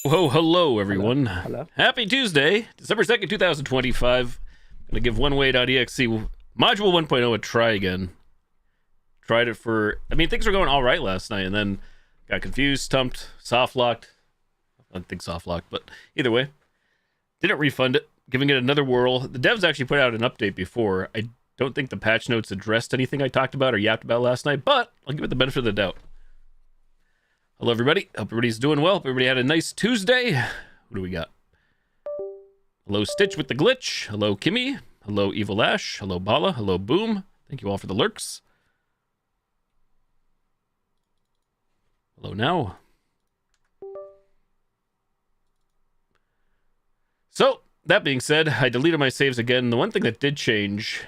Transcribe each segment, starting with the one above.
Whoa, hello everyone. Hello. Happy Tuesday, December 2nd, 2025. Gonna give oneway.exe module 1.0 a try again. Tried it for, things were going all right last night, and then got confused, stumped, soft locked. I don't think soft locked, but either way, didn't refund it, giving it another whirl. The devs actually put out an update before. I don't think the patch notes addressed anything I talked about or yapped about last night, but I'll give it the benefit of the doubt. Hello, everybody. Hope everybody's doing well. Hope everybody had a nice Tuesday. What do we got? Hello, Stitch with the glitch. Hello, Kimmy. Hello, Evil Ash. Hello, Bala. Hello, Boom. Thank you all for the lurks. Hello, now. So, that being said, I deleted my saves again. The one thing that did change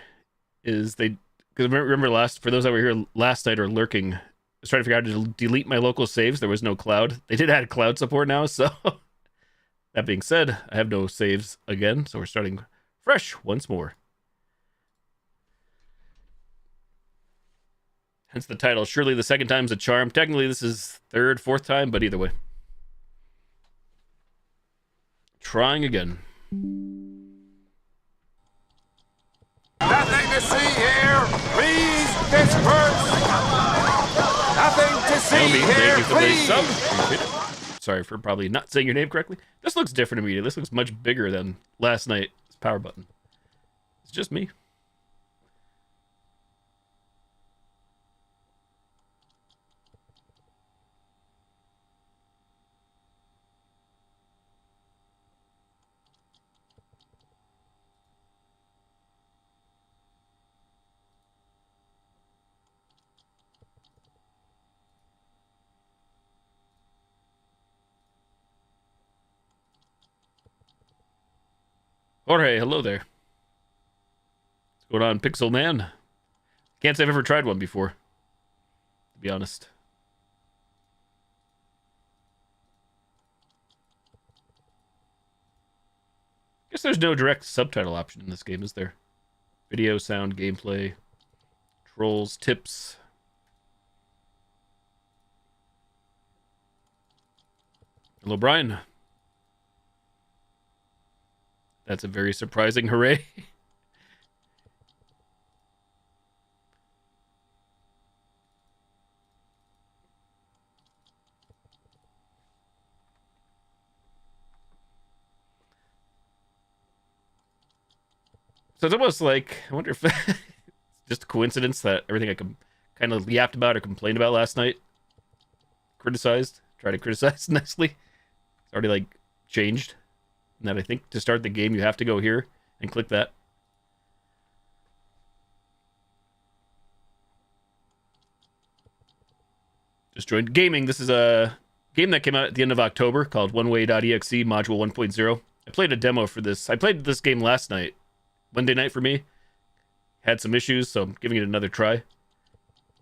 is because remember for those that were here last night or lurking, I was trying to figure out how to delete my local saves. There was no cloud. They did add cloud support now, so that being said, I have no saves again, so we're starting fresh once more. Hence the title, surely the second time's a charm. Technically, this is third, fourth time, but either way. Trying again. Nothing to see here. Please disperse. Nothing to see here. Thank you for the Please. sub. Appreciate it. Sorry for probably not saying your name correctly. This looks different to me. This looks much bigger than last night's power button. It's just me. Jorge, hello there. What's going on, Pixel Man? Can't say I've ever tried one before, to be honest. Guess there's no direct subtitle option in this game, is there? Video, sound, gameplay, trolls, tips. Hello, Brian. That's a very surprising hooray. So it's almost like, I wonder if just a coincidence that everything I kind of yapped about or complained about last night, tried to criticize nicely, it's already like changed. And that I think to start the game you have to go here and click that. Just joined gaming. This is a game that came out at the end of October called oneway.exe module 1.0. I played a demo for this. I played this game last night, Monday night for me. Had some issues, so I'm giving it another try.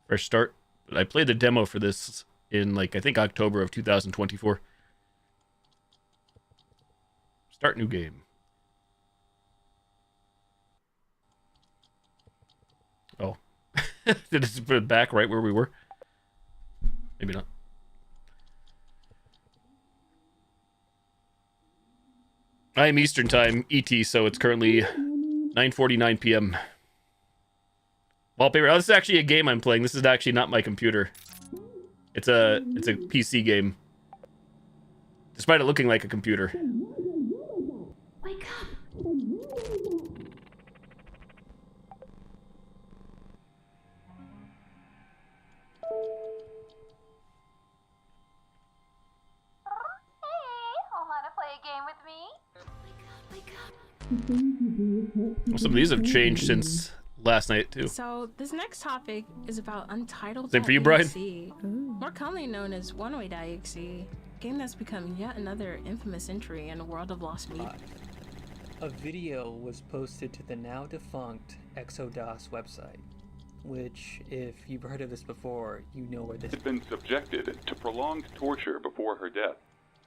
Fresh start. But I played the demo for this in, like, I think October of 2024. Start new game. Oh. Did it put it back right where we were? Maybe not. I am Eastern Time, ET, so it's currently 9:49 p.m. Wallpaper. Oh, this is actually a game I'm playing. This is actually not my computer. It's a PC game. Despite it looking like a computer. Wake up! Well, some of these have changed since last night, too. So, this next topic is about Untitled. Same for you, Brian. More commonly known as oneway.exe, a game that's become yet another infamous entry in a world of lost media. A video was posted to the now defunct Exodus website, which, if you've heard of this before, you know where this had been subjected to prolonged torture before her death.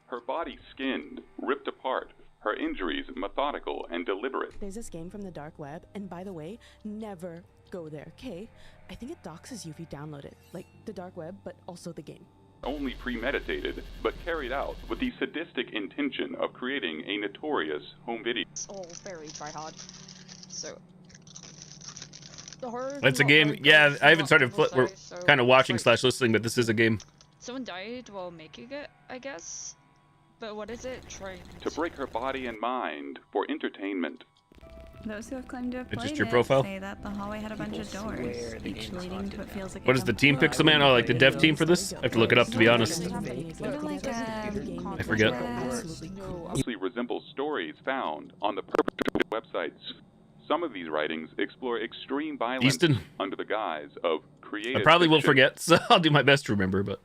Her body skinned, ripped apart, her injuries methodical and deliberate. There's this game from the dark web, and by the way, never go there, okay? I think it doxes you if you download it. Like, the dark web, but also the game. Only premeditated, but carried out with the sadistic intention of creating a notorious home video. It's all very try-hard. So... It's a game. Yeah, I haven't started. We're kind of watching / listening, but this is a game. Someone died while making it, I guess. But what is it trying to break her body and mind for entertainment? Those who have claimed to have played just your profile? say that the hallway had a bunch of doors, each leading to what feels like What is the team pixel man? Oh, like the dev team for this? I have to look it up, to be honest. I forget. Closely resembles stories found on the perpetrated websites. Some of these writings explore extreme violence Easton? under the guise of creative I probably will fiction. forget, so I'll do my best to remember, but...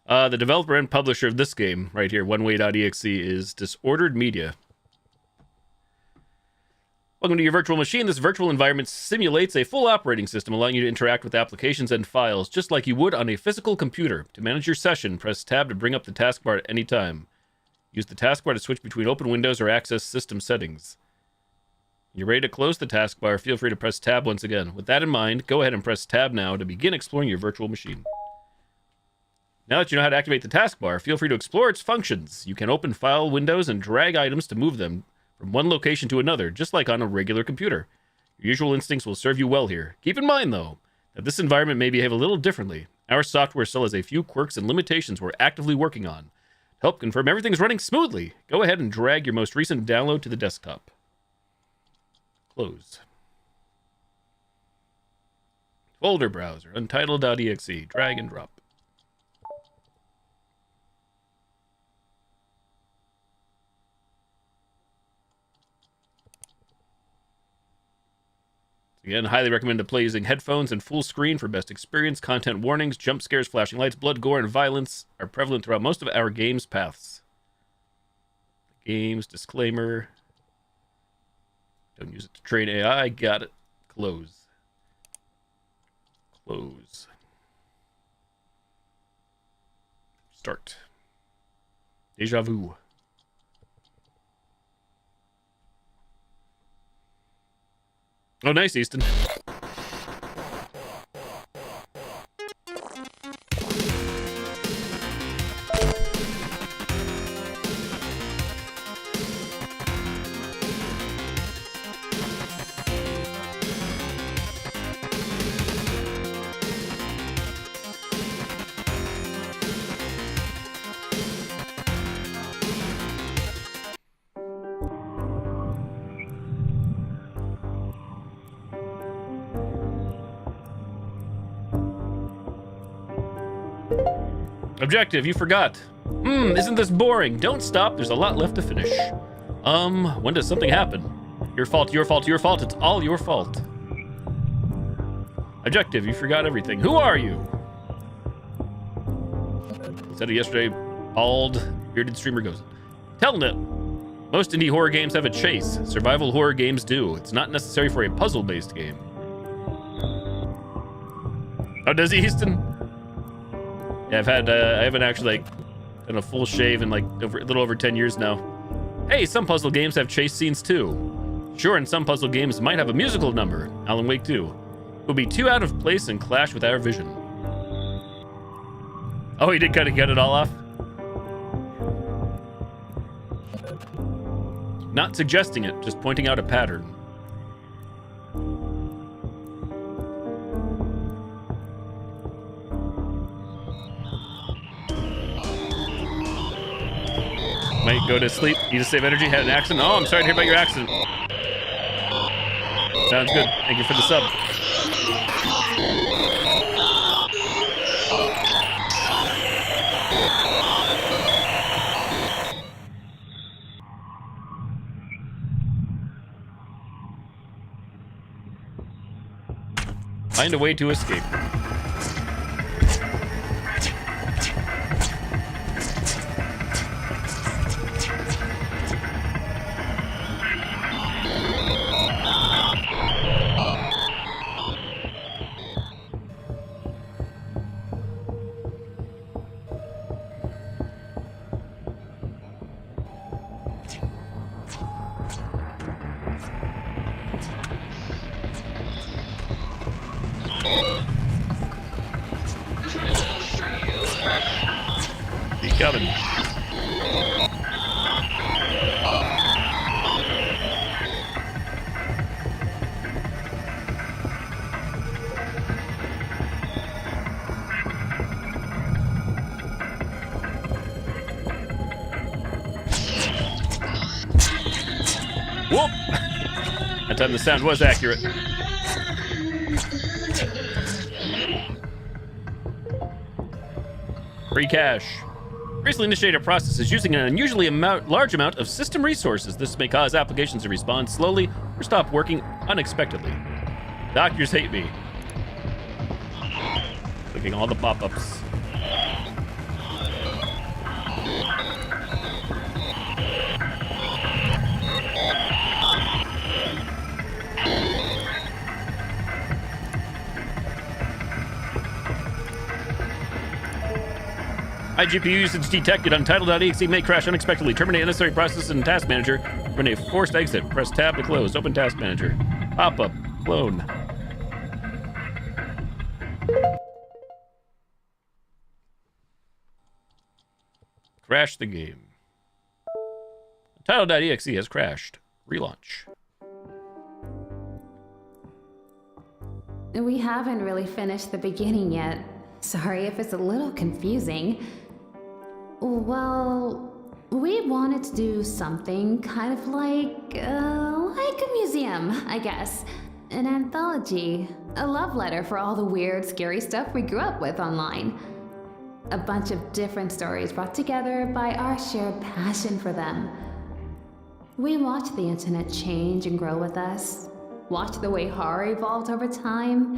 the developer and publisher of this game, right here, oneway.exe, is Disordered Media. Welcome to your virtual machine. This virtual environment simulates a full operating system, allowing you to interact with applications and files, just like you would on a physical computer. To manage your session, press Tab to bring up the taskbar at any time. Use the taskbar to switch between open windows or access system settings. When you're ready to close the taskbar, feel free to press Tab once again. With that in mind, go ahead and press Tab now to begin exploring your virtual machine. Now that you know how to activate the taskbar, feel free to explore its functions. You can open file windows and drag items to move them from one location to another, just like on a regular computer. Your usual instincts will serve you well here. Keep in mind, though, that this environment may behave a little differently. Our software still has a few quirks and limitations we're actively working on. To help confirm everything's running smoothly, go ahead and drag your most recent download to the desktop. Close. Folder browser, untitled.exe, drag and drop. Again, highly recommend to play using headphones and full screen for best experience. Content warnings, jump scares, flashing lights, blood, gore, and violence are prevalent throughout most of our game's paths. Games, disclaimer. Don't use it to train AI. Got it. Close. Close. Start. Deja vu. Oh, nice, Easton. Objective, you forgot. Isn't this boring? Don't stop, there's a lot left to finish. When does something happen? Your fault, your fault, your fault, it's all your fault. Objective, you forgot everything. Who are you? Said it yesterday, bald, bearded streamer goes, telling it. Most indie horror games have a chase. Survival horror games do. It's not necessary for a puzzle-based game. Oh, does he, Easton? Yeah, I haven't actually, like, done a full shave in, like, a little over 10 years now. Hey, some puzzle games have chase scenes, too. Sure, and some puzzle games might have a musical number. Alan Wake 2. It would be too out of place and clash with our vision. Oh, he did kind of get it all off? Not suggesting it, just pointing out a pattern. Might go to sleep, need to save energy, had an accident. Oh, I'm sorry to hear about your accident. Sounds good, thank you for the sub. Find a way to escape. Coming. Whoop! That time the sound was accurate. Free cash. Recently initiated process is using an unusually large amount of system resources. This may cause applications to respond slowly or stop working unexpectedly. Doctors hate me. Clicking all the pop-ups. GPU usage detected. Untitled.exe may crash unexpectedly. Terminate unnecessary processes in Task Manager. Run a forced exit. Press tab to close. Open Task Manager. Pop-up. Clone. Crash the game. Untitled.exe has crashed. Relaunch. We haven't really finished the beginning yet. Sorry if it's a little confusing. Well, we wanted to do something kind of like a museum, I guess. An anthology. A love letter for all the weird, scary stuff we grew up with online. A bunch of different stories brought together by our shared passion for them. We watched the internet change and grow with us. Watched the way horror evolved over time.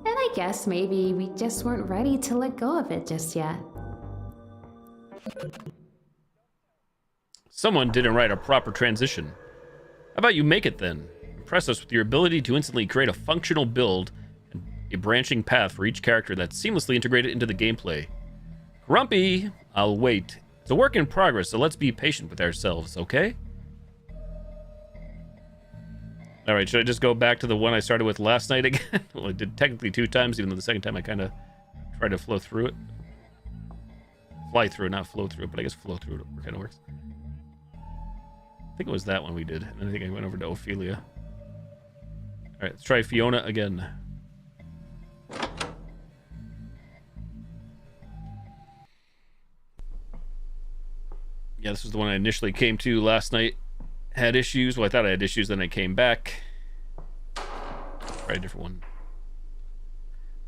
And I guess maybe we just weren't ready to let go of it just yet. Someone didn't write a proper transition. How about you make it then? Impress us with your ability to instantly create a functional build and a branching path for each character that's seamlessly integrated into the gameplay. Grumpy, I'll wait. It's a work in progress, so let's be patient with ourselves, okay? Alright, should I just go back to the one I started with last night again? Well, I did technically 2 times, even though the second time I kind of tried to flow through it. Fly through it, not flow through it, but I guess flow through it kind of works. I think it was that one we did, and then I think I went over to Ophelia. Alright, let's try Fiona again. Yeah, this was the one I initially came to last night. Had issues. Well, I thought I had issues, then I came back. Try a different one.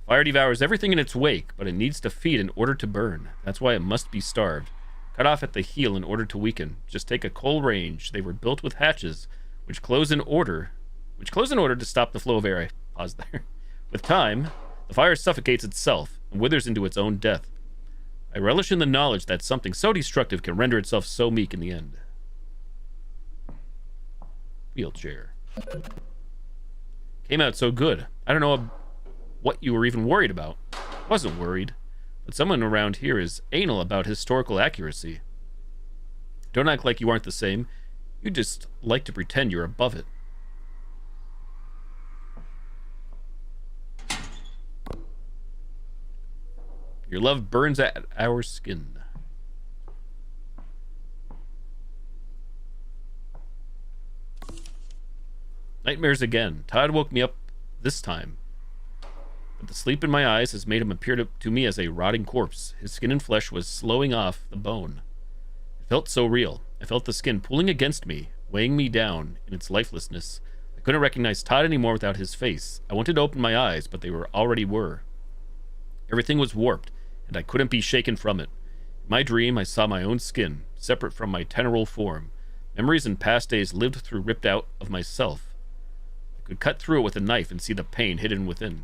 Fire devours everything in its wake, but it needs to feed in order to burn. That's why it must be starved. Cut off at the heel in order to weaken. Just take a coal range. They were built with hatches, which close in order to stop the flow of air. I paused there. With time, the fire suffocates itself and withers into its own death. I relish in the knowledge that something so destructive can render itself so meek in the end. Wheelchair. Came out so good. I don't know what you were even worried about. I wasn't worried, but someone around here is anal about historical accuracy. Don't act like you aren't the same. You just like to pretend you're above it. Your love burns at our skin. Nightmares again. Todd woke me up this time. But the sleep in my eyes has made him appear to me as a rotting corpse. His skin and flesh was slowing off the bone. It felt so real. I felt the skin pulling against me, weighing me down in its lifelessness. I couldn't recognize Todd anymore without his face. I wanted to open my eyes, but they already were. Everything was warped, and I couldn't be shaken from it. In my dream, I saw my own skin, separate from my teneral form. Memories and past days lived through ripped out of myself. I could cut through it with a knife and see the pain hidden within.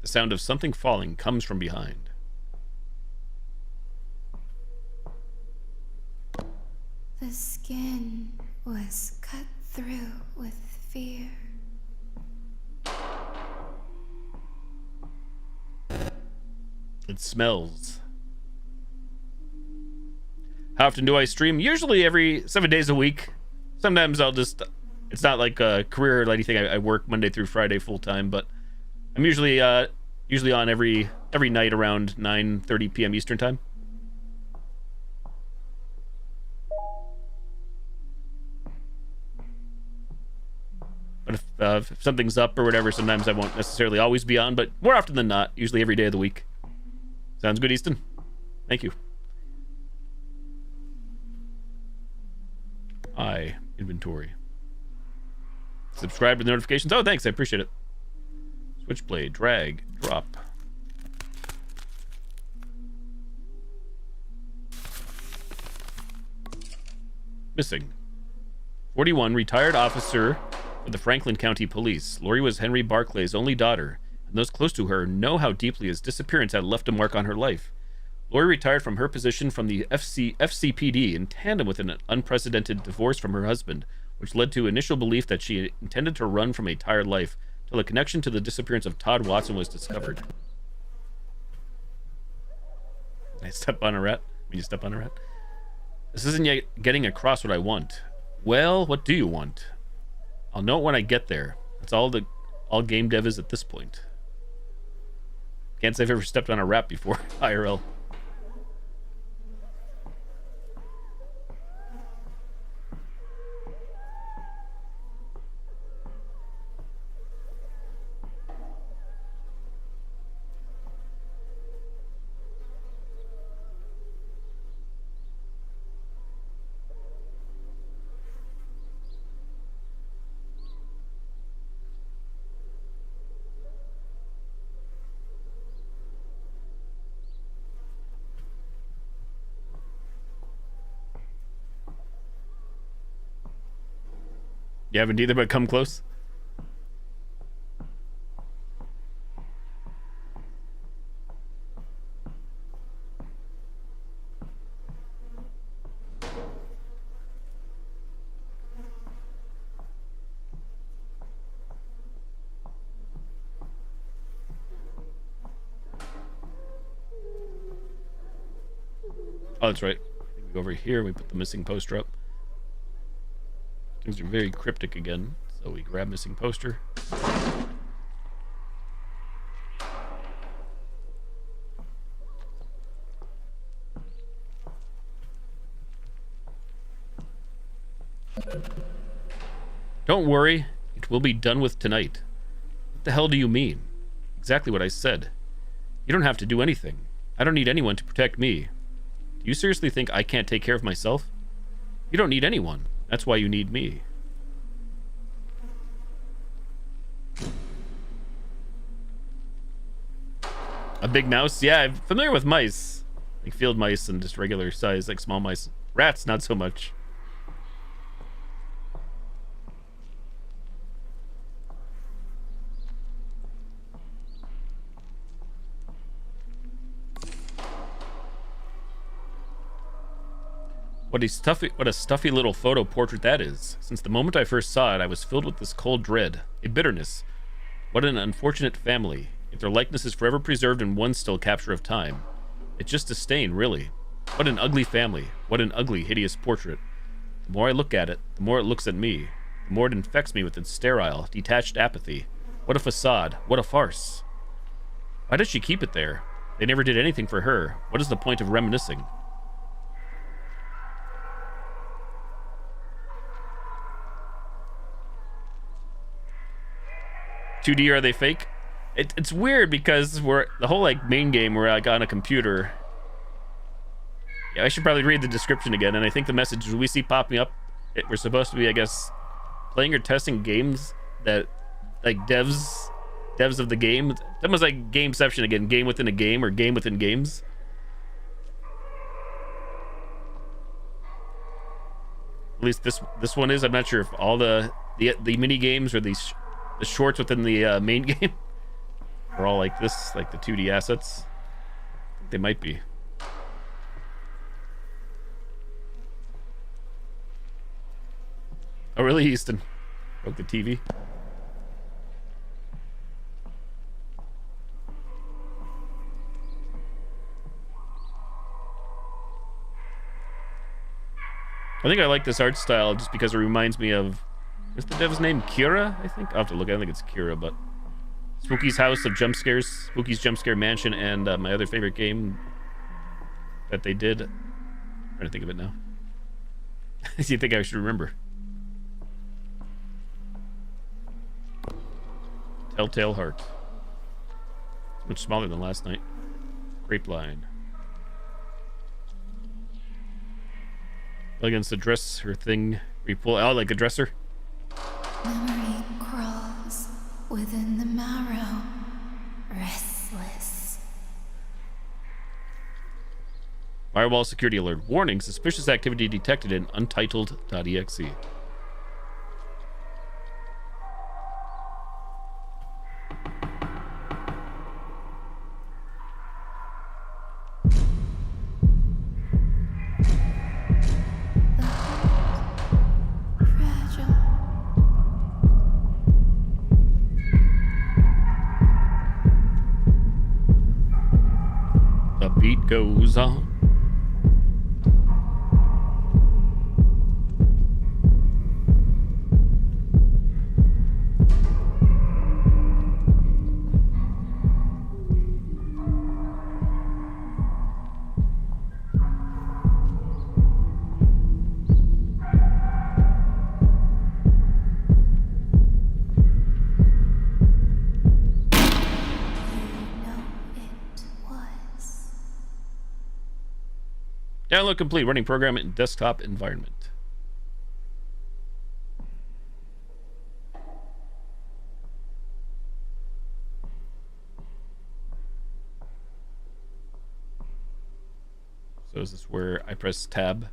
The sound of something falling comes from behind. The skin was cut through with fear. It smells. How often do I stream? Usually every 7 days a week. Sometimes I'll just... It's not like a career or anything. I work Monday through Friday full time, but I'm usually on every night around 9:30 p.m. Eastern time. But if something's up or whatever, sometimes I won't necessarily always be on, but more often than not, usually every day of the week. Sounds good, Easton? Thank you. Inventory. Subscribe to the notifications. Oh, thanks. I appreciate it. Switchblade. Drag. Drop. Missing. 41. Retired officer of the Franklin County Police. Lori was Henry Barclay's only daughter, and those close to her know how deeply his disappearance had left a mark on her life. Lori retired from her position from the FCPD in tandem with an unprecedented divorce from her husband, which led to initial belief that she intended to run from a tired life till a connection to the disappearance of Todd Watson was discovered. I step on a rat? When you step on a rat? This isn't yet getting across what I want. Well, what do you want? I'll know it when I get there. That's all game dev is at this point. Can't say I've ever stepped on a rat before, IRL. You haven't either, but come close. Oh, that's right. We go over here, we put the missing poster up. Things are very cryptic again, so we grab missing poster. Don't worry, it will be done with tonight. What the hell do you mean? Exactly what I said. You don't have to do anything. I don't need anyone to protect me. Do you seriously think I can't take care of myself? You don't need anyone. That's why you need me. A big mouse? Yeah, I'm familiar with mice. Like field mice and just regular size, like small mice. Rats, not so much. What a stuffy little photo portrait that is. Since the moment I first saw it, I was filled with this cold dread, a bitterness. What an unfortunate family. If their likeness is forever preserved in one still capture of time. It's just a stain, really. What an ugly family. What an ugly, hideous portrait. The more I look at it, the more it looks at me. The more it infects me with its sterile, detached apathy. What a facade. What a farce. Why does she keep it there? They never did anything for her. What is the point of reminiscing? 2D, are they fake? It's weird because we're the whole like main game we're like on a computer. Yeah, I should probably read the description again, and I think the message we see popping up, we're supposed to be, I guess, playing or testing games that like devs of the game. It's almost like gameception again, game within a game or game within games. At least this one is. I'm not sure if all the mini games or the shorts within the main game are all like this, like the 2D assets. I think they might be. Oh, really, Easton? Broke the TV? I think I like this art style just because it reminds me of... Is the dev's name Kira, I think? I'll have to look. I think it's Kira, but... Spooky's House of Jump Scares, Spooky's Jump Scare Mansion, and my other favorite game that they did. I'm trying to think of it now. Do you think I should remember? Telltale Heart. It's much smaller than last night. Grapeline. Against the dress, her thing. We pull out like a dresser. Memory crawls within the marrow, restless. Firewall security alert. Warning, suspicious activity detected in untitled.exe. Goes on. Download complete. Running program in desktop environment. So is this where I press tab?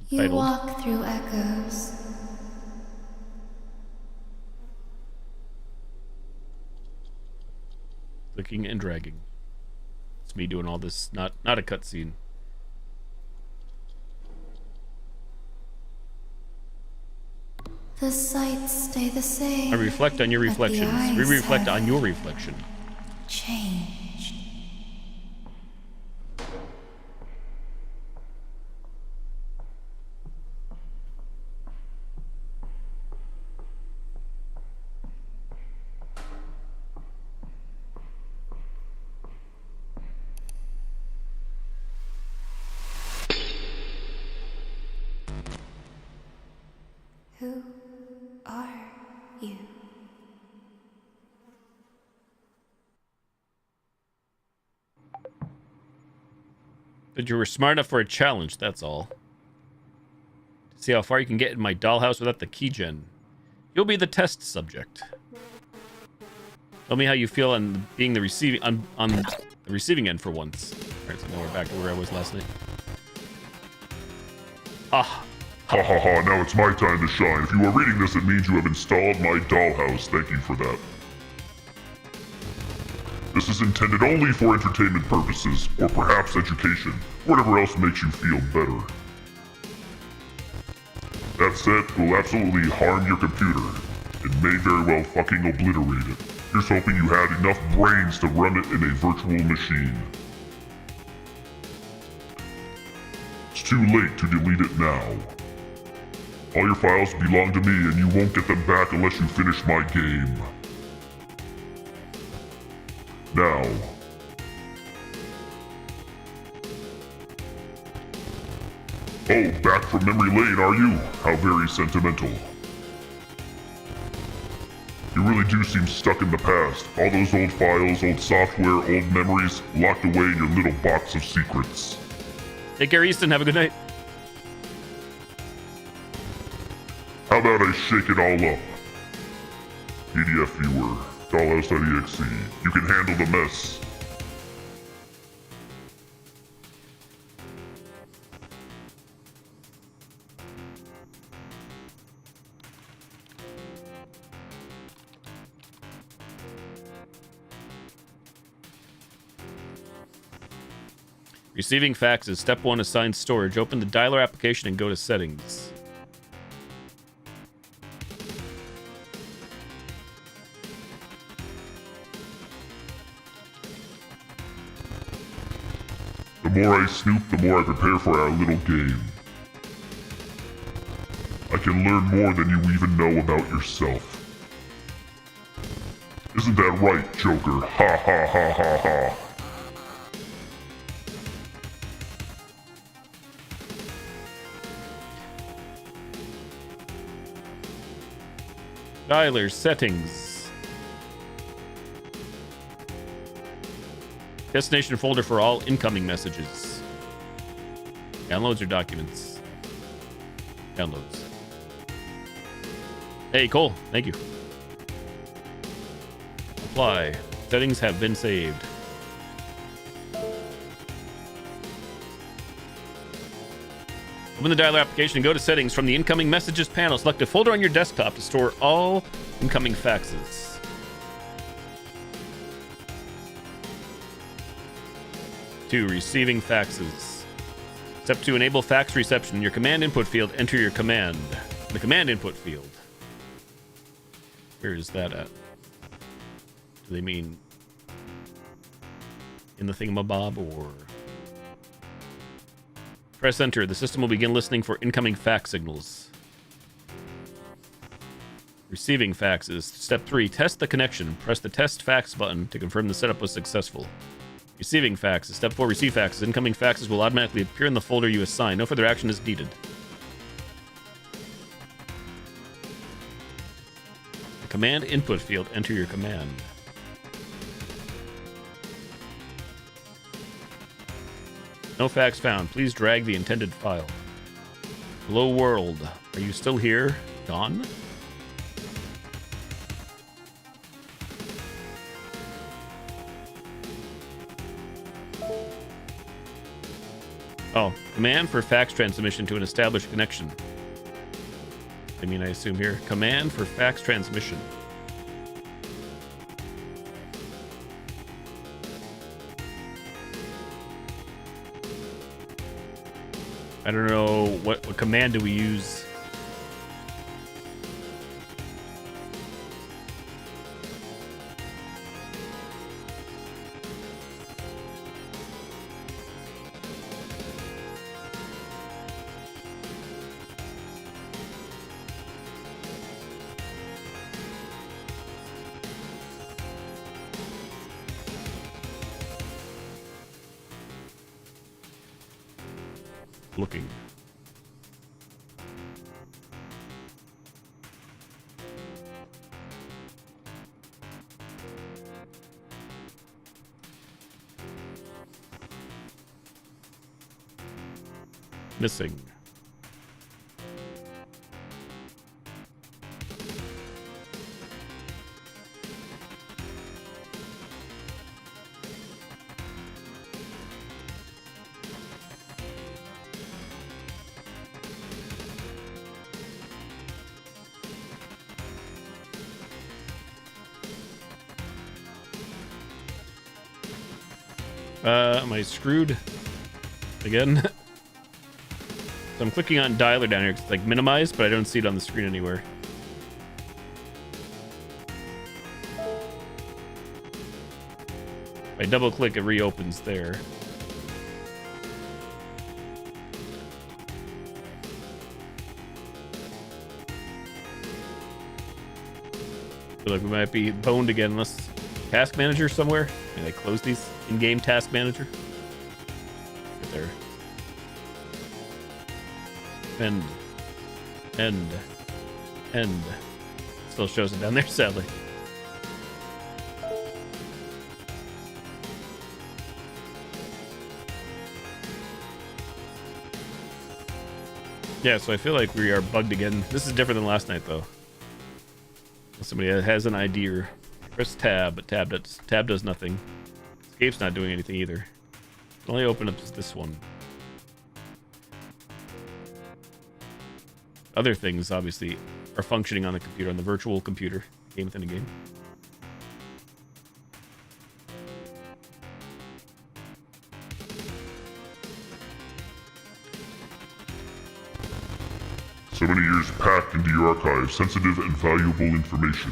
You Titled. walk through echoes. Clicking and dragging. It's me doing all this, not a cutscene. The sights stay the same. I reflect on your reflections. We reflect on your reflection. Changed. Who are you? That you were smart enough for a challenge, that's all. See how far you can get in my dollhouse without the keygen. You'll be the test subject. Tell me how you feel on being the receiving on the receiving end for once. Alright, so now we're back to where I was last night. Ah. Ha ha ha, now it's my time to shine. If you are reading this, it means you have installed my dollhouse. Thank you for that. This is intended only for entertainment purposes, or perhaps education, whatever else makes you feel better. That said, it will absolutely harm your computer. It may very well fucking obliterate it. Here's hoping you had enough brains to run it in a virtual machine. It's too late to delete it now. All your files belong to me and you won't get them back unless you finish my game. Now. Oh, back from memory lane, are you? How very sentimental. You really do seem stuck in the past. All those old files, old software, old memories, locked away in your little box of secrets. Take care, Easton. Have a good night. How about I shake it all up? PDF viewer, dollhouse.exe. You can handle the mess. Receiving faxes. Step 1, assign storage. Open the dialer application and go to settings. The more I snoop, the more I prepare for our little game. I can learn more than you even know about yourself. Isn't that right, Joker? Ha ha ha ha ha. Dialer settings. Destination folder for all incoming messages. Downloads or documents? Downloads. Hey, Cole. Thank you. Apply. Settings have been saved. Open the dialer application and go to settings. From the incoming messages panel, select a folder on your desktop to store all incoming faxes. Two, receiving faxes. Step 2, enable fax reception. In your command input field, enter your command. In the command input field. Where is that at? Do they mean in the thingamabob or... Press enter. The system will begin listening for incoming fax signals. Receiving faxes. Step 3. Test the connection. Press the test fax button to confirm the setup was successful. Receiving faxes. Step 4. Receive faxes. Incoming faxes will automatically appear in the folder you assign. No further action is needed. The command input field. Enter your command. No fax found. Please drag the intended file. Hello world. Are you still here? Gone? Oh, command for fax transmission to an established connection. I mean, I assume here. Command for fax transmission. I don't know what command do we use. Looking. Missing. Am I screwed again? So I'm clicking on dialer down here. It's like minimized, but I don't see it on the screen anywhere. If I double click, it reopens there. I feel like we might be boned again unless task manager somewhere. Can I close these in-game task manager? Right there. End. Still shows it down there, sadly. Yeah, so I feel like we are bugged again. This is different than last night, though. Somebody has an idea. Press tab, but tab does nothing. Escape's not doing anything either. Only open up this one. Other things, obviously, are functioning on the computer, on the virtual computer, game within a game. So many years packed into your archive, sensitive and valuable information.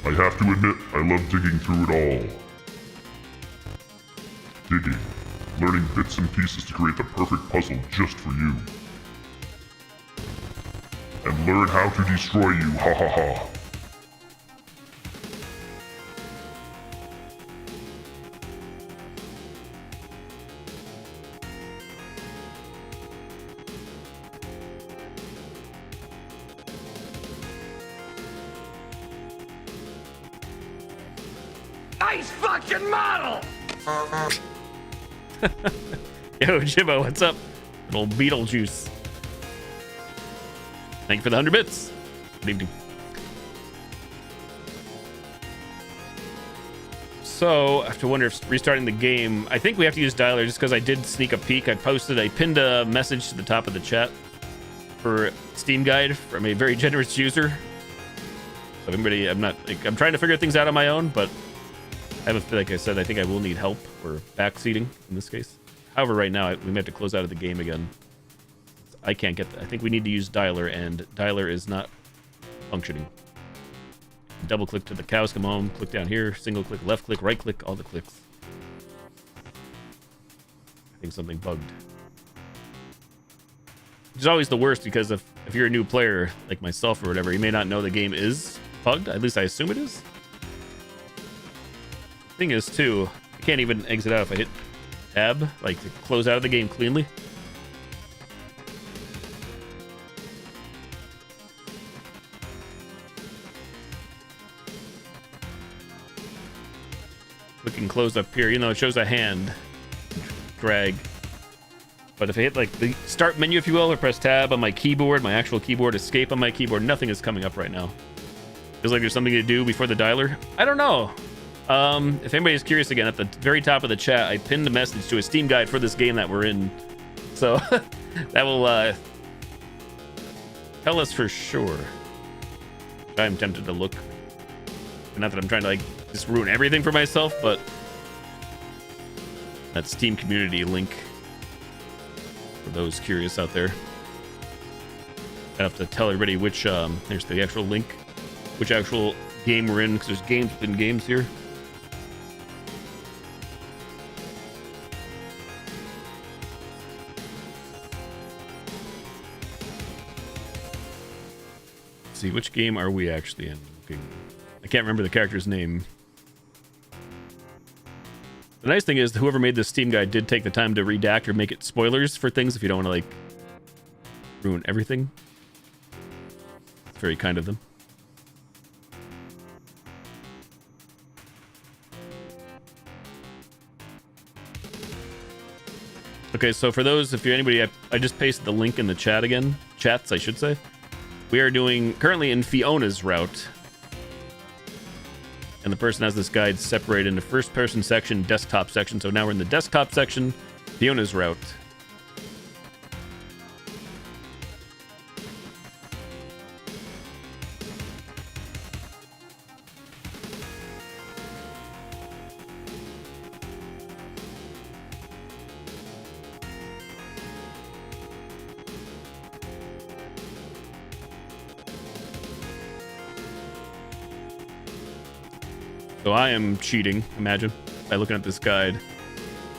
I have to admit, I love digging through it all. Digging, learning bits and pieces to create the perfect puzzle just for you. And learn how to destroy you, ha ha ha. Nice fucking model! Yo, Jimbo, what's up? Little Beetlejuice. Thank you for the 100 bits. Good evening. So, I have to wonder if restarting the game... I think we have to use dialer just because I did sneak a peek. I pinned a message to the top of the chat for Steam Guide from a very generous user. So everybody, I'm trying to figure things out on my own, but I have a feel, like I said, I think I will need help or backseating in this case. However, right now, we may have to close out of the game again. I can't get that. I think we need to use dialer, and dialer is not functioning. Double click to the cows come home, click down here, single click, left click, right click, all the clicks. I think something bugged. Which is always the worst, because if you're a new player, like myself or whatever, you may not know the game is bugged. At least I assume it is. Thing is, too, I can't even exit out if I hit tab, like to close out of the game cleanly. We can close up here, it shows a hand. Drag. But if I hit like the start menu, if you will, or press tab on my keyboard, my actual keyboard, escape on my keyboard, nothing is coming up right now. Feels like there's something to do before the dialer. I don't know. If anybody's curious again, at the very top of the chat, I pinned a message to a Steam guide for this game that we're in. So that will tell us for sure. I'm tempted to look. Not that I'm trying to just ruin everything for myself, but that Steam community link for those curious out there. I have to tell everybody which there's the actual link, which actual game we're in, because there's games within games here. Let's see, which game are we actually in? I can't remember the character's name. The nice thing is, whoever made this Steam guide did take the time to redact or make it spoilers for things if you don't want to, ruin everything. It's very kind of them. Okay, so for those, if you're anybody, I just pasted the link in the chat again. Chats, I should say. We are doing, currently in Fiona's route. And the person has this guide separated into first person section, desktop section. So now we're in the desktop section, Fiona's route. So I am cheating, imagine, by looking at this guide.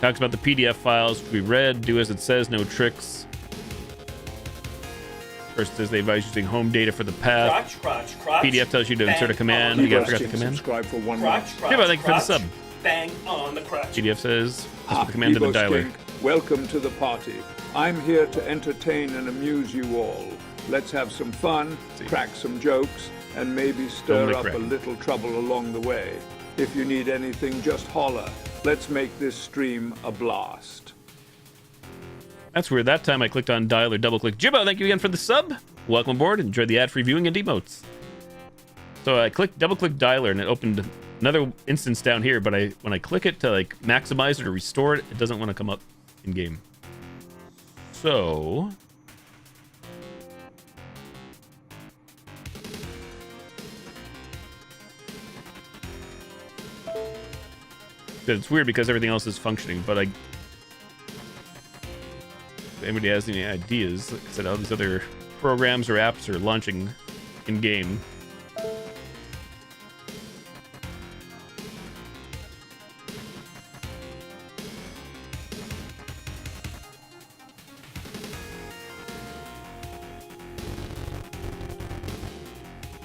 Talks about the PDF files to be read, do as it says, no tricks. First says they advise using home data for the path. Crotch. PDF tells you to insert a command. You gotta forget the command. Subscribe for 1 Crotch, month. Yeah, but thank you for the sub. Bang on the crotch. PDF says, just the command to the Bebo dialer. Skink, welcome to the party. I'm here to entertain and amuse you all. Let's have some fun, crack some jokes, and maybe stir up a little trouble along the way. If you need anything, just holler. Let's make this stream a blast. That's weird. That time I clicked on dialer, double-click. Jibbo, thank you again for the sub. Welcome aboard. Enjoy the ad-free viewing and emotes. So I double-click dialer, and it opened another instance down here, but when I click it to like maximize it or restore it, it doesn't want to come up in game. So it's weird because everything else is functioning, but if anybody has any ideas, like I said, all these other programs or apps are launching in game.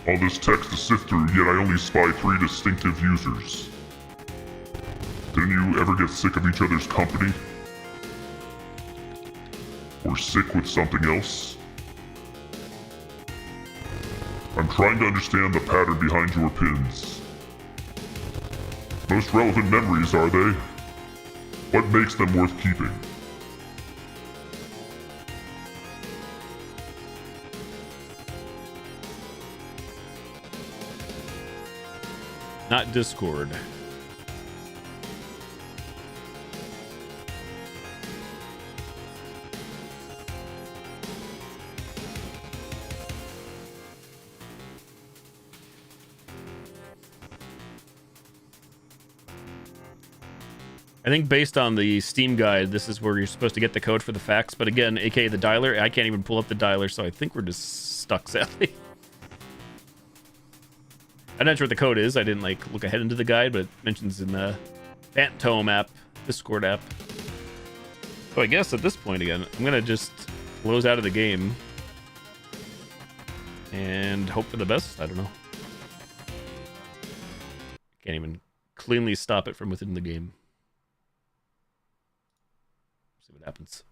All this text to sift through, yet I only spy 3 distinctive users. Didn't you ever get sick of each other's company? Or sick with something else? I'm trying to understand the pattern behind your pins. Most relevant memories, are they? What makes them worth keeping? Not Discord. I think based on the Steam guide, this is where you're supposed to get the code for the fax. But again, aka the dialer, I can't even pull up the dialer, so I think we're just stuck, sadly. I'm not sure what the code is. I didn't like look ahead into the guide, but it mentions in the Phantom app, Discord app. So I guess at this point again, I'm gonna just close out of the game and hope for the best. I don't know. Can't even cleanly stop it from within the game. See what happens.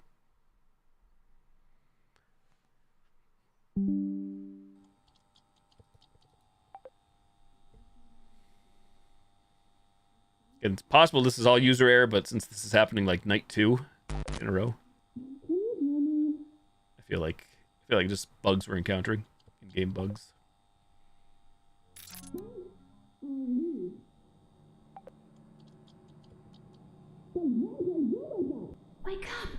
And it's possible this is all user error, but since this is happening like night 2 in a row, I feel like just bugs we're encountering, in-game bugs. Wake up!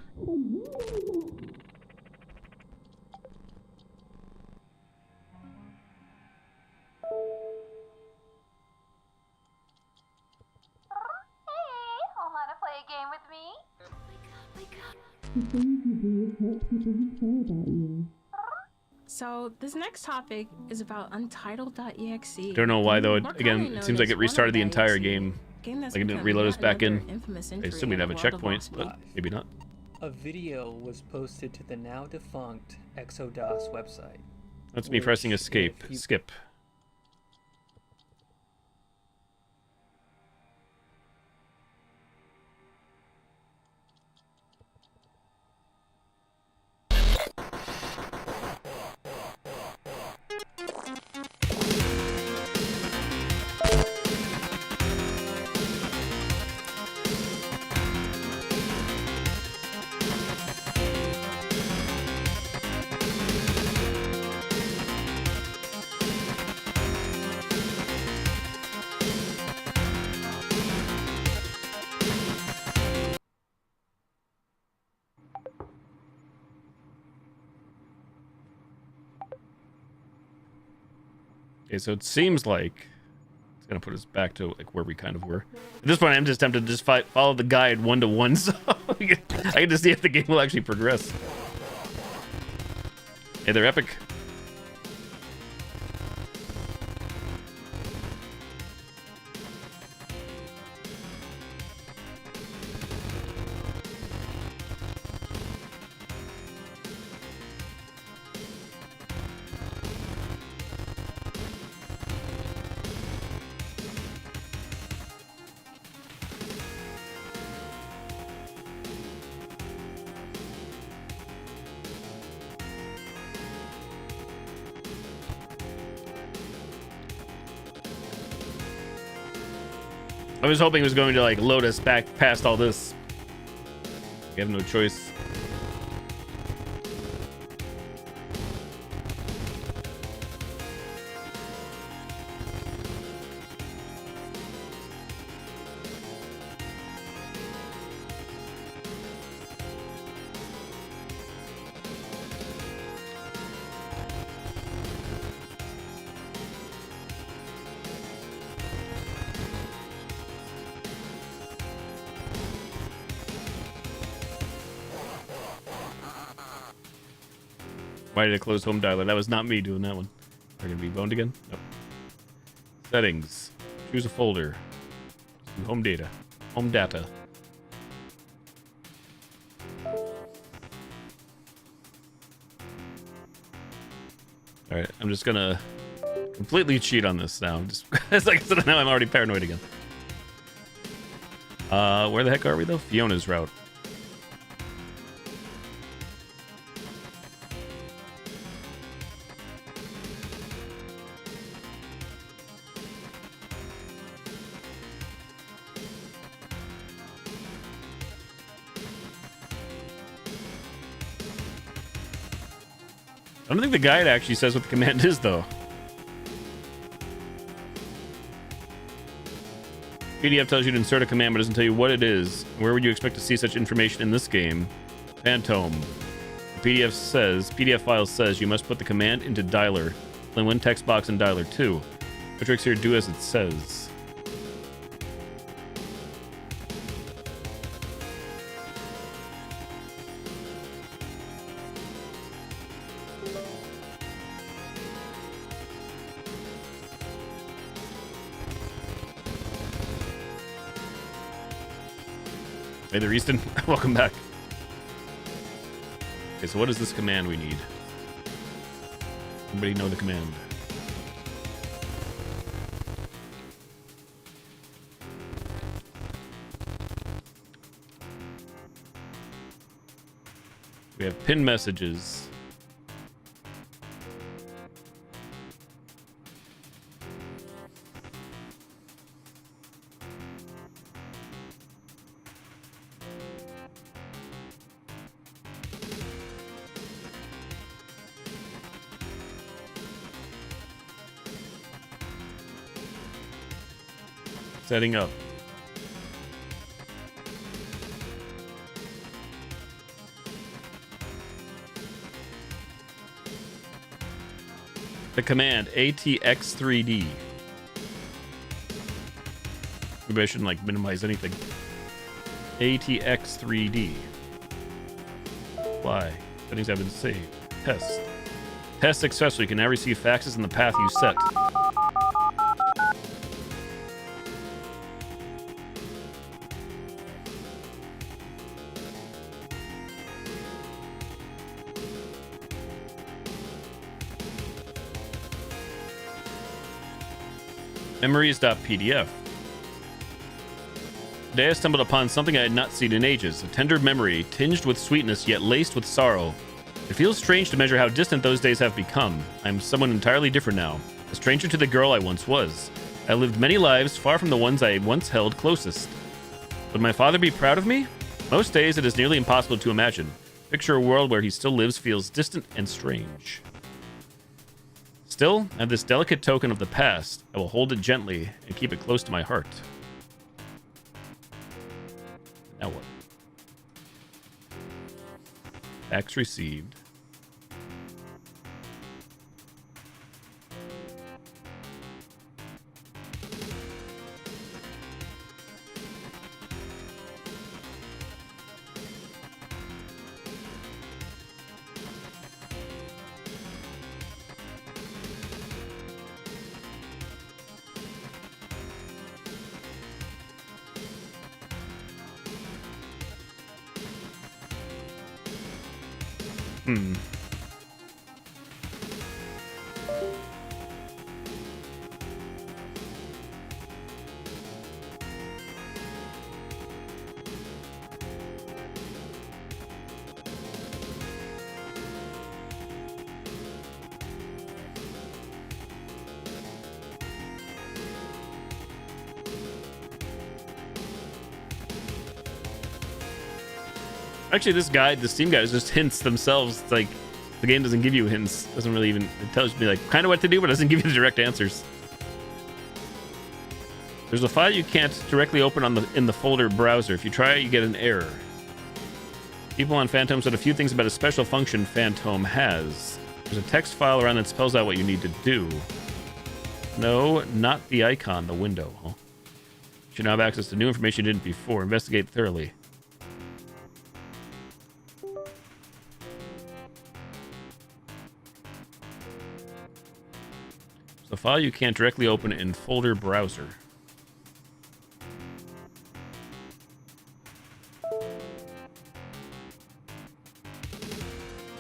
So this next topic is about untitled.exe. Don't know why though. More Again, commonly it known seems like as it restarted the entire oneway.exe, game. game that's Like it didn't become reload us yet back in. another infamous I entry assume we'd in have a the world of checkpoint, lost but life. maybe not. A video was posted to the now defunct ExoDOS website. That's me pressing escape. Skip. Okay, so it seems like it's gonna put us back to like where we kind of were. At this point, I'm just tempted to just follow the guide 1-to-1, so I can just see if the game will actually progress. Hey, they're epic. I was hoping it was going to like load us back past all this. We have no choice. Why did it close home dialer? That was not me doing that one. Are gonna be boned again? Nope. Settings. Choose a folder. Home data. Home data. Alright, I'm just gonna completely cheat on this now. Just it's like so now I'm already paranoid again. Where the heck are we though? Fiona's route. I don't think the guide actually says what the command is, though. PDF tells you to insert a command, but doesn't tell you what it is. Where would you expect to see such information in this game? Phantom. The PDF file says you must put the command into dialer. Then one text box in dialer 2. Matrix here, do as it says. Hey there, Easton. Welcome back. Okay, so what is this command we need? Anybody know the command? We have pin messages. Setting up. The command ATX3D. Maybe I shouldn't like minimize anything. ATX3D. Why? Settings have been saved. Test. Test successful. You can now receive faxes in the path you set. Memories.pdf. Today I stumbled upon something I had not seen in ages, a tender memory, tinged with sweetness yet laced with sorrow. It feels strange to measure how distant those days have become. I am someone entirely different now, a stranger to the girl I once was. I lived many lives far from the ones I once held closest. Would my father be proud of me? Most days it is nearly impossible to imagine. Picture a world where he still lives feels distant and strange. Still, at this delicate token of the past, I will hold it gently and keep it close to my heart. Now what? Fax received. Actually, this guide, the Steam guide, is just hints themselves. It's like the game doesn't give you hints. Doesn't really even, it tells me like kind of what to do, but doesn't give you the direct answers. There's a file you can't directly open in the folder browser. If you try it, you get an error. People on Phantom said a few things about a special function Phantom has. There's a text file around that spells out what you need to do. No, not the icon, the window. Huh? You should now have access to new information you didn't before. Investigate thoroughly. It's a file you can't directly open in folder browser.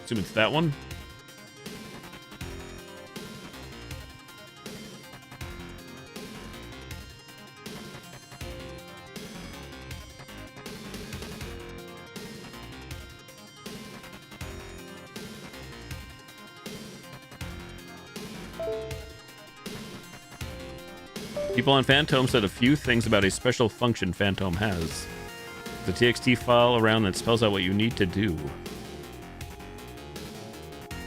Assume it's that one. People on Phantom said a few things about a special function Phantom has. The TXT file around that spells out what you need to do.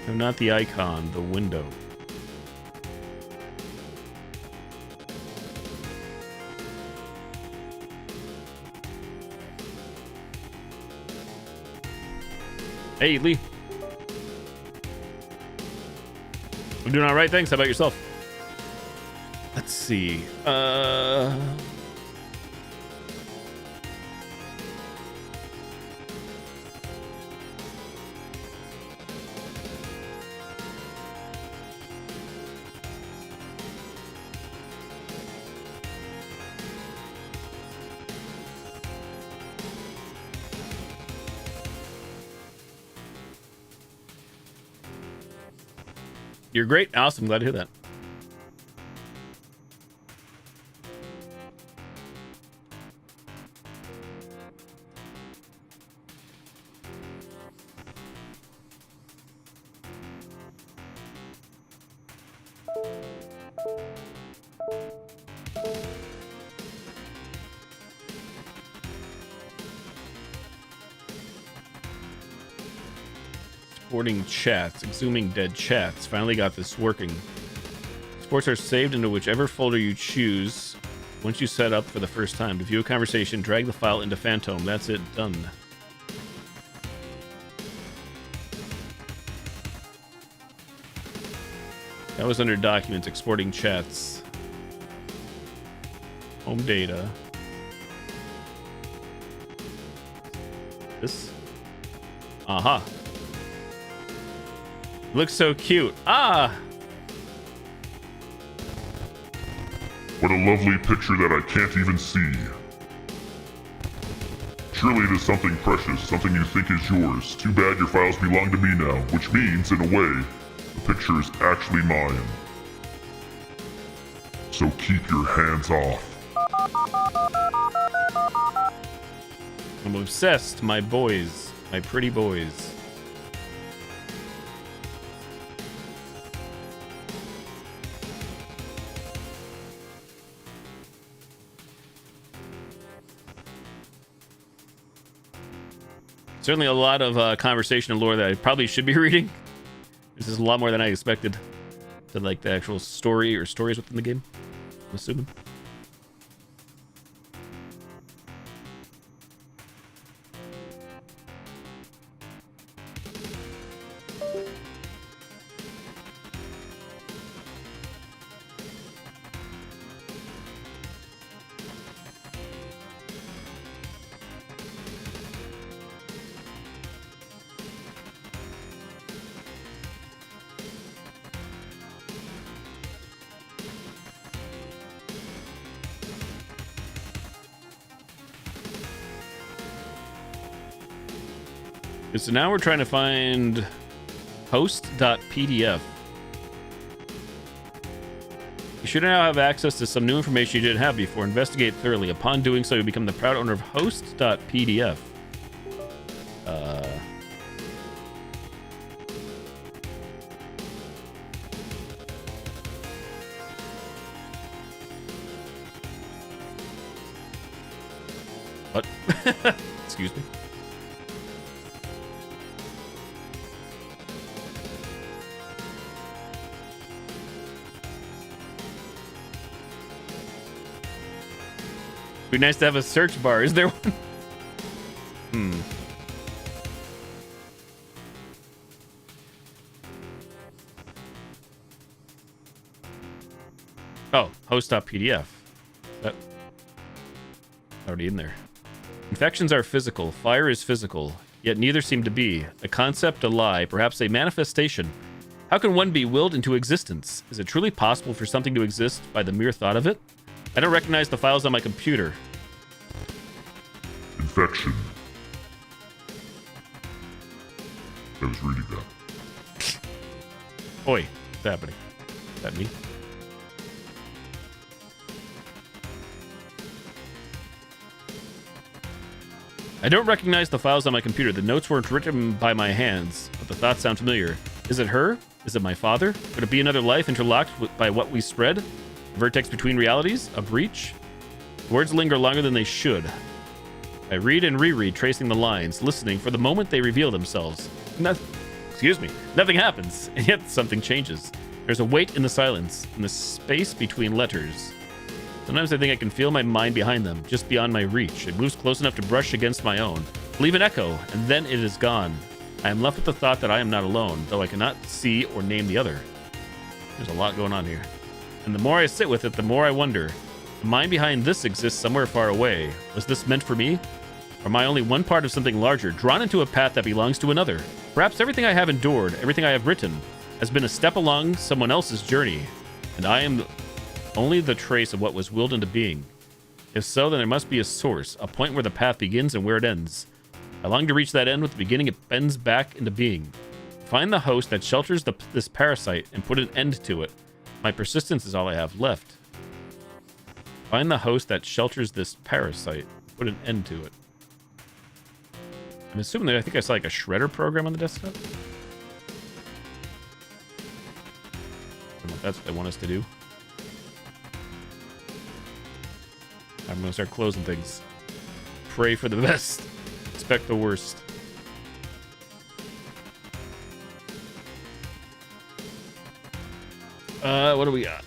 No, not the icon, the window. Hey, Lee. I'm doing all right, thanks. How about yourself? Let's see. You're great. Awesome. Glad to hear that. Exporting chats, exhuming dead chats. Finally got this working. Exports are saved into whichever folder you choose once you set up for the first time. To view a conversation, drag the file into Phantom. That's it, done. That was under Documents, exporting chats. Home data. This? Aha. Looks so cute. Ah! What a lovely picture that I can't even see. Surely it is something precious, something you think is yours. Too bad your files belong to me now, which means, in a way, the picture is actually mine. So keep your hands off. I'm obsessed, my boys. My pretty boys. Certainly a lot of conversation and lore that I probably should be reading. This is a lot more than I expected to like the actual story or stories within the game, I'm assuming. So now we're trying to find host.pdf. You should now have access to some new information you didn't have before. Investigate thoroughly. Upon doing so, you become the proud owner of host.pdf. What? Excuse me. Be nice to have a search bar. Is there one? Oh, host.pdf. That already in there. Infections are physical. Fire is physical. Yet neither seem to be. A concept, a lie, perhaps a manifestation. How can one be willed into existence? Is it truly possible for something to exist by the mere thought of it? I don't recognize the files on my computer. Infection. I was reading that. Oi, what's happening? Is that me? I don't recognize the files on my computer. The notes weren't written by my hands, but the thoughts sound familiar. Is it her? Is it my father? Could it be another life interlocked by what we spread? A vertex between realities? A breach? The words linger longer than they should. I read and reread, tracing the lines, listening. For the moment they reveal themselves. Nothing happens, and yet something changes. There's a weight in the silence, in the space between letters. Sometimes I think I can feel my mind behind them, just beyond my reach. It moves close enough to brush against my own. Leave an echo, and then it is gone. I am left with the thought that I am not alone, though I cannot see or name the other. There's a lot going on here. And the more I sit with it, the more I wonder. The mind behind this exists somewhere far away. Was this meant for me? Or am I only one part of something larger, drawn into a path that belongs to another? Perhaps everything I have endured, everything I have written, has been a step along someone else's journey, and I am only the trace of what was willed into being. If so, then there must be a source, a point where the path begins and where it ends. I long to reach that end. With the beginning, it bends back into being. Find the host that shelters this parasite and put an end to it. My persistence is all I have left. Find the host that shelters this parasite. Put an end to it. I'm assuming that I think I saw like a shredder program on the desktop. I don't know if that's what they want us to do. I'm gonna start closing things. Pray for the best. Expect the worst. What do we got?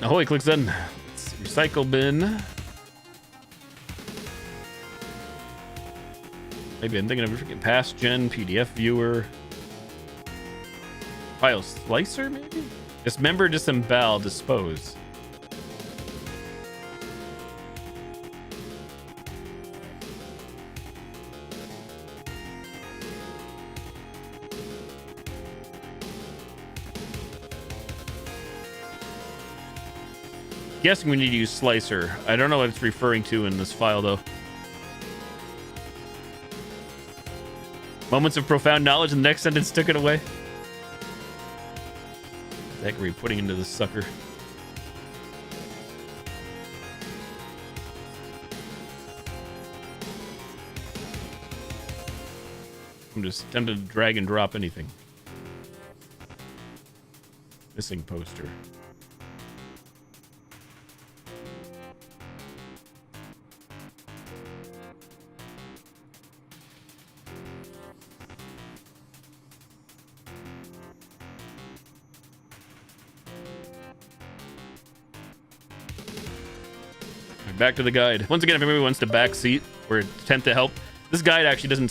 Ahoy, clicks in. Recycle bin. Maybe I'm thinking of a freaking past gen PDF viewer. File slicer, maybe? Dismember, disembowel, dispose. Guessing we need to use slicer. I don't know what it's referring to in this file, though. Moments of profound knowledge, and the next sentence took it away. What the heck are we putting into this sucker? I'm just tempted to drag and drop anything. Missing poster. Back to the guide. Once again, if anybody wants to backseat or attempt to help, this guide actually doesn't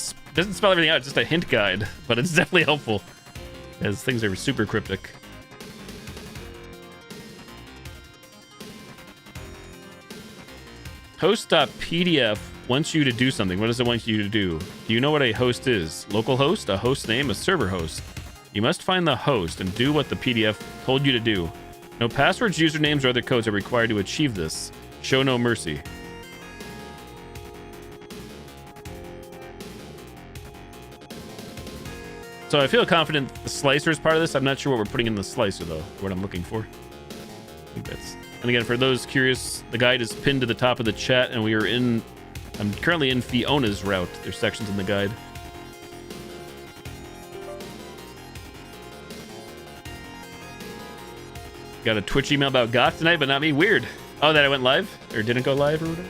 spell everything out. It's just a hint guide, but it's definitely helpful as things are super cryptic. Host.pdf wants you to do something. What does it want you to do? Do you know what a host is? Local host, a host name, a server host. You must find the host and do what the PDF told you to do. No passwords, usernames, or other codes are required to achieve this. Show no mercy. So I feel confident the slicer is part of this. I'm not sure what we're putting in the slicer, though. What I'm looking for. I think that's... And again, for those curious, the guide is pinned to the top of the chat, and we are in... I'm currently in Fiona's route. There's sections in the guide. Got a Twitch email about Goth tonight, but not me. Weird. Oh, that I went live? Or didn't go live or whatever?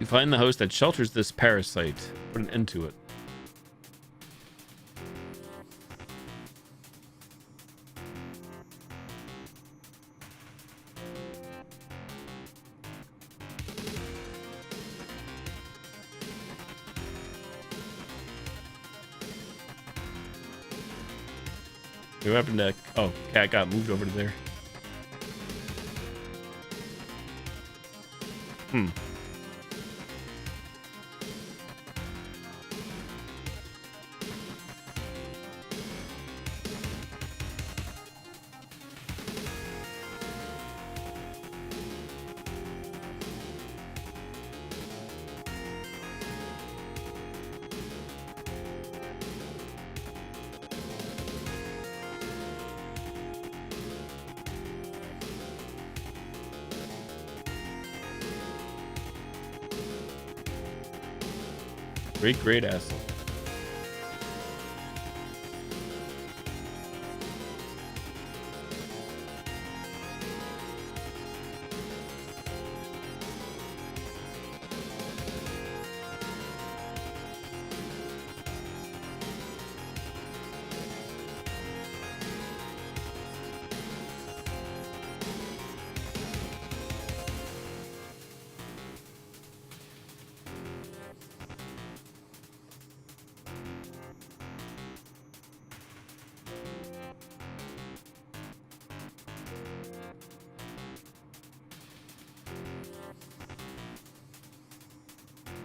You find the host that shelters this parasite. Put an end to it. What happened to... Oh, cat got moved over to there. Hmm. Great asshole.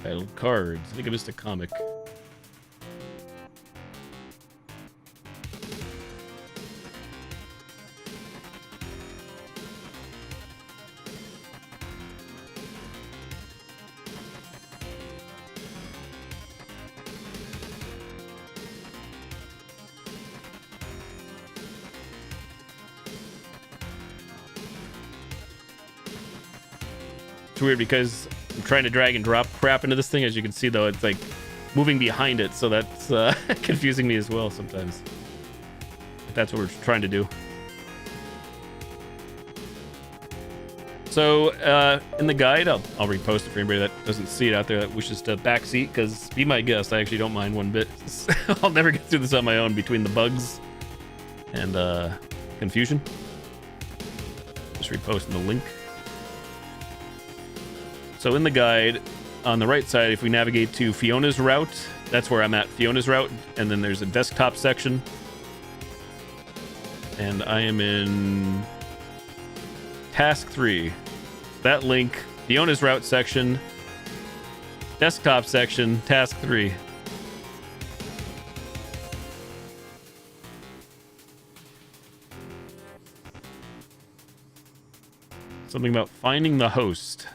Titled cards. I think I missed a comic. It's weird because I'm trying to drag and drop crap into this thing. As you can see, though, it's like moving behind it, so that's confusing me as well sometimes. If that's what we're trying to do. So in the guide, I'll repost it for anybody that doesn't see it out there that wishes to backseat, because be my guest, I actually don't mind one bit. I'll never get through this on my own between the bugs and confusion. Just reposting the link. So in the guide, on the right side, if we navigate to Fiona's route, that's where I'm at, Fiona's route, and then there's a desktop section. And I am in task 3. That link, Fiona's route section, desktop section, task 3. Something about finding the host.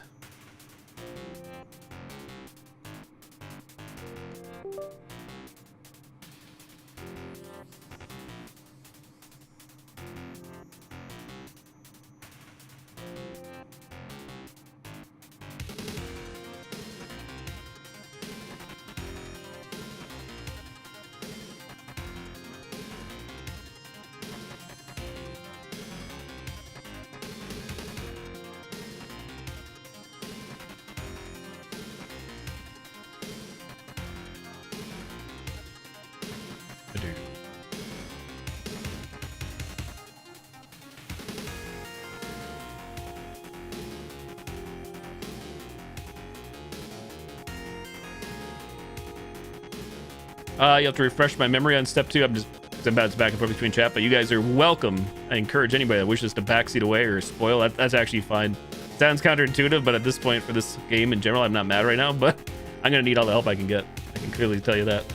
You have to refresh my memory on step 2. I'm bouncing back and forth between chat, but you guys are welcome. I encourage anybody that wishes to backseat away or spoil. That's actually fine. Sounds counterintuitive, but at this point for this game in general, I'm not mad right now, but I'm going to need all the help I can get. I can clearly tell you that.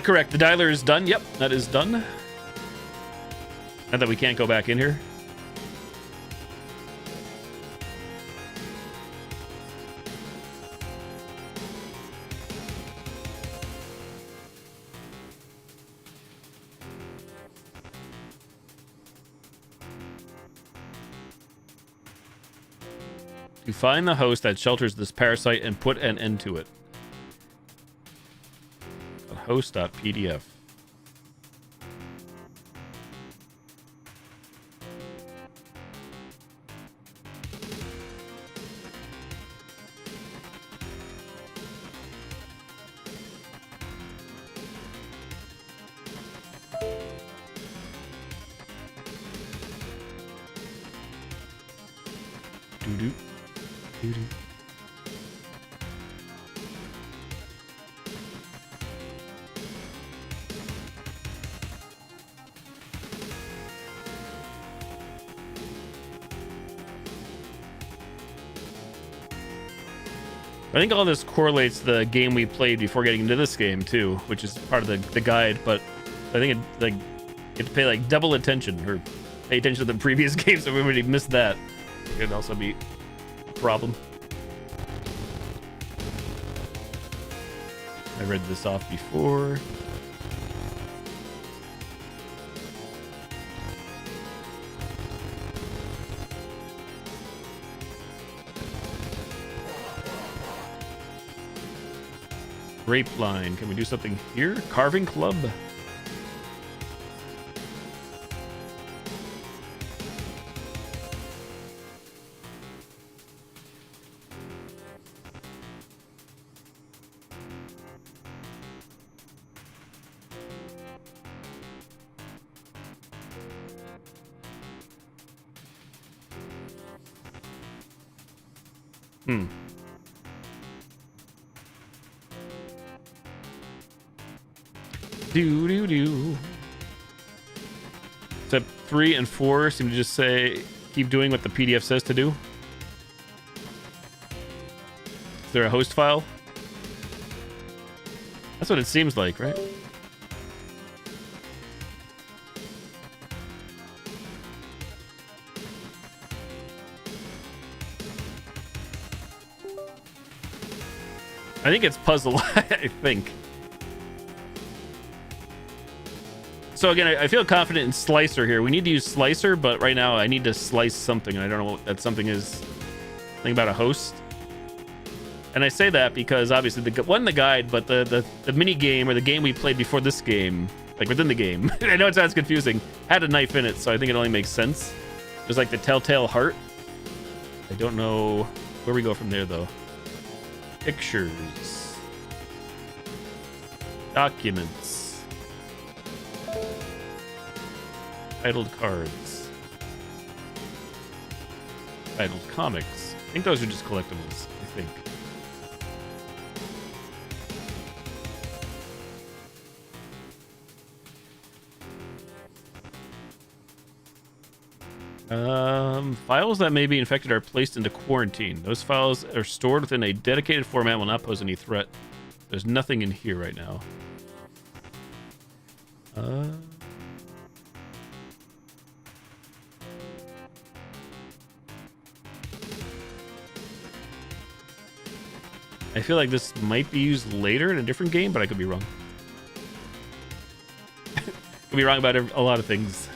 Correct. The dialer is done. Yep, that is done. Not that we can't go back in here. You find the host that shelters this parasite and put an end to it. Host.pdf. Doo-doo. Doo-doo. I think all this correlates to the game we played before getting into this game too, which is part of the guide. But I think it like you have to pay like double attention or pay attention to the previous games. So if everybody missed that, it could also be a problem. I read this off before. Grape line. Can we do something here? Carving club. Do. Step 3 and 4 seem to just say keep doing what the PDF says to do. Is there a host file? That's what it seems like, right? I think it's puzzle, I think. So again, I feel confident in slicer here. We need to use slicer, but right now I need to slice something, and I don't know what that something is. Think about a host. And I say that because obviously the guide, but the mini game or the game we played before this game, like within the game, I know it sounds confusing, had a knife in it, so I think it only makes sense. There's like the telltale heart. I don't know where we go from there though. Pictures. Documents. Titled cards. Titled comics. I think those are just collectibles, I think. Files that may be infected are placed into quarantine. Those files are stored within a dedicated format and will not pose any threat. There's nothing in here right now. I feel like this might be used later in a different game, but I could be wrong. Could be wrong about a lot of things.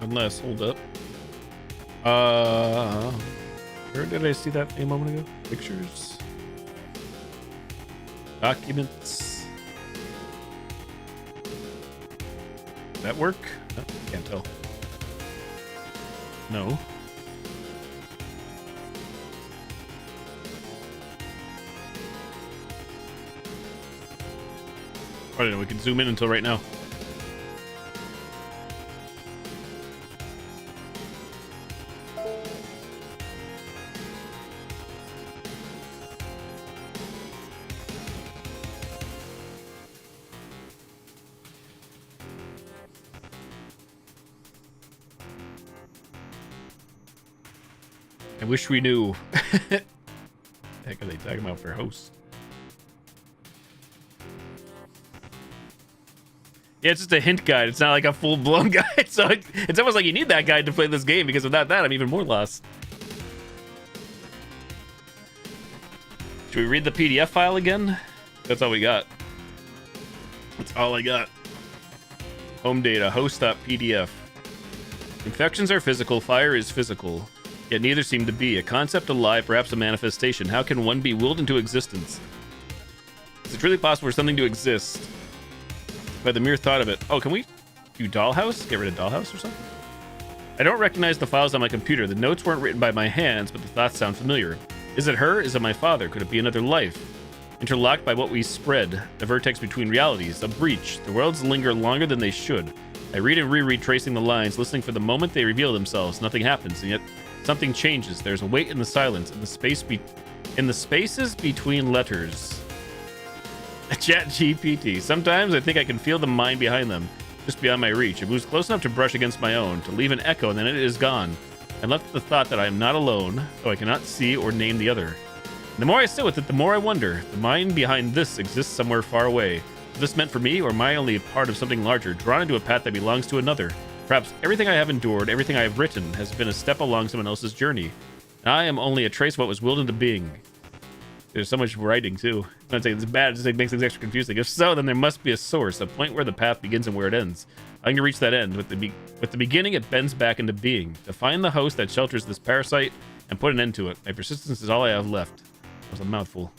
Unless, hold up. Where did I see that a moment ago? Pictures. Documents. Does that work? No, can't tell. No. I don't know, we can zoom in until right now. I wish we knew. Heck are they talking about for hosts? Yeah, it's just a hint guide. It's not like a full-blown guide. So it's almost like you need that guide to play this game, because without that, I'm even more lost. Should we read the PDF file again? That's all we got. That's all I got. Home data, host.pdf. Infections are physical, fire is physical. Yet neither seem to be. A concept, a lie, perhaps a manifestation. How can one be willed into existence? Is it really possible for something to exist by the mere thought of it. Oh, can we do Dollhouse? Get rid of Dollhouse or something? I don't recognize the files on my computer. The notes weren't written by my hands, but the thoughts sound familiar. Is it her? Is it my father? Could it be another life? Interlocked by what we spread, the vertex between realities, a breach. The worlds linger longer than they should. I read and reread, tracing the lines, listening for the moment they reveal themselves. Nothing happens, and yet something changes. There's a weight in the silence, in the spaces between letters. Chat GPT. Sometimes I think I can feel the mind behind them, just beyond my reach. It moves close enough to brush against my own, to leave an echo, and then it is gone. I'm left with the thought that I am not alone, though I cannot see or name the other. And the more I sit with it, the more I wonder. The mind behind this exists somewhere far away. Is this meant for me, or am I only a part of something larger, drawn into a path that belongs to another? Perhaps everything I have endured, everything I have written, has been a step along someone else's journey. And I am only a trace of what was willed into being. There's so much writing, too. I'm not saying it's bad, it just makes things extra confusing. If so, then there must be a source, a point where the path begins and where it ends. I'm going to reach that end. With the beginning, it bends back into being. To find the host that shelters this parasite and put an end to it. My persistence is all I have left. That was a mouthful.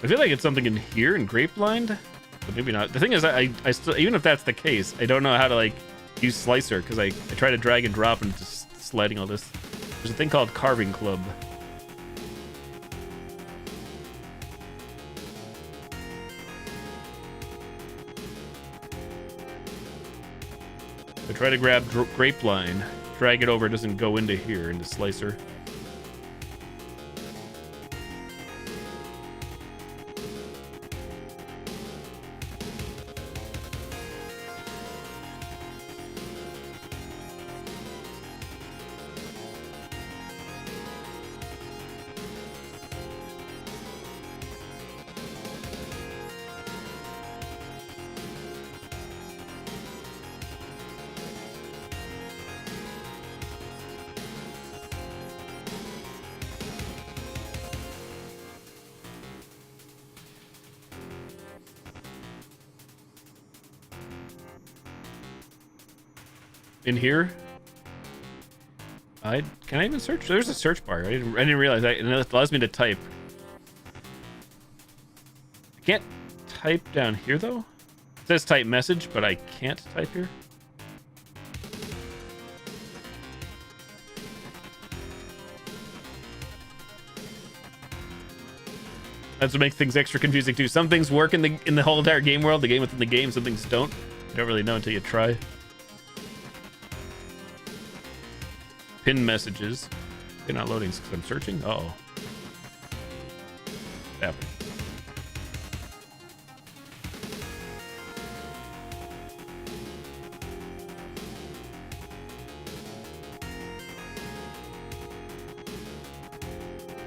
I feel like it's something in here in Grapeblind, but maybe not. The thing is, I still, even if that's the case, I don't know how to like use Slicer because I try to drag and drop and just sliding all this. There's a thing called Carving Club. I try to grab Grapeblind, drag it over, it doesn't go into here, into Slicer. In here, can I even search? There's a search bar. I didn't realize that. And it allows me to type. I can't type down here though. It says type message, but I can't type here. That's what makes things extra confusing too. Some things work in the whole entire game world, the game within the game. Some things don't. You don't really know until you try. Pin messages. They're not loading because I'm searching. Uh-oh. Happened.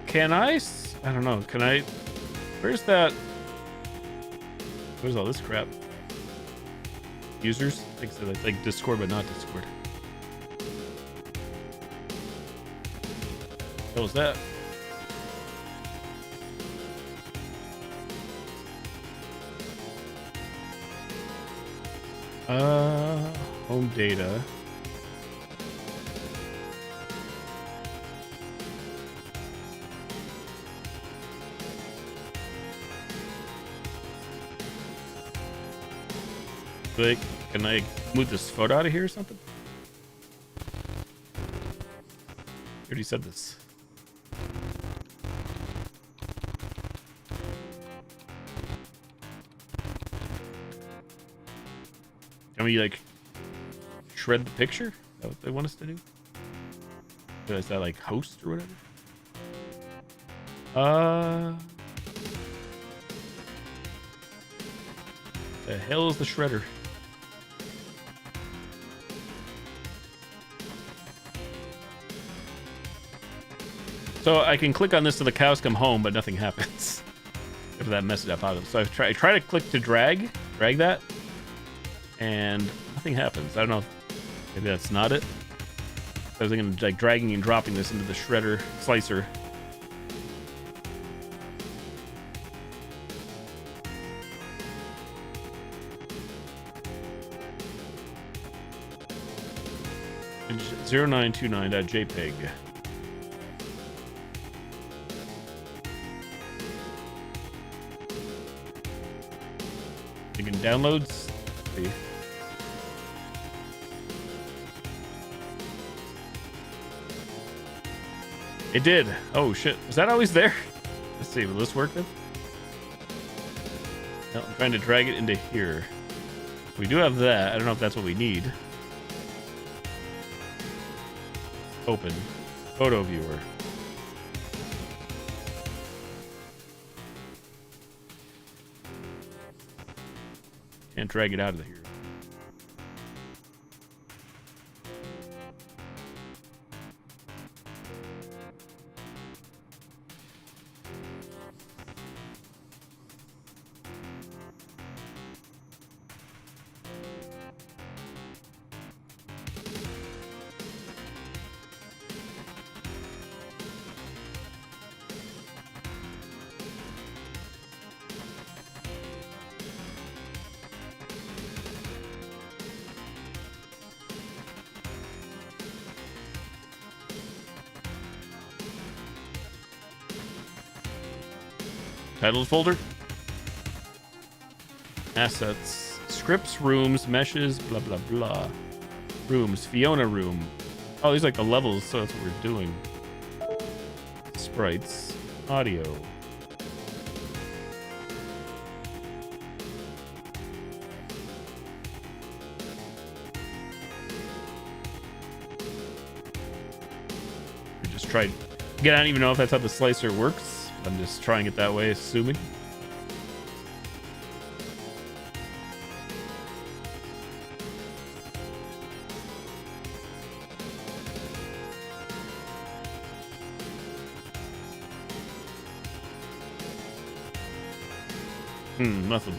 Can I don't know. Can I? Where's that? Where's all this crap? Users? I think so. It's like Discord, but not Discord. What was that? Home data. Like, can I move this photo out of here or something? I already said this. Can we like shred the picture? Is that what they want us to do? Is that like host or whatever? The hell is the shredder? So I can click on this till the cows come home, but nothing happens. After that message I popped up. So I try to click to drag that, and nothing happens. I don't know if maybe that's not it. I was thinking like dragging and dropping this into the shredder slicer. 0929.jpg. You can downloads. See. It did. Oh shit. Was that always there? Let's see. Will this work then? No, I'm trying to drag it into here. We do have that. I don't know if that's what we need. Open. Photo viewer. Can't drag it out of here. Titles folder. Assets. Scripts, rooms, meshes, blah, blah, blah. Rooms. Fiona room. Oh, these are like the levels, so that's what we're doing. Sprites. Audio. We just tried. Again, I don't even know if that's how the slicer works. I'm just trying it that way, assuming. Nothing.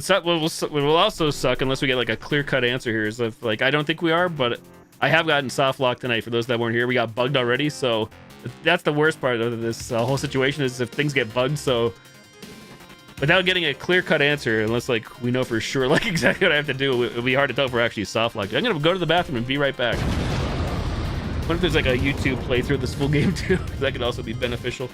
What will also suck unless we get like a clear-cut answer here is if like I don't think we are, but I have gotten soft lock tonight. For those that weren't here, we got bugged already, so that's the worst part of this whole situation is if things get bugged. So without getting a clear-cut answer, unless like we know for sure like exactly what I have to do, it'll be hard to tell if we're actually soft locked. I'm gonna go to the bathroom and be right back. What if there's like a YouTube playthrough of this full game too? That could also be beneficial.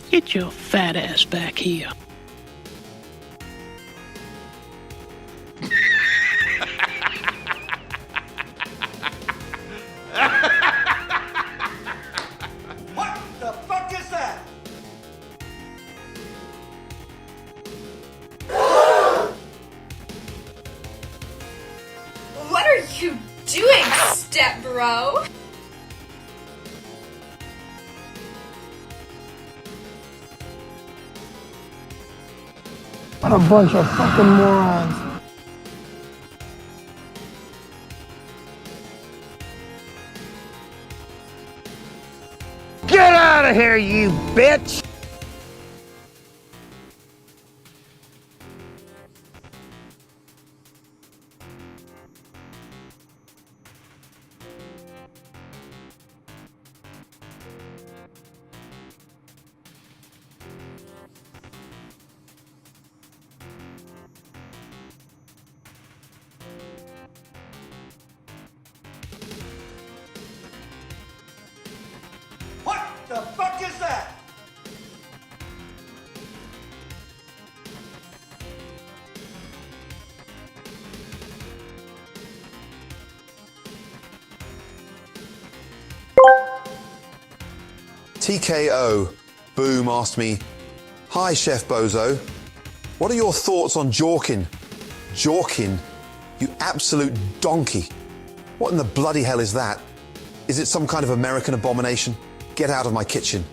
Get your fat ass back here. What the fuck is that? What are you doing, step bro? What a bunch of fucking morons. Get out of here, you bitch! What the fuck is that? TKO Boom asked me, "Hi Chef Bozo, what are your thoughts on Jorkin? Jorkin? You absolute donkey. What in the bloody hell is that? Is it some kind of American abomination? Get out of my kitchen."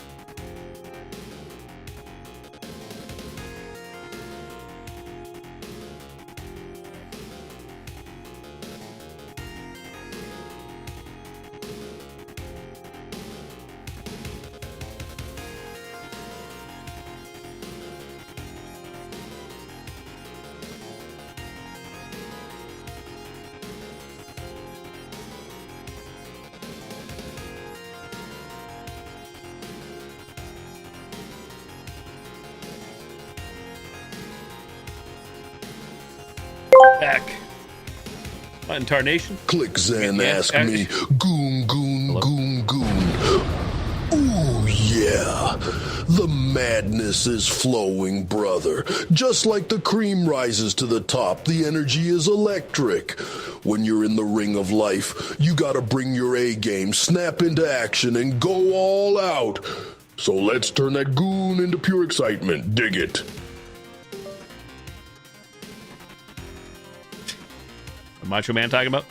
back. Latin Tarnation. Click Zen, Yeah, ask me. Goon, goon, goon, goon. Ooh, yeah. The madness is flowing, brother. Just like the cream rises to the top, the energy is electric. When you're in the ring of life, you gotta bring your A game, snap into action, and go all out. So let's turn that goon into pure excitement. Dig it. What Macho Man talking about?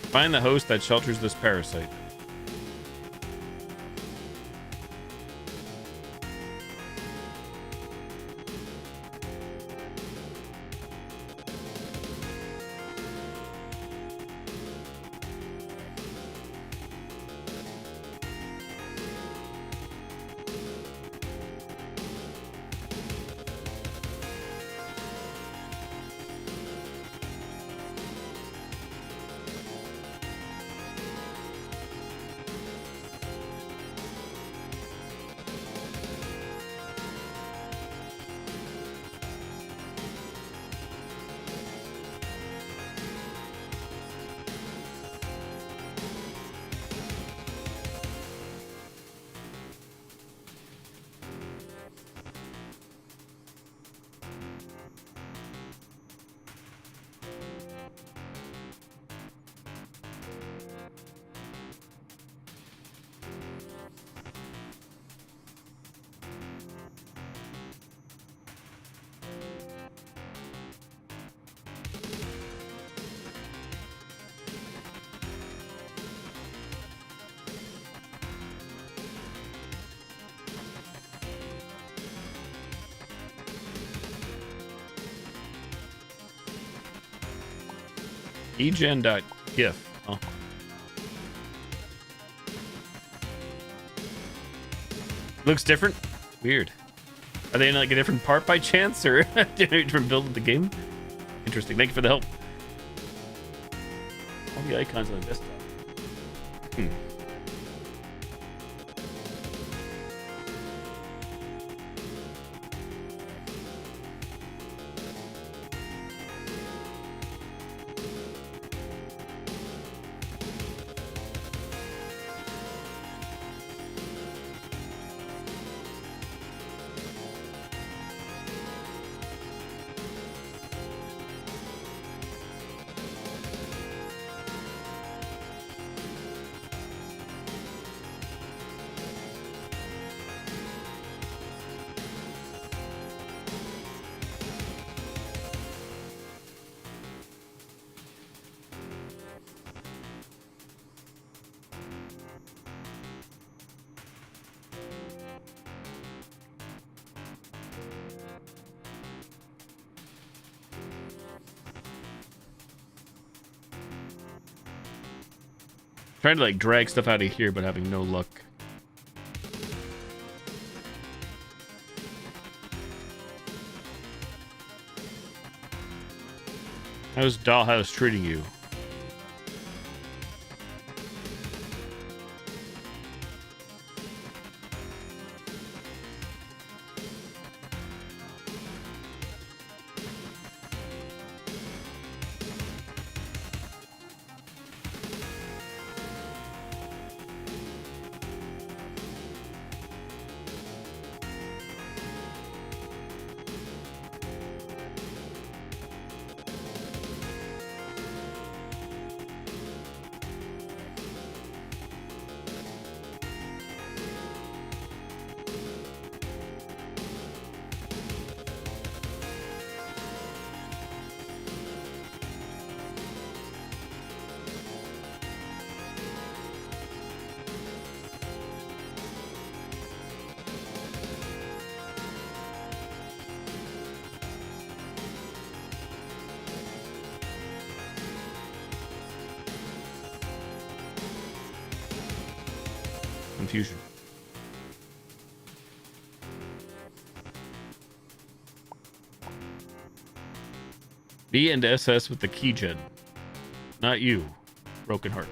Find the host that shelters this parasite. Egen.gif. Oh. Looks different? Weird. Are they in like a different part by chance or different build of the game? Interesting. Thank you for the help. All the icons on the desktop. Trying to like drag stuff out of here, but having no luck. How's Dollhouse treating you? Confusion. B and SS with the keygen. Not you, Broken Heart.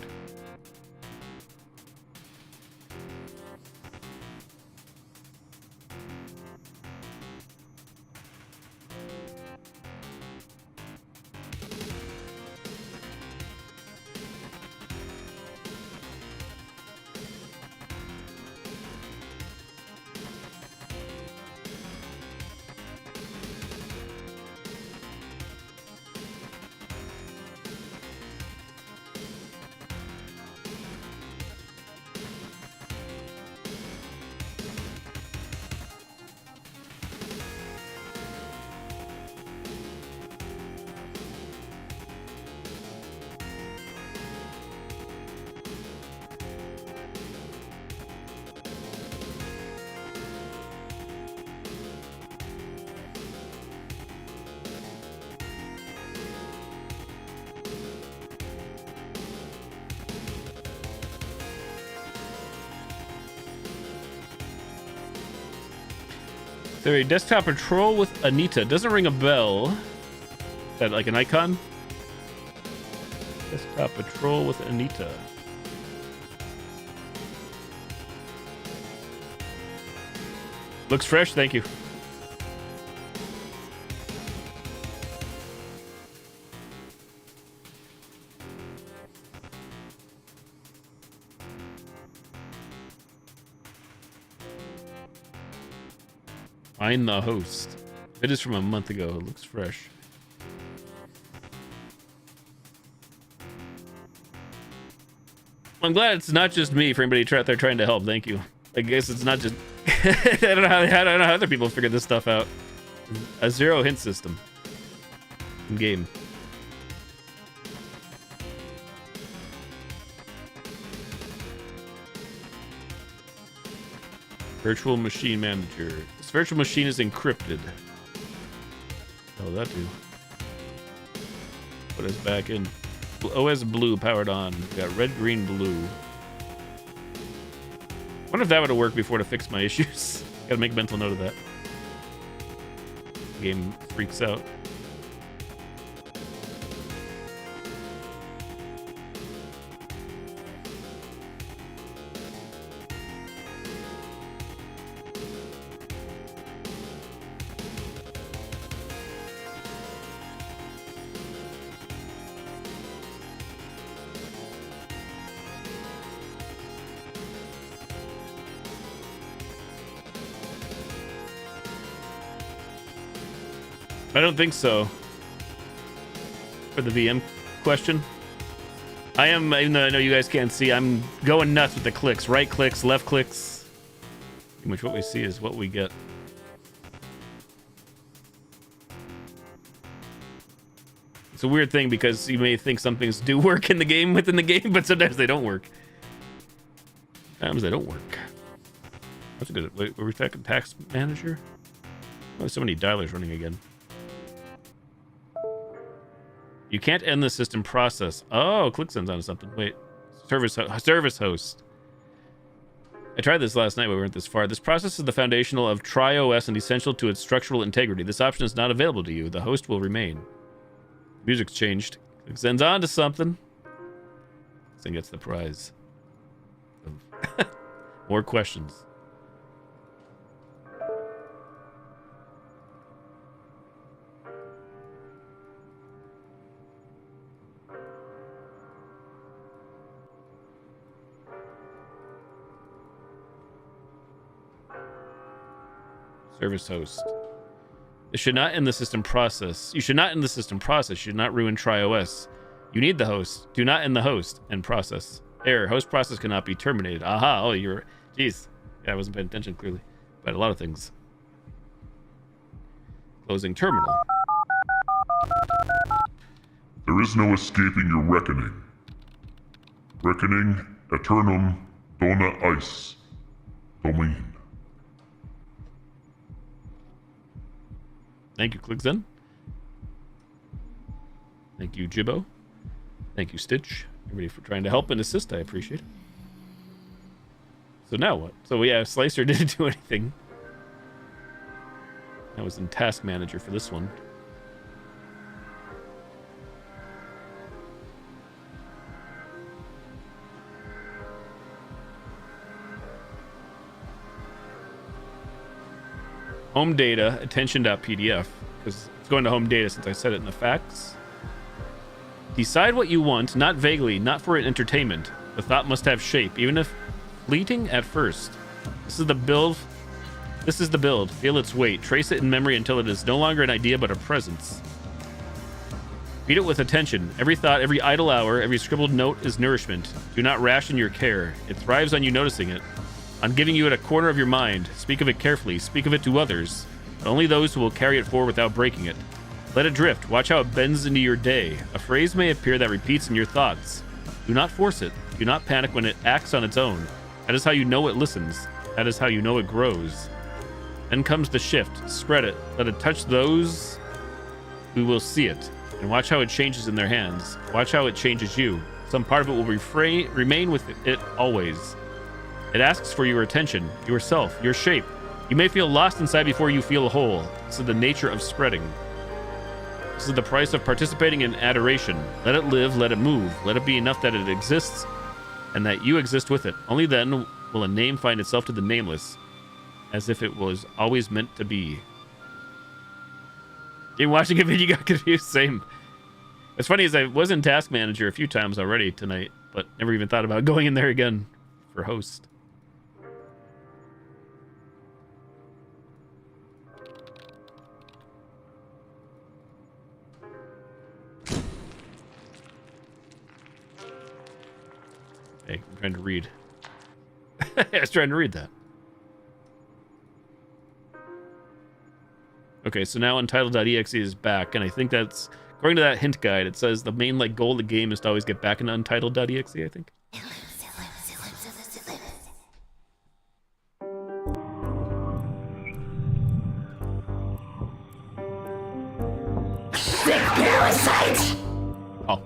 There a desktop patrol with Anita. Doesn't ring a bell. Is that like an icon? Desktop patrol with Anita. Looks fresh, thank you. Find the host. It is from a month ago. It looks fresh. I'm glad it's not just me. For anybody out there trying to help, thank you. I guess it's not just. I don't know how other people figure this stuff out. A zero hint system. In game. Virtual machine manager. This virtual machine is encrypted. Oh, that do. Put us back in. OS blue powered on. We got red, green, blue. Wonder if that would have worked before to fix my issues. Gotta make a mental note of that. The game freaks out. I don't think so. For the VM question. I am, even though I know you guys can't see, I'm going nuts with the clicks. Right clicks, left clicks. Pretty much what we see is what we get. It's a weird thing because you may think some things do work in the game within the game, but sometimes they don't work. Sometimes they don't work. That's a good. Wait, were we talking tax manager? Oh, there's so many dialers running again. You can't end the system process. Oh, ClickSense onto something. Wait. Service host. I tried this last night, but we weren't this far. This process is the foundational of TriOS and essential to its structural integrity. This option is not available to you. The host will remain. Music's changed. ClickSense onto something. This thing gets the prize. More questions. Service host. It should not end the system process. You should not end the system process. You should not ruin TriOS. You need the host. Do not end the host and process. Error. Host process cannot be terminated. Aha. Oh, you're... Jeez. Yeah, I wasn't paying attention clearly. But a lot of things. Closing terminal. There is no escaping your reckoning. Reckoning eternum dona ice. Domain. Thank you, ClickZen. Thank you, Jibbo. Thank you, Stitch. Everybody for trying to help and assist. I appreciate it. So now what? So yeah, Slicer didn't do anything. I was in Task Manager for this one. home data, attention.pdf, because it's going to home data since I said it in the facts. Decide what you want, not vaguely, not for entertainment. The thought must have shape, even if fleeting at first. This is the build. Feel its weight. Trace it in memory until it is no longer an idea but a presence. Feed it with attention. Every thought, every idle hour, every scribbled note is nourishment. Do not ration your care. It thrives on you noticing it, on giving you it a corner of your mind. Speak of it carefully. Speak of it to others, but only those who will carry it forward without breaking it. Let it drift. Watch how it bends into your day. A phrase may appear that repeats in your thoughts. Do not force it. Do not panic when it acts on its own. That is how you know it listens. That is how you know it grows. Then comes the shift. Spread it. Let it touch those who will see it. And watch how it changes in their hands. Watch how it changes you. Some part of it will remain with it always. It asks for your attention, yourself, your shape. You may feel lost inside before you feel whole. This is the nature of spreading. This is the price of participating in adoration. Let it live, let it move. Let it be enough that it exists and that you exist with it. Only then will a name find itself to the nameless, as if it was always meant to be. In watching a video, got confused. Same. What's funny is I was in Task Manager a few times already tonight, but never even thought about going in there again for host. Hey, I'm trying to read. I was trying to read that. Okay, so now Untitled.exe is back, and I think that's, according to that hint guide, it says the main goal of the game is to always get back into Untitled.exe, I think. Sick parasite! Oh.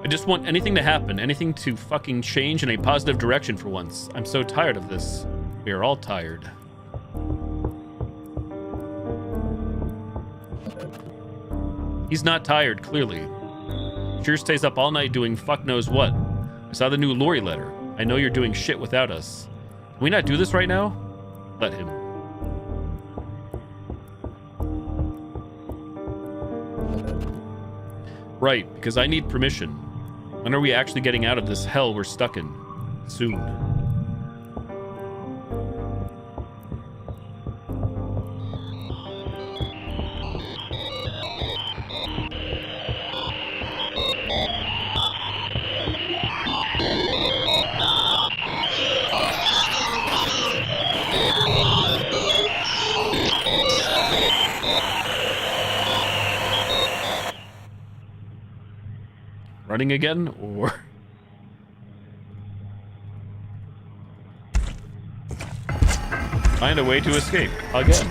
I just want anything to happen, anything to fucking change in a positive direction for once. I'm so tired of this. We are all tired. He's not tired, clearly. Sure stays up all night doing fuck knows what. I saw the new Lori letter. I know you're doing shit without us. Can we not do this right now? Let him. Right, because I need permission. When are we actually getting out of this hell we're stuck in? Soon. Running again, or find a way to escape again.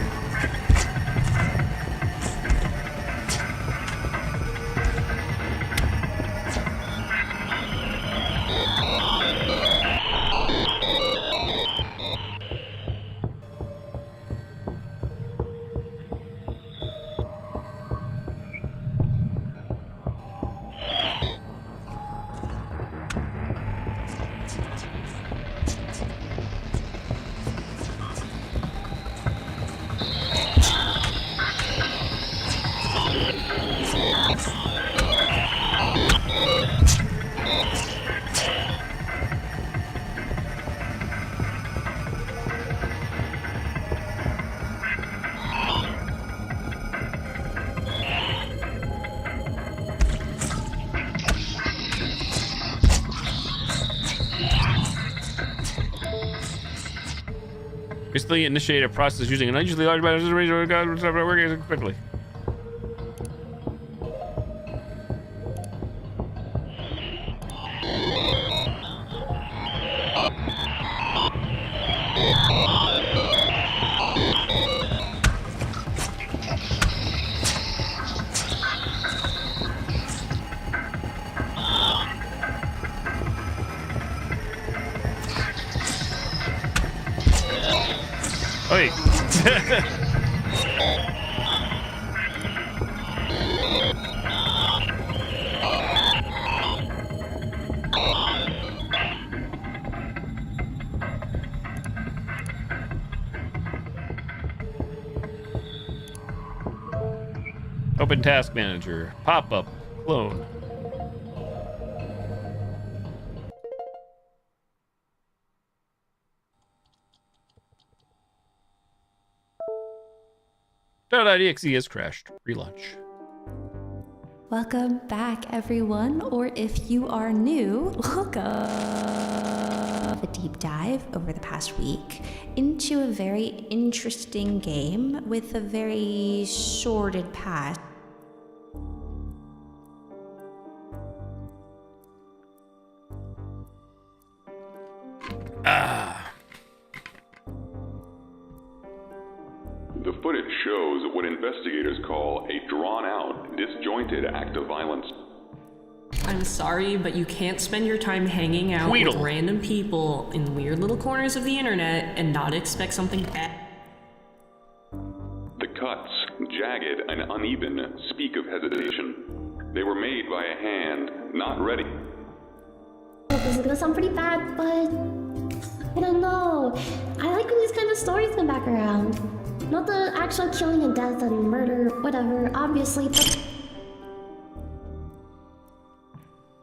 Recently initiate a process using an unusually large amount of working quickly. Open task manager. Pop-up. Clone. .exe has crashed. Relaunch. Welcome back, everyone, or if you are new, welcome. A deep dive over the past week into a very interesting game with a very sordid past. The footage shows what investigators call a drawn-out, disjointed act of violence. I'm sorry, but you can't spend your time hanging out with random people in weird little corners of the internet and not expect something bad. The cuts, jagged and uneven, speak of hesitation. They were made by a hand not ready. This is gonna sound pretty bad, but I don't know. I like when these kind of stories come back around. Not the actual killing and death and murder, whatever, obviously, but...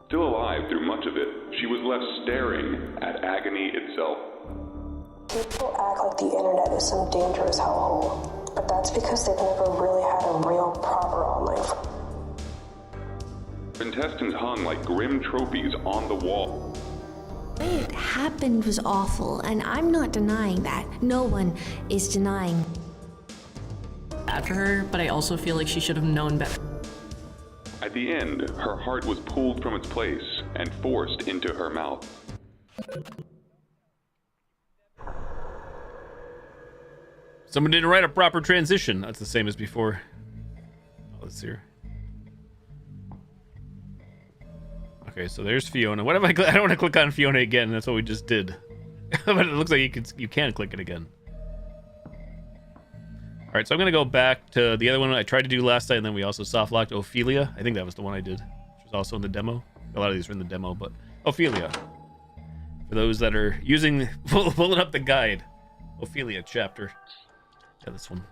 Still alive through much of it, she was left staring at agony itself. People act like the internet is some dangerous hellhole, but that's because they've never really had a real, proper online. Contestants hung like grim trophies on the wall. What happened was awful, and I'm not denying that. No one is denying. After her, but I also feel like she should have known better. At the end, her heart was pulled from its place and forced into her mouth. Someone didn't write a proper transition. That's the same as before. Oh, let's see here. Okay, so there's Fiona. What if I don't want to click on Fiona again. That's what we just did. But it looks like you can click it again. All right, so I'm going to go back to the other one I tried to do last night, and then we also soft-locked Ophelia. I think that was the one I did, which was also in the demo. A lot of these are in the demo, but Ophelia. For those that are using, pulling up the guide. Ophelia chapter. Yeah, this one.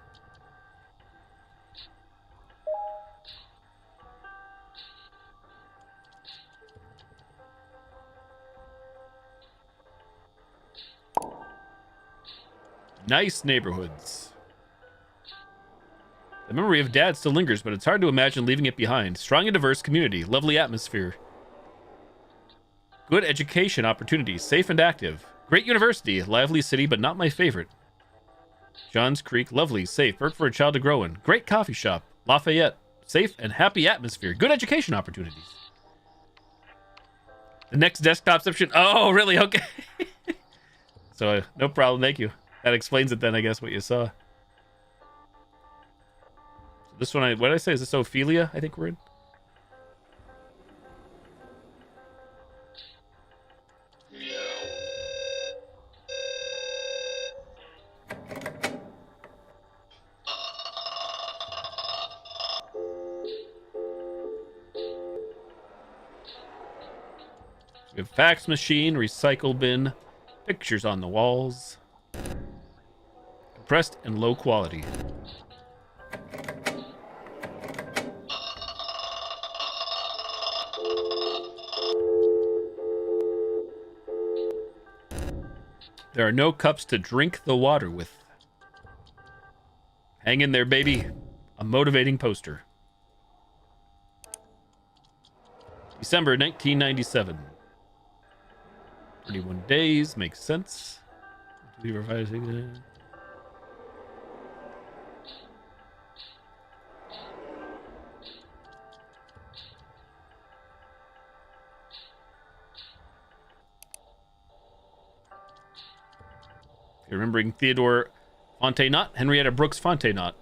Nice neighborhoods. The memory of Dad still lingers, but it's hard to imagine leaving it behind. Strong and diverse community, lovely atmosphere. Good education opportunities, safe and active. Great university, lively city, but not my favorite. Johns Creek, lovely, safe, perfect for a child to grow in. Great coffee shop, Lafayette, safe and happy atmosphere. Good education opportunities. The next desktop option. Oh, really? Okay. So, no problem. Thank you. That explains it then, I guess, what you saw. This one, what did I say? Is this Ophelia? I think we're in. We have fax machine, recycle bin, pictures on the walls, compressed and low quality. There are no cups to drink the water with. Hang in there, baby. A motivating poster. December 1997. 31 days, makes sense. Remembering Theodore Fontenot, Henrietta Brooks Fontenot.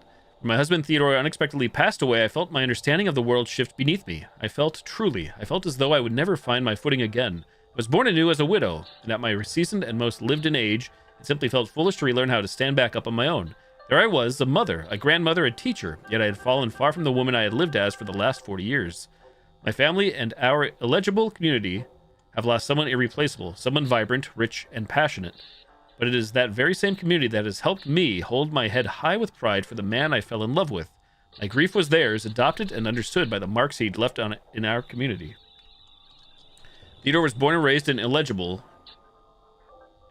When my husband Theodore unexpectedly passed away, I felt my understanding of the world shift beneath me. I felt as though I would never find my footing again. I was born anew as a widow, and at my seasoned and most lived-in age, it simply felt foolish to relearn how to stand back up on my own. There I was, a mother, a grandmother, a teacher, yet I had fallen far from the woman I had lived as for the last 40 years. My family and our illegible community have lost someone irreplaceable, someone vibrant, rich, and passionate. But it is that very same community that has helped me hold my head high with pride for the man I fell in love with. My grief was theirs, adopted and understood by the marks he'd left on it in our community. Theodore was born and raised in illegible,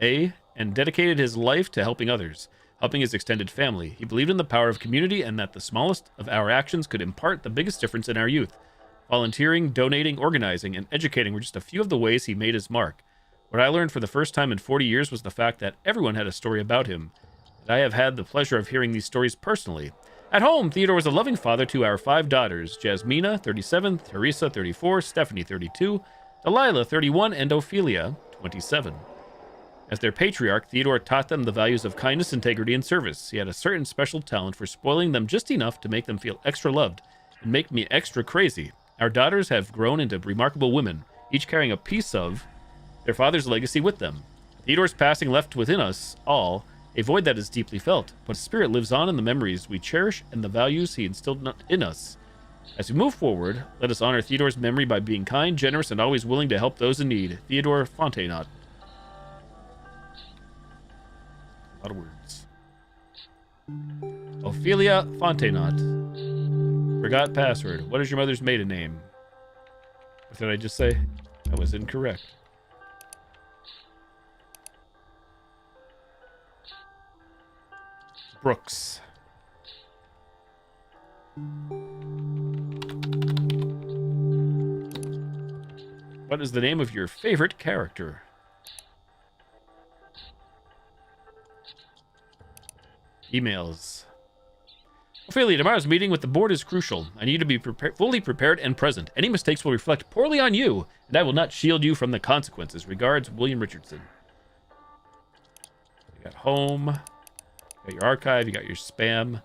and dedicated his life to helping others, helping his extended family. He believed in the power of community and that the smallest of our actions could impart the biggest difference in our youth. Volunteering, donating, organizing, and educating were just a few of the ways he made his mark. What I learned for the first time in 40 years was the fact that everyone had a story about him, and I have had the pleasure of hearing these stories personally. At home, Theodore was a loving father to our 5 daughters, Jasmina, 37, Teresa, 34, Stephanie, 32, Delilah, 31, and Ophelia, 27. As their patriarch, Theodore taught them the values of kindness, integrity, and service. He had a certain special talent for spoiling them just enough to make them feel extra loved and make me extra crazy. Our daughters have grown into remarkable women, each carrying a piece of their father's legacy with them. Theodore's passing left within us all a void that is deeply felt, but his spirit lives on in the memories we cherish and the values he instilled in us. As we move forward, let us honor Theodore's memory by being kind, generous, and always willing to help those in need. Theodore Fontenot. A lot of words. Ophelia Fontenot. Forgot password. What is your mother's maiden name? What did I just say? That was incorrect. Brooks. What is the name of your favorite character? Emails. Ophelia, tomorrow's meeting with the board is crucial. I need to be fully prepared and present. Any mistakes will reflect poorly on you, and I will not shield you from the consequences. Regards, William Richardson. You got home. You got your archive. You got your spam.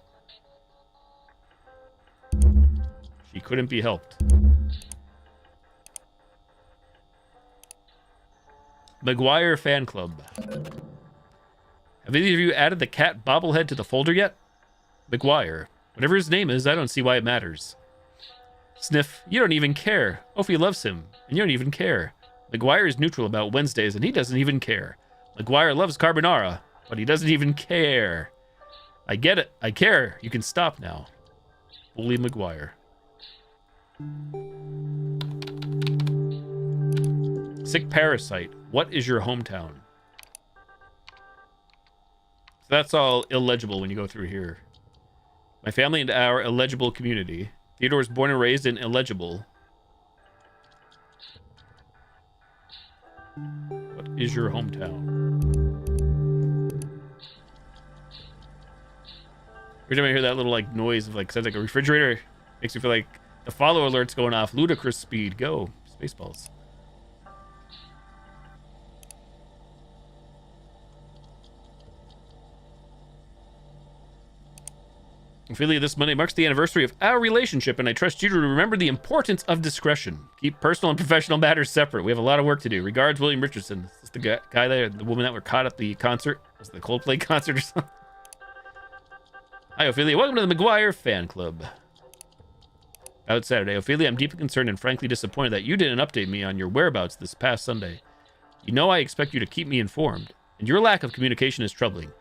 She couldn't be helped. McGuire Fan Club. Have either of you added the cat bobblehead to the folder yet? McGuire. Whatever his name is, I don't see why it matters. Sniff. You don't even care. Ophi loves him, and you don't even care. McGuire is neutral about Wednesdays, and he doesn't even care. McGuire loves carbonara, but he doesn't even care. I get it. I care. You can stop now. Bully McGuire. Sick Parasite. What is your hometown? So that's all illegible when you go through here. My family and our illegible community. Theodore was born and raised in illegible. What is your hometown? Every time I hear that little like noise of like sounds like a refrigerator, makes me feel like the follow alert's going off. Ludicrous speed. Go. Spaceballs. Ophelia, this Monday marks the anniversary of our relationship, and I trust you to remember the importance of discretion. Keep personal and professional matters separate. We have a lot of work to do. Regards, William Richardson. Is this the guy there, the woman that were caught at the concert? Was it the Coldplay concert or something? Hi, Ophelia. Welcome to the McGuire Fan Club. Out Saturday. Ophelia, I'm deeply concerned and frankly disappointed that you didn't update me on your whereabouts this past Sunday. You know I expect you to keep me informed, and your lack of communication is troubling.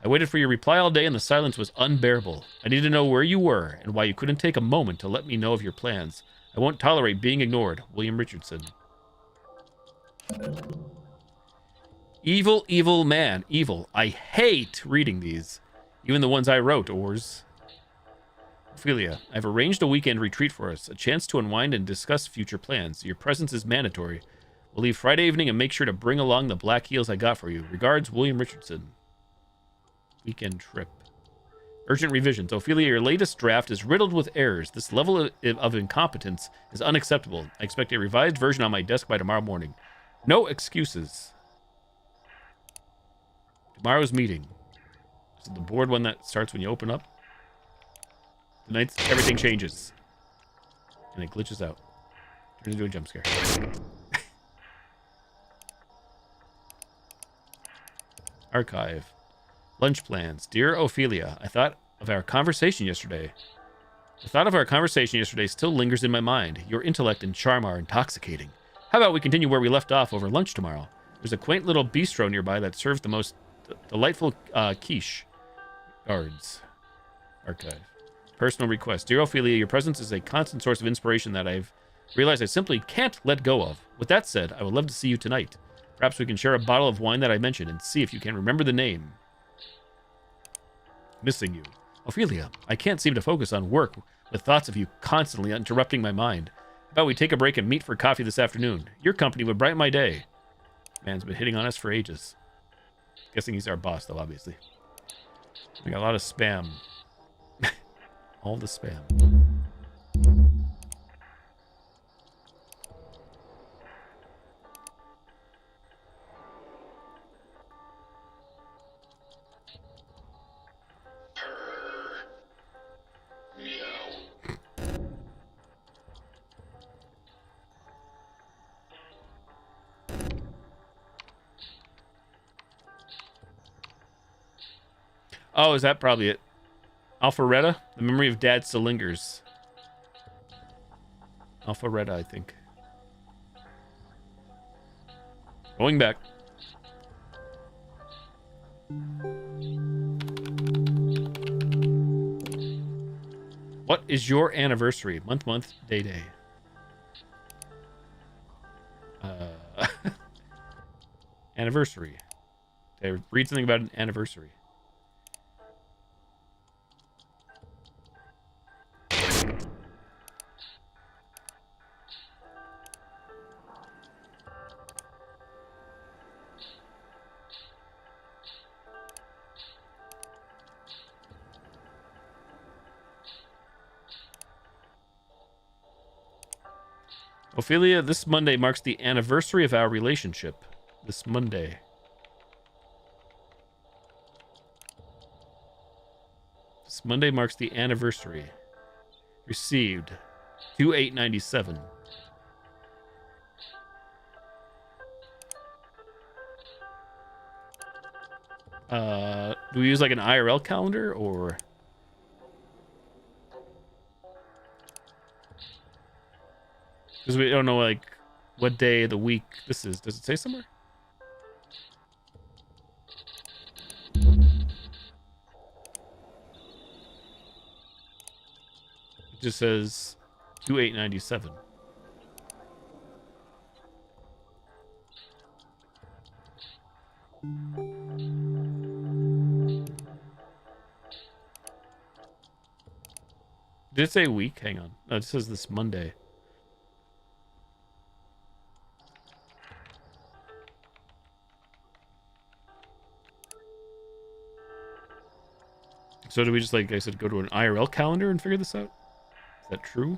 I waited for your reply all day and the silence was unbearable. I need to know where you were and why you couldn't take a moment to let me know of your plans. I won't tolerate being ignored. William Richardson. Evil, evil man. Evil. I hate reading these. Even the ones I wrote, Ors. Ophelia, I've arranged a weekend retreat for us. A chance to unwind and discuss future plans. Your presence is mandatory. We'll leave Friday evening and make sure to bring along the black heels I got for you. Regards, William Richardson. Weekend trip. Urgent revisions. Ophelia, your latest draft is riddled with errors. This level of incompetence is unacceptable. I expect a revised version on my desk by tomorrow morning. No excuses. Tomorrow's meeting. Is it the board one that starts when you open up? Tonight's everything changes. And it glitches out. Turns into a jump scare. Archive. Lunch plans. Dear Ophelia, I thought of our conversation yesterday. The thought of our conversation yesterday still lingers in my mind. Your intellect and charm are intoxicating. How about we continue where we left off over lunch tomorrow? There's a quaint little bistro nearby that serves the most delightful quiche. Guards. Archive. Personal request. Dear Ophelia, your presence is a constant source of inspiration that I've realized I simply can't let go of. With that said, I would love to see you tonight. Perhaps we can share a bottle of wine that I mentioned and see if you can remember the name. Missing you. Ophelia, I can't seem to focus on work with thoughts of you constantly interrupting my mind. How about we take a break and meet for coffee this afternoon? Your company would brighten my day. Man's been hitting on us for ages. Guessing he's our boss, though, obviously. We got a lot of spam. All the spam. Oh, is that probably it? Alpharetta? The memory of Dad still lingers. Alpharetta, I think. Going back. What is your anniversary? Month, day. Anniversary. Okay, read something about an anniversary. Ophelia, this Monday marks the anniversary of our relationship. This Monday. This Monday marks the anniversary. Received 2897. Do we use like an IRL calendar or? Because we don't know like what day of the week this is. Does it say somewhere? It just says 2897. Did it say week? Hang on. No, it says this Monday. So do we just, like I said, go to an IRL calendar and figure this out? Is that true?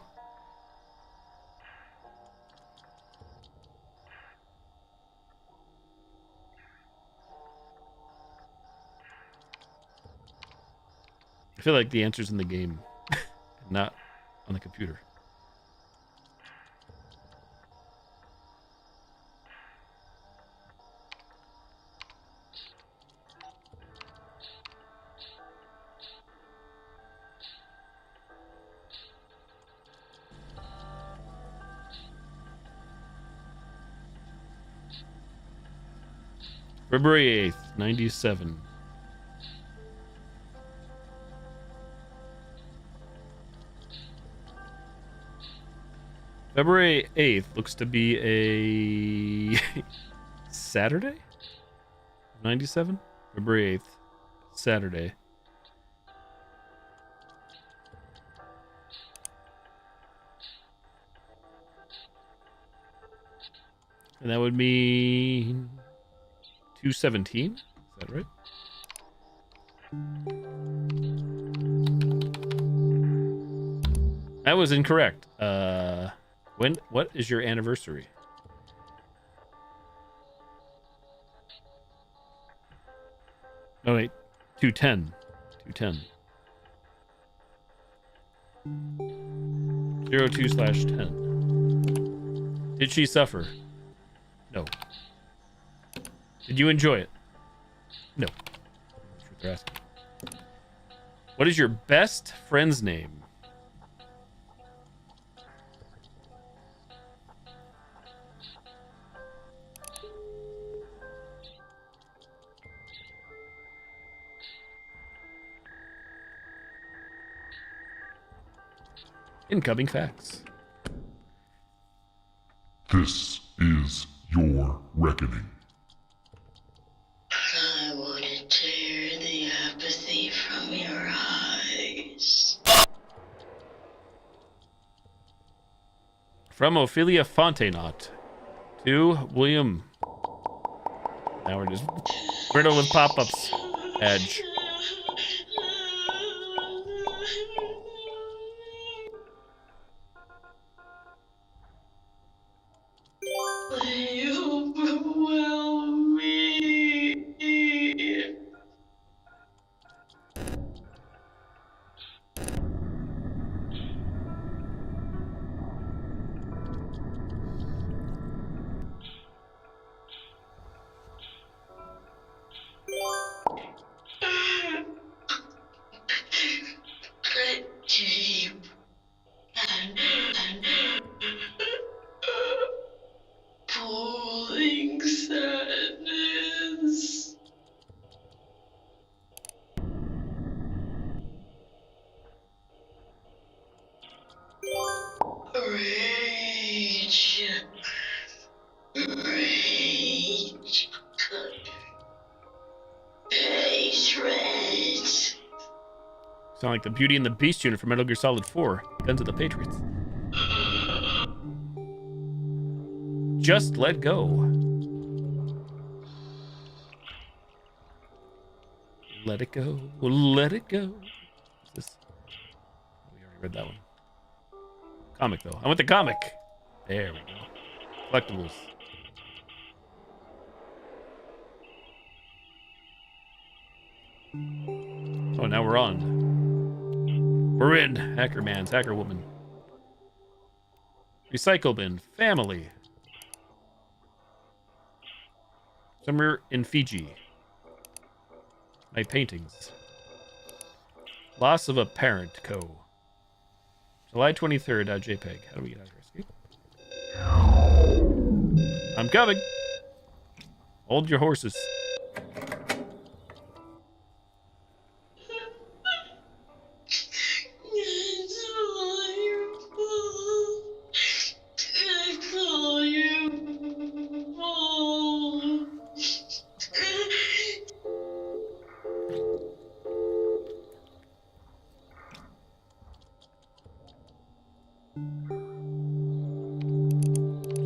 I feel like the answer's in the game, not on the computer. February 8th, 97. February 8th looks to be a Saturday? 97? February 8th, Saturday. And that would mean 217? Is that right? That was incorrect. What is your anniversary? Oh wait, 210. 02/10. Did she suffer? No. Did you enjoy it? No. That's what they're asking. What is your best friend's name? Incoming facts. This is your reckoning. I want to tear the apathy from your eyes. From Ophelia Fontenot to William. Now we're just riddled with pop-ups. Edge. You overwhelm me. Deep and pulling sadness. Rage. Rage. Hatred. Sound like the Beauty and the Beast unit from Metal Gear Solid 4. Guns of the Patriots. Just let go. Let it go. Let it go. What's this? We already read that one. Comic, though. I want the comic. There we go. Collectibles. Oh, now we're on. We're in. Hacker Man's Hacker Woman. Recycle bin. Family. Summer in Fiji. My paintings. Loss of a parent. Co. July 23rd. JPEG. How do we get out of here? Escape. I'm coming. Hold your horses.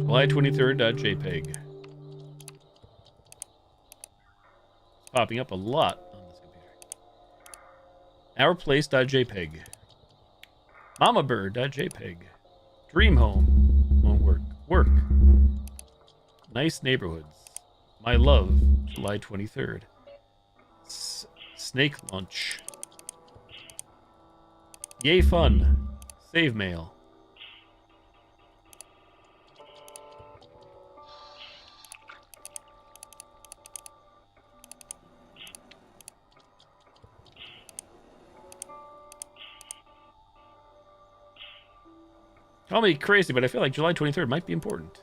July 23rd. JPEG. Popping up a lot on this computer. Our place.jpg. Mama bird.jpg. Dream home. Won't work. Work. Nice neighborhoods. My love. July 23rd. Snake lunch. Yay fun. Save mail. Call me crazy, but I feel like July 23rd might be important.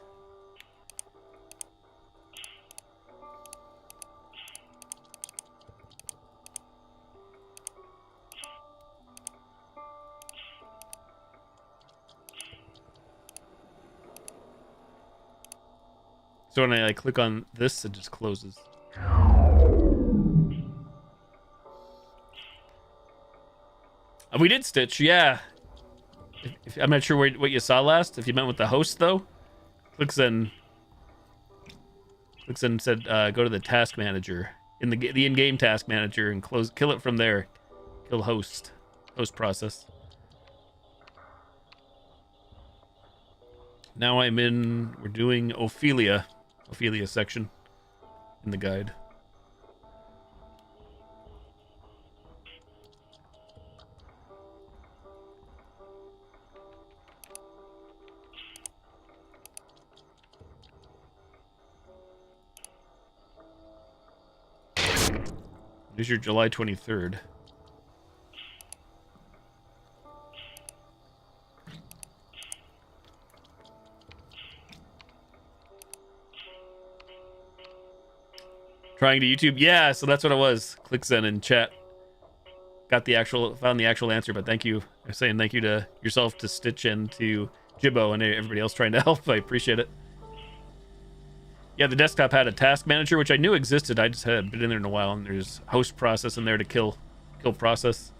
So when I click on this, it just closes. We did Stitch, yeah. I'm not sure what you saw last. If you meant with the host, though, Clickzen said go to the task manager in the in-game task manager and kill it from there. Kill host process. Now we're doing Ophelia section in the guide. Here's your July 23rd. Trying to YouTube? Yeah, so that's what it was. Click Zen in chat. Found the actual answer, but thank you I'm saying thank you to yourself, to Stitch, and to Jibbo, and everybody else trying to help. I appreciate it. Yeah, the desktop had a task manager, which I knew existed. I just hadn't been in there in a while, and there's host process in there to kill process.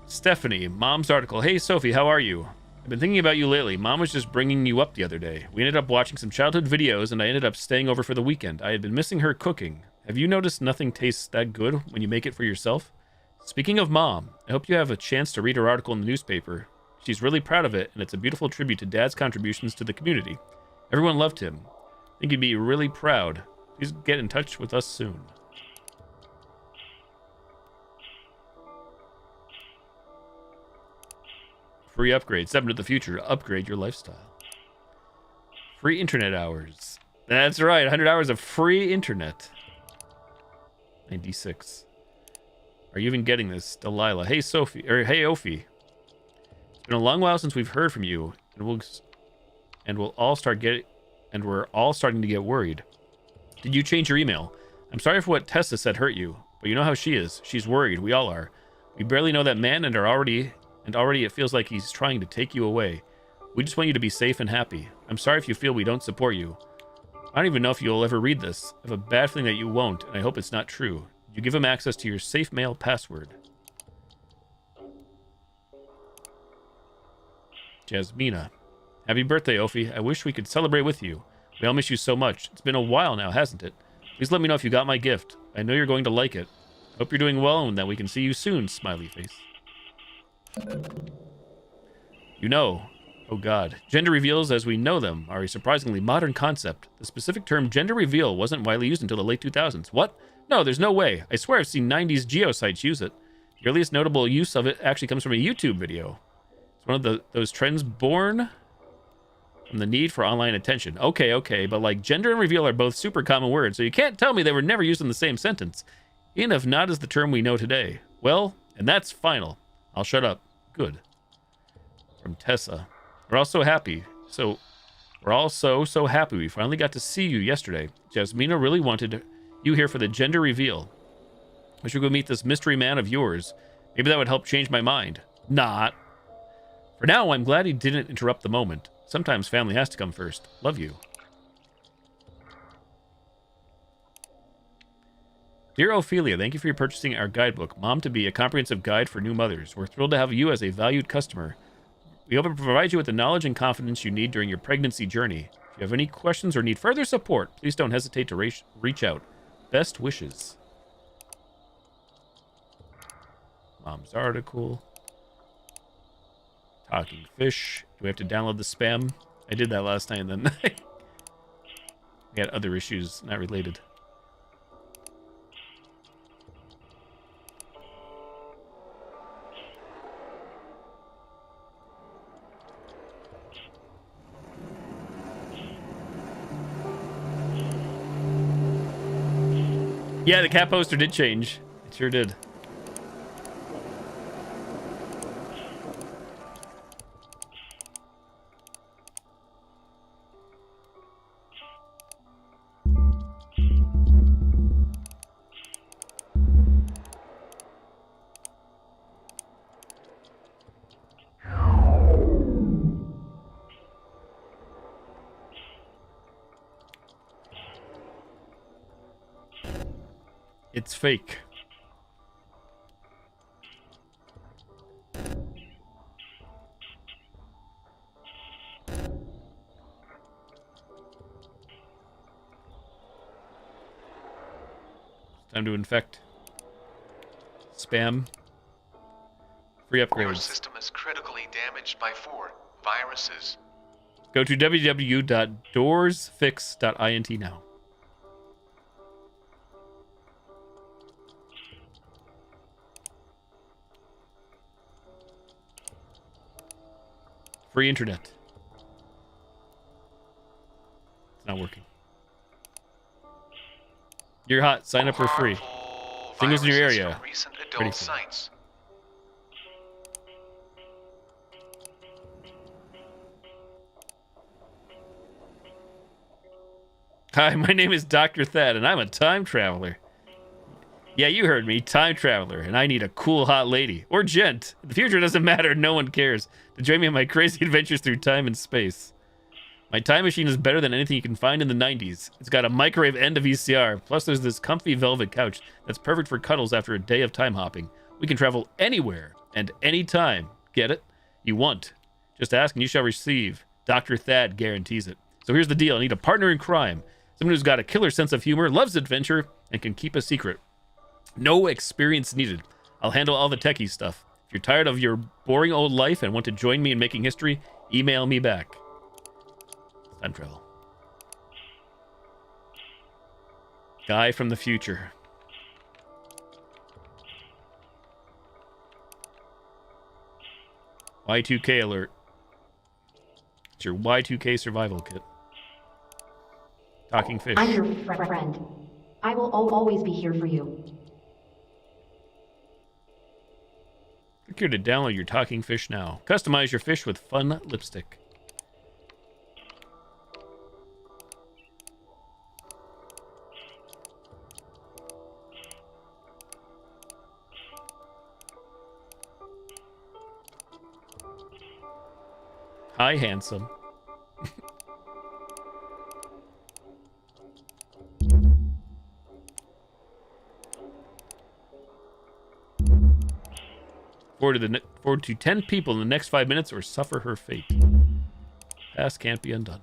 Stephanie, Mom's article. Hey, Sophie, how are you? I've been thinking about you lately. Mom was just bringing you up the other day. We ended up watching some childhood videos, and I ended up staying over for the weekend. I had been missing her cooking. Have you noticed nothing tastes that good when you make it for yourself? Speaking of Mom, I hope you have a chance to read her article in the newspaper. She's really proud of it, and it's a beautiful tribute to Dad's contributions to the community. Everyone loved him. I think he'd be really proud. Please get in touch with us soon. Free upgrade. Step into the future. Upgrade your lifestyle. Free internet hours. That's right. 100 hours of free internet. 96. Are you even getting this? Delilah. Hey, Sophie. Or hey, Ophi. It's been a long while since we've heard from you, and we're all starting to get worried. Did you change your email? I'm sorry if what Tessa said hurt you, but you know how she is. She's worried. We all are. We barely know that man and already it feels like he's trying to take you away. We just want you to be safe and happy. I'm sorry if you feel we don't support you. I don't even know if you'll ever read this. I have a bad feeling that you won't, and I hope it's not true. You give him access to your safe mail password. Jasmina. Happy birthday, Ophi. I wish we could celebrate with you. We all miss you so much. It's been a while now, hasn't it? Please let me know if you got my gift. I know you're going to like it. I hope you're doing well and that we can see you soon, smiley face. You know, oh god, gender reveals as we know them are a surprisingly modern concept. The specific term gender reveal wasn't widely used until the late 2000s. What? No, there's no way. I swear I've seen 90s geosites use it. The earliest notable use of it actually comes from a YouTube video. It's one of those trends born from the need for online attention. Okay, but like gender and reveal are both super common words, so you can't tell me they were never used in the same sentence, even if not as the term we know today. Well, and that's final. I'll shut up. Good. From Tessa. We're all so happy. We're all so happy we finally got to see you yesterday. Jasmina really wanted you here for the gender reveal. Wish we could meet this mystery man of yours. Maybe that would help change my mind. Not. For now, I'm glad he didn't interrupt the moment. Sometimes family has to come first. Love you. Dear Ophelia, thank you for purchasing our guidebook, Mom to Be, a comprehensive guide for new mothers. We're thrilled to have you as a valued customer. We hope it provides you with the knowledge and confidence you need during your pregnancy journey. If you have any questions or need further support, please don't hesitate to reach out. Best wishes. Mom's article. Talking fish. Do we have to download the spam? I did that last night and then we had other issues not related. Yeah, the cat poster did change. It sure did. It's fake. Time to infect. Spam. Free upgrades. Your system is critically damaged by 4 viruses. Go to www.doorsfix.int now. Free internet. It's not working. You're hot. Sign up for free. Singles in your area. Ready for sites. Hi, my name is Dr. Thad, and I'm a time traveler. Yeah, you heard me. Time traveler, and I need a cool, hot lady. Or gent. The future doesn't matter. No one cares. To join me in my crazy adventures through time and space. My time machine is better than anything you can find in the 90s. It's got a microwave end of VCR. Plus, there's this comfy velvet couch that's perfect for cuddles after a day of time hopping. We can travel anywhere and anytime. Get it? You want. Just ask and you shall receive. Dr. Thad guarantees it. So here's the deal. I need a partner in crime. Someone who's got a killer sense of humor, loves adventure, and can keep a secret. No experience needed. I'll handle all the techie stuff. If you're tired of your boring old life and want to join me in making history, email me back. Time travel. Guy from the future. Y2K alert. It's your Y2K survival kit. Talking fish. I'm your friend. I will always be here for you. Click here to download your talking fish now. Customize your fish with fun lipstick. Hi, handsome. Forward to 10 people in the next 5 minutes or suffer her fate. Past can't be undone.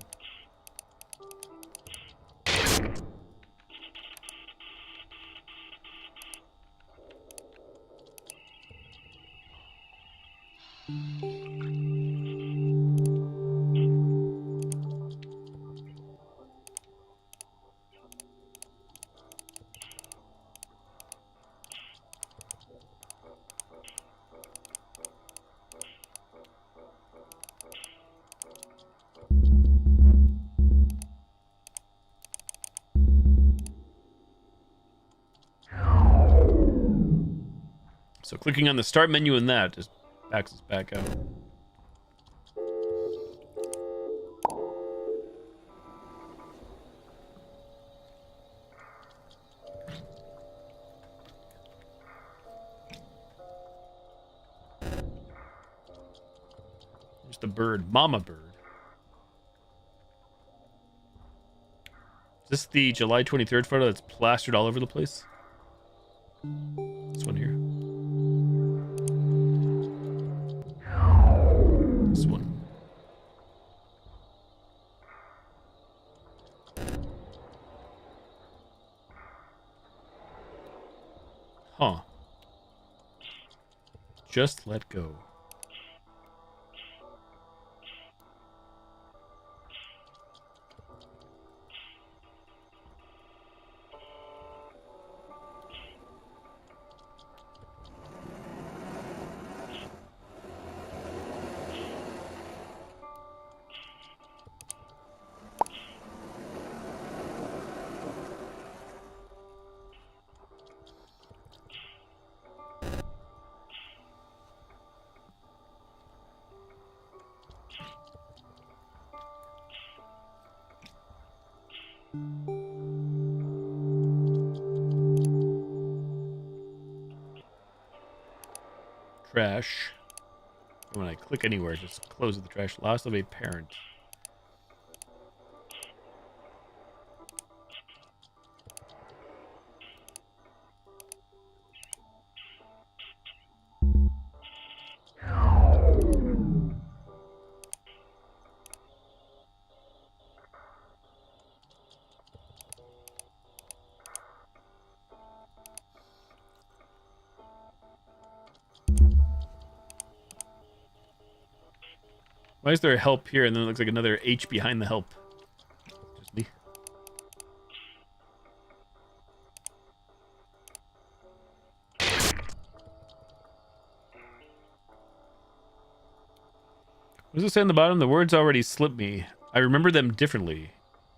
So clicking on the start menu in that just backs us back out. There's the bird, mama bird. Is this the July 23rd photo that's plastered all over the place? This one here. This one. Huh. Just let go. Trash. When I click anywhere, just close the trash. Loss of a parent. Why is there a help here and then it looks like another H behind the help? Just me. What does it say on the bottom? The words already slipped me. I remember them differently.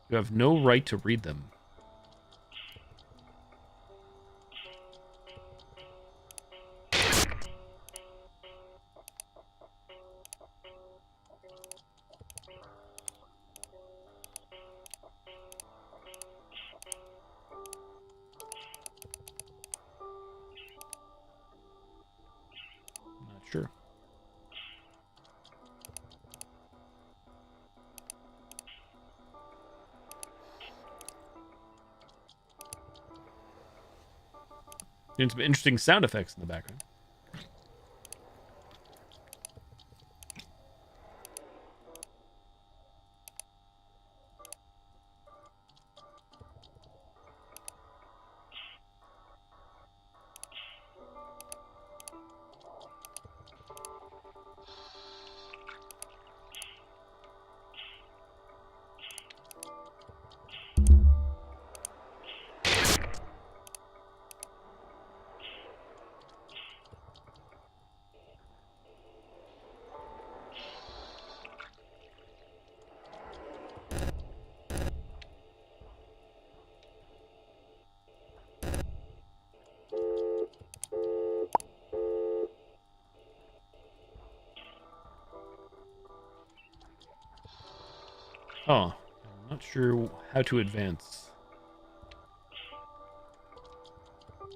You have no right to read them. Doing some interesting sound effects in the background. Oh, I'm not sure how to advance.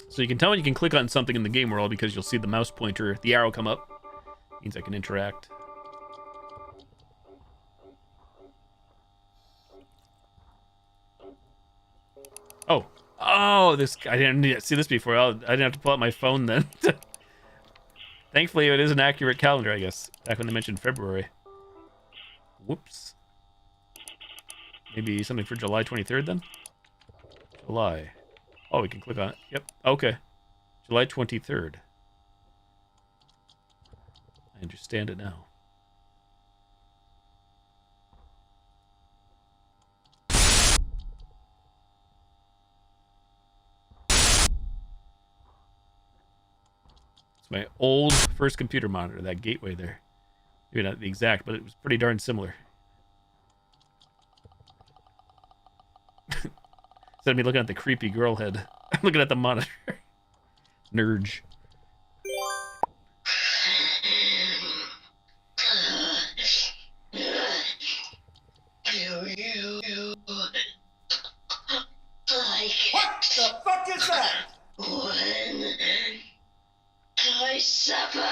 So you can tell when you can click on something in the game world because you'll see the mouse pointer, the arrow come up. Means I can interact. Oh, this, I didn't see this before. I didn't have to pull out my phone then. Thankfully, it is an accurate calendar, I guess. Back when they mentioned February. Whoops. Maybe something for July 23rd then? July. Oh, we can click on it. Yep. Okay. July 23rd. I understand it now. It's my old first computer monitor, that gateway there. Maybe not the exact, but it was pretty darn similar. Instead of me looking at the creepy girl head, I'm looking at the monitor. Nurge. What the fuck is that? When I suffer.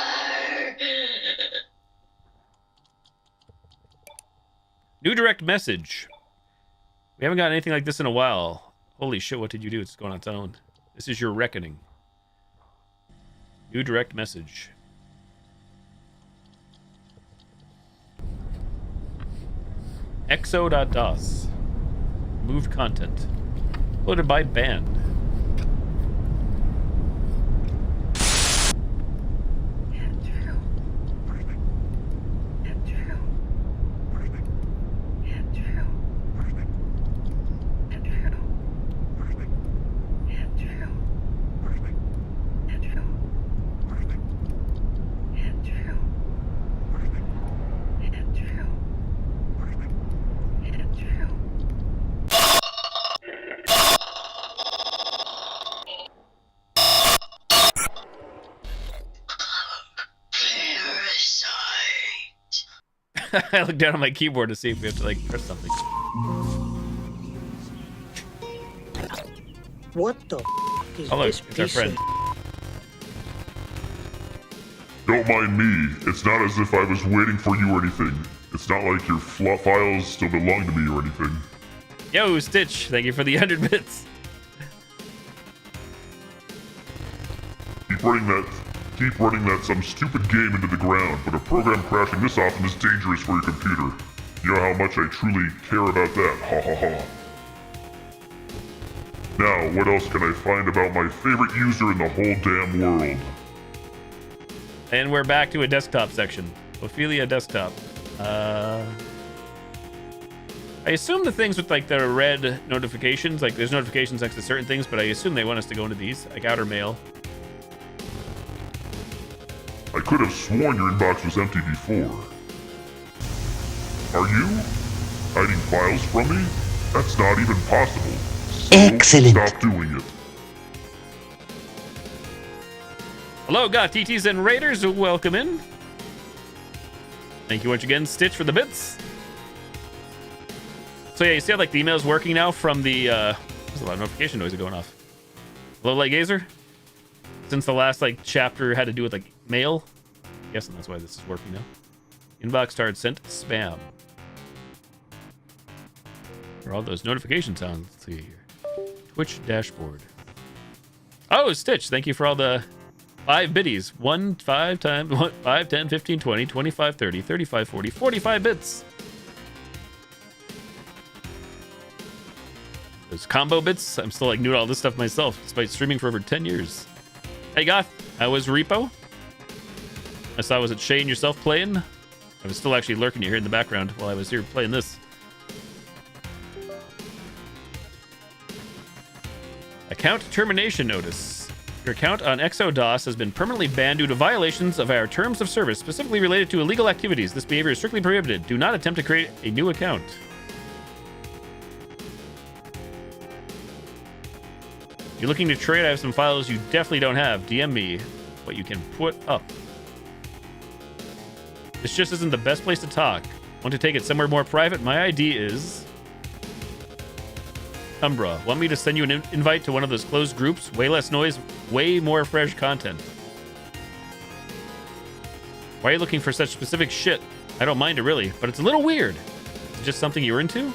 New direct message. We haven't got anything like this in a while. Holy shit, what did you do? It's going on its own. This is your reckoning. New direct message. exo.dos. Moved content. Loaded by band. I look down on my keyboard to see if we have to like press something. What the is oh look, this it's our friend. Don't mind me. It's not as if I was waiting for you or anything. It's not like your files still belong to me or anything. Yo, Stitch, thank you for the 100 bits. Keep running that some stupid game into the ground, but a program crashing this often is dangerous for your computer. You know how much I truly care about that, ha ha ha. Now, what else can I find about my favorite user in the whole damn world? And we're back to a desktop section. Ophelia desktop. I assume the things with like the red notifications, like there's notifications next to certain things, but I assume they want us to go into these, like outer mail. I could have sworn your inbox was empty before. Are you hiding files from me? That's not even possible. So excellent. Stop doing it. Hello, got TTs and Raiders. Welcome in. Thank you once again, Stitch, for the bits. So yeah, you see how like the email's working now from the there's a lot of notification noise going off. Hello, Light Gazer. Since the last like chapter had to do with like mail, I'm guessing that's why this is working now. Inbox card sent spam. Where are all those notification sounds? Let's see here. Twitch dashboard. Oh, Stitch, thank you for all the 5 biddies. 1, 5 times 1, 5, 10, 15, 20, 25, 30, 35, 40, 45 bits. Those combo bits, I'm still like new to all this stuff myself, despite streaming for over 10 years. Hey Goth, how was Repo? I saw, was it Shay and yourself playing? I was still actually lurking here in the background while I was here playing this. Account termination notice. Your account on ExoDOS has been permanently banned due to violations of our terms of service, specifically related to illegal activities. This behavior is strictly prohibited. Do not attempt to create a new account. If you're looking to trade, I have some files you definitely don't have. DM me what you can put up. This just isn't the best place to talk. Want to take it somewhere more private? My ID is... Umbra. Want me to send you an invite to one of those closed groups? Way less noise, way more fresh content. Why are you looking for such specific shit? I don't mind it really, but it's a little weird. Is it just something you're into?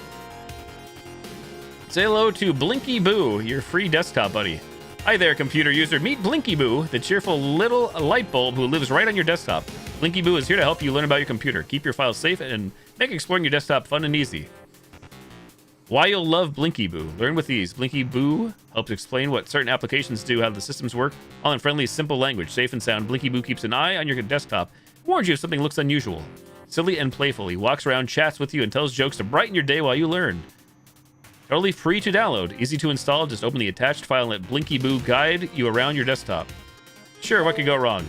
Say hello to Blinky Boo, your free desktop buddy. Hi there, computer user. Meet Blinky Boo, the cheerful little light bulb who lives right on your desktop. Blinky Boo is here to help you learn about your computer, keep your files safe, and make exploring your desktop fun and easy. Why you'll love Blinky Boo. Learn with ease. Blinky Boo helps explain what certain applications do, how the systems work, all in friendly, simple language, safe and sound. Blinky Boo keeps an eye on your desktop, warns you if something looks unusual. Silly and playful, he walks around, chats with you, and tells jokes to brighten your day while you learn. Totally free to download, easy to install. Just open the attached file and let Blinky Boo guide you around your desktop. Sure, what could go wrong?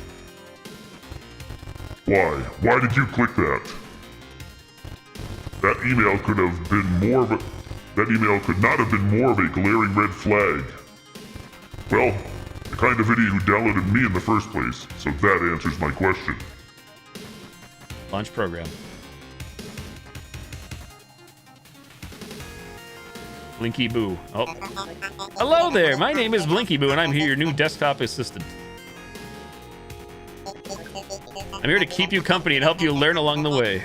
Why? Why did you click that? That email could have been more of a... That email could not have been more of a glaring red flag. Well, the kind of idiot who downloaded me in the first place, so that answers my question. Launch program. Blinky Boo. Oh. Hello there, my name is Blinky Boo and I'm here, your new desktop assistant. I'm here to keep you company and help you learn along the way.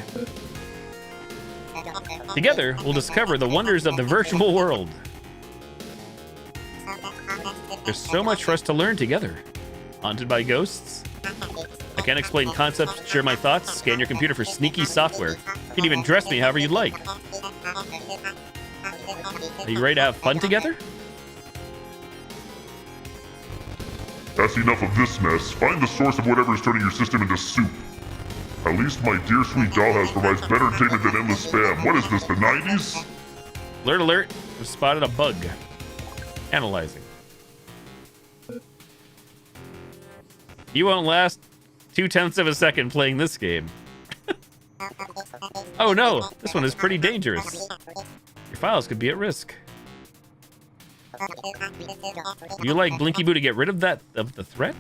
Together, we'll discover the wonders of the virtual world. There's so much for us to learn together. Haunted by ghosts? I can't explain concepts, share my thoughts, scan your computer for sneaky software. You can even dress me however you'd like. Are you ready to have fun together? That's enough of this mess. Find the source of whatever is turning your system into soup. At least my dear sweet dollhouse provides better entertainment than endless spam. What is this, the 90s? Alert, alert. We've spotted a bug. Analyzing. You won't last 0.2 of a second playing this game. Oh no, this one is pretty dangerous. Your files could be at risk. You like Blinky Boo to get rid of the threat?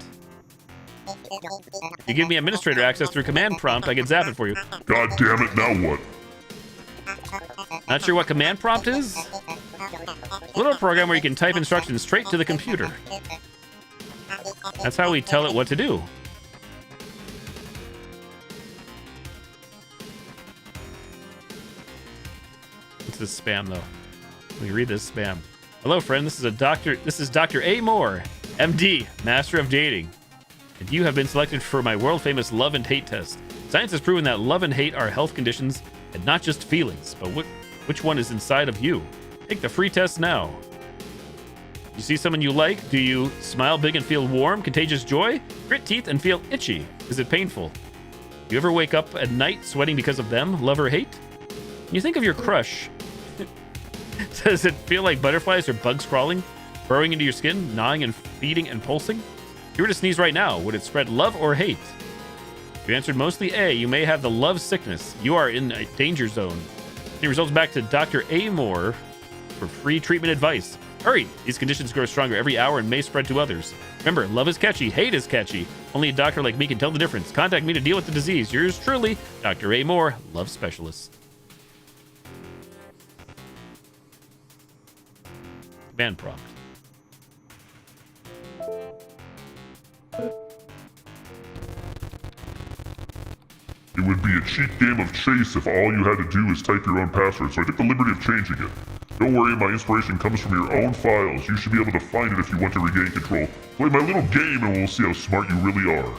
You give me administrator access through command prompt, I can zap it for you. God damn it, now what? Not sure what command prompt is? A little program where you can type instructions straight to the computer. That's how we tell it what to do. What's this spam though? Let me read this spam. Hello friend, this is Dr. A. Moore, MD, Master of Dating. And you have been selected for my world-famous love and hate test. Science has proven that love and hate are health conditions and not just feelings, but which one is inside of you? Take the free test now. You see someone you like? Do you smile big and feel warm, contagious joy? Grit teeth and feel itchy? Is it painful? You ever wake up at night sweating because of them, love or hate? When you think of your crush, does it feel like butterflies or bugs crawling, burrowing into your skin, gnawing and feeding and pulsing? If you were to sneeze right now, would it spread love or hate? If you answered mostly A, you may have the love sickness. You are in a danger zone. The results back to Dr. A. Moore for free treatment advice. Hurry! These conditions grow stronger every hour and may spread to others. Remember, love is catchy, hate is catchy. Only a doctor like me can tell the difference. Contact me to deal with the disease. Yours truly, Dr. A. Moore, love specialist. Command prompt. It would be a cheap game of chase if all you had to do is type your own password, so I took the liberty of changing it. Don't worry, my inspiration comes from your own files. You should be able to find it if you want to regain control. Play my little game and we'll see how smart you really are.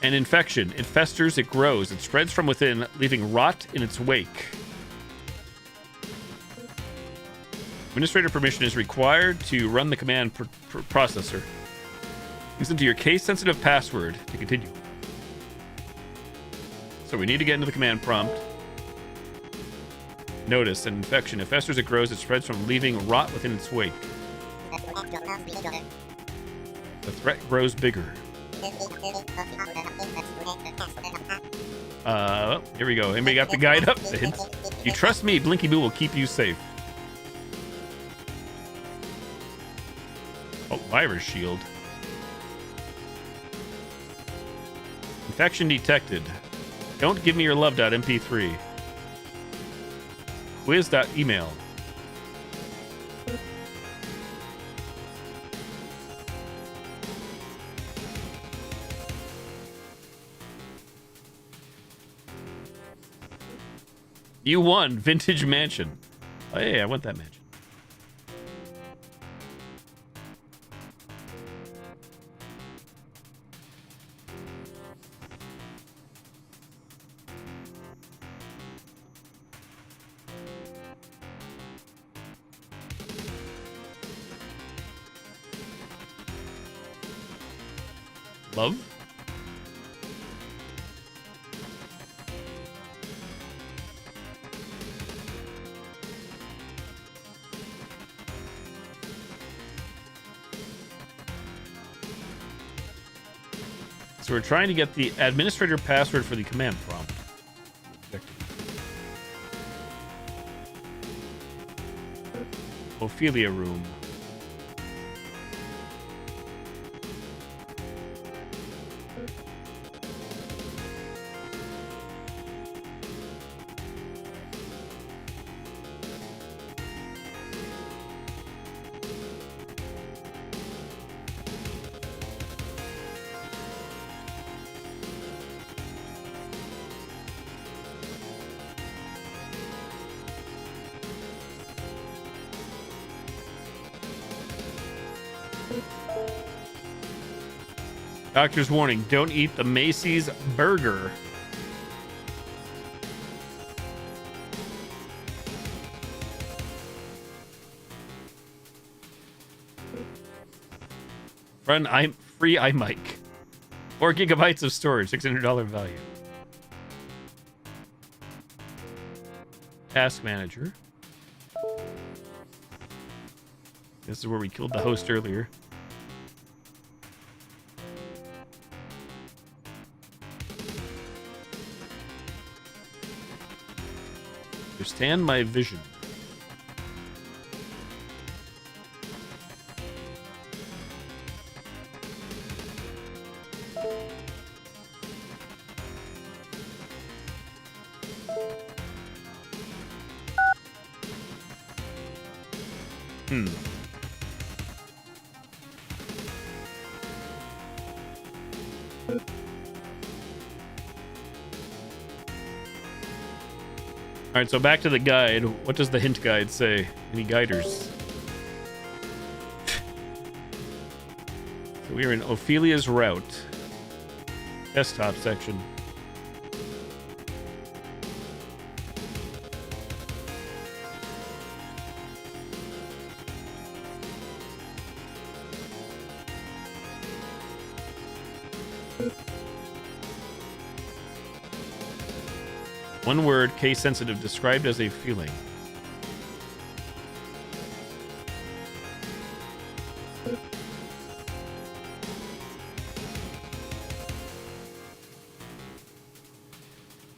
An infection. It festers, it grows, it spreads from within, leaving rot in its wake. Administrator permission is required to run the command processor. Please enter your case-sensitive password to continue. So we need to get into the command prompt. Notice an infection. It festers, it grows, it spreads from leaving rot within its wake. The threat grows bigger. Here we go. Anybody got the guide up? The hints? You trust me, Blinky Boo will keep you safe. Oh, virus shield. Infection detected. Don't give me your love.mp3. Quiz.email. You won Vintage Mansion. Oh, yeah, I want that mansion. Love? So we're trying to get the administrator password for the command prompt. Ophelia room. Doctor's warning, don't eat the Macy's burger. Run free iMic. 4 gigabytes of storage, $600 value. Task manager. This is where we killed the host earlier. Understand my vision. All right, so back to the guide. What does the hint guide say? Any guiders? So we are in Ophelia's route. Desktop section. One word, case sensitive, described as a feeling.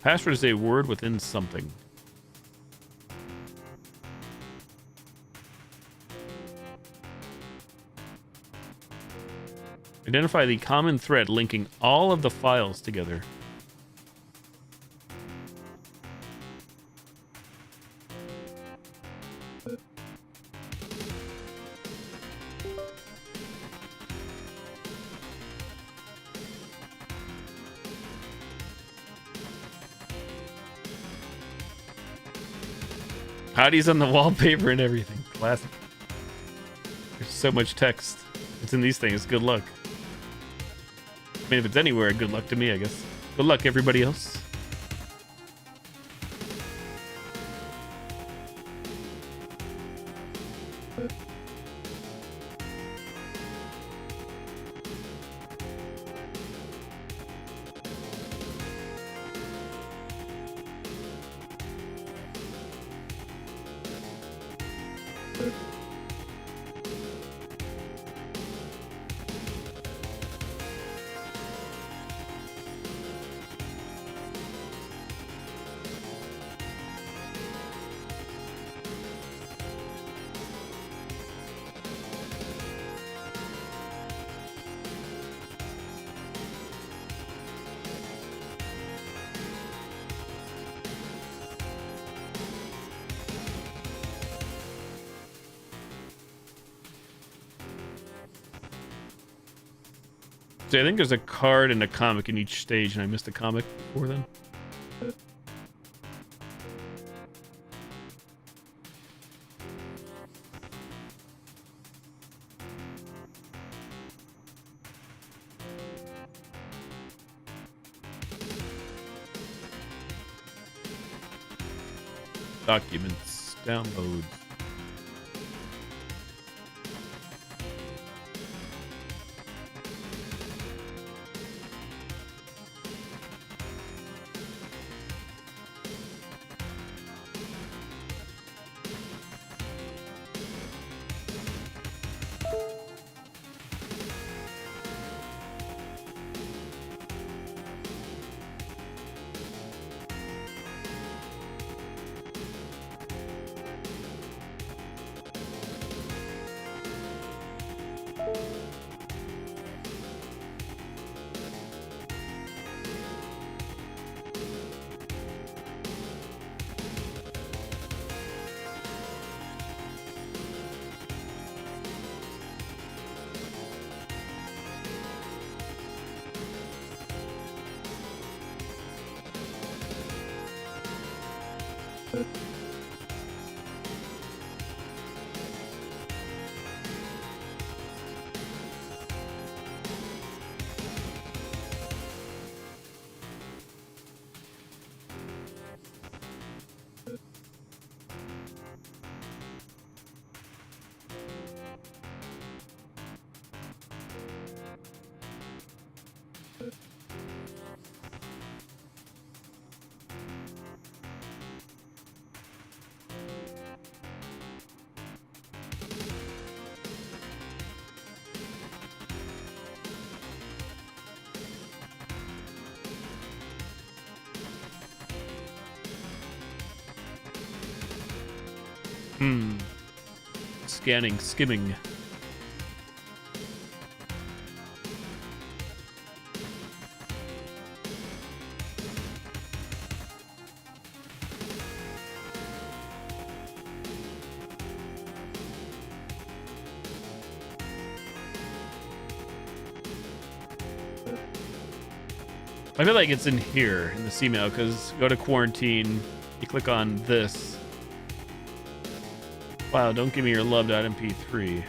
Password is a word within something. Identify the common thread linking all of the files together. Hotties on the wallpaper and everything. Classic. There's so much text. It's in these things. Good luck. I mean, if it's anywhere, good luck to me, I guess. Good luck, everybody else. So I think there's a card and a comic in each stage, and I missed a comic before then. Documents, downloads. Scanning, skimming. I feel like it's in here in this email because go to quarantine, you click on this. Wow, don't give me your love.mp3.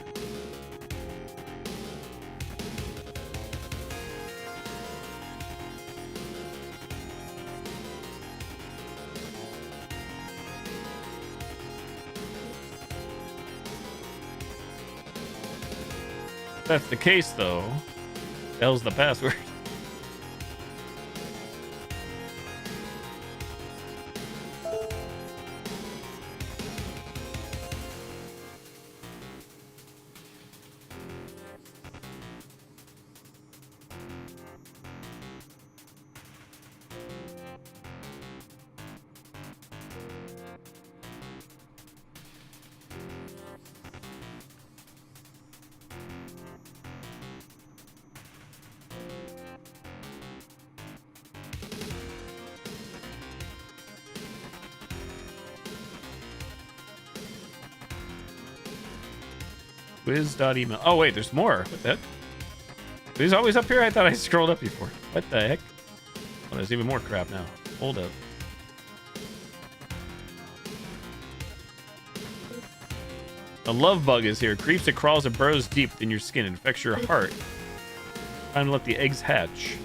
If that's the case, though, that was the password. Quiz.email. Oh, wait, there's more. What the heck? He's always up here? I thought I scrolled up before. What the heck? Oh, there's even more crap now. Hold up. A love bug is here. Creeps and crawls and burrows deep in your skin. Infects your heart. Time to let the eggs hatch.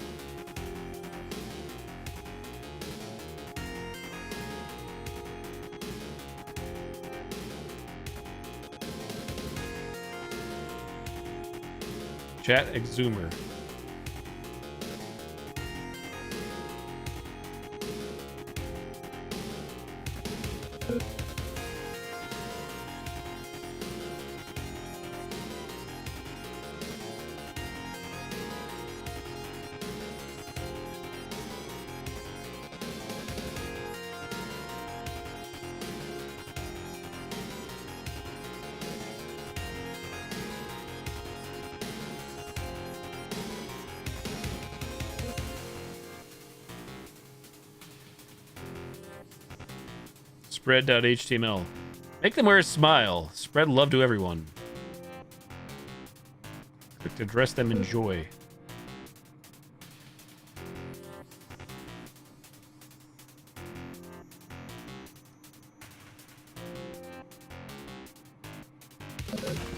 Chat exhumer. Spread.html. Make them wear a smile. Spread love to everyone. Click to dress them in joy.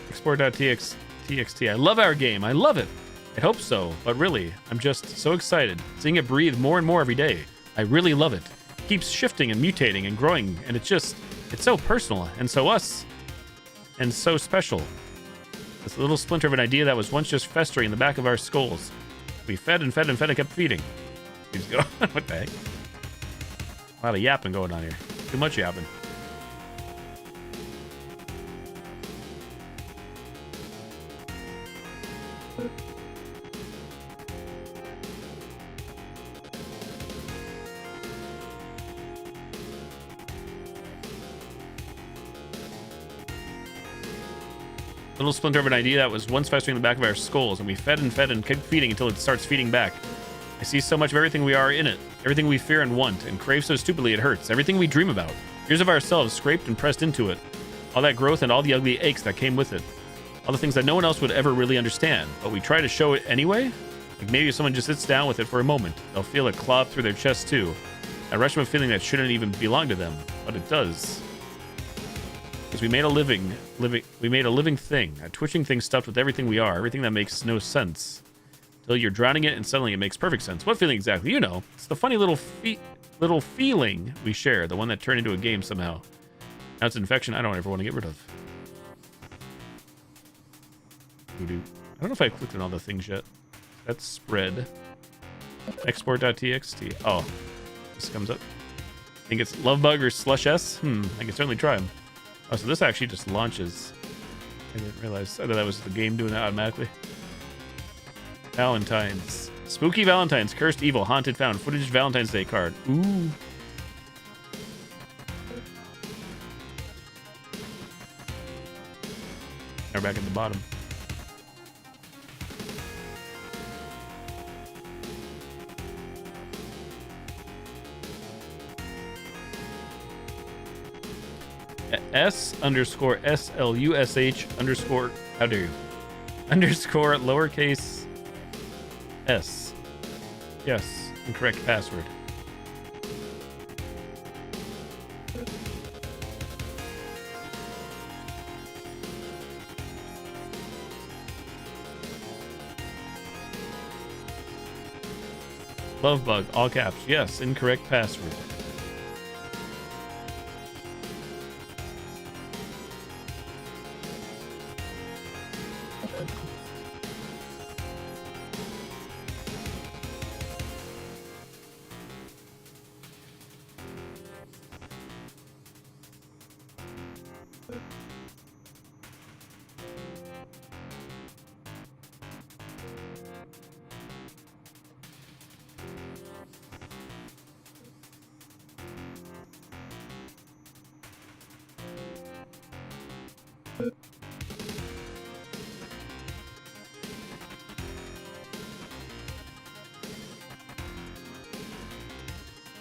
Export.txt. I love our game. I love it. I hope so, but really, I'm just so excited. Seeing it breathe more and more every day. I really love it. Keeps shifting and mutating and growing, and it's so personal and so us and so special. This little splinter of an idea that was once just festering in the back of our skulls. We fed and fed and fed and kept feeding. Keeps going. What the heck? A lot of yapping going on here. Too much yapping. Little splinter of an idea that was once festering in the back of our skulls, and we fed and fed and kept feeding until it starts feeding back. I see so much of everything we are in it, everything we fear and want, and crave so stupidly it hurts, everything we dream about, years of ourselves scraped and pressed into it, all that growth and all the ugly aches that came with it, all the things that no one else would ever really understand, but we try to show it anyway? Like maybe if someone just sits down with it for a moment, they'll feel it claw through their chest too, a rush of a feeling that shouldn't even belong to them, but it does. Because we made a living thing, a twitching thing stuffed with everything we are, everything that makes no sense. Till you're drowning it and suddenly it makes perfect sense. What feeling exactly? You know, it's the funny little feeling we share, the one that turned into a game somehow. Now it's an infection I don't ever want to get rid of. Voodoo. I don't know if I clicked on all the things yet. That's spread. Export.txt. Oh, this comes up. I think it's Lovebug or Slush S. I can certainly try them. Oh, so this actually just launches. I didn't realize. I thought that was the game doing that automatically. Valentine's. Spooky Valentine's. Cursed Evil. Haunted Found. Footage Valentine's Day card. Ooh. Now we're back at the bottom. S_SLUSH_ how dare you? _ lowercase s. Yes, incorrect password. Lovebug, all caps. Yes, incorrect password.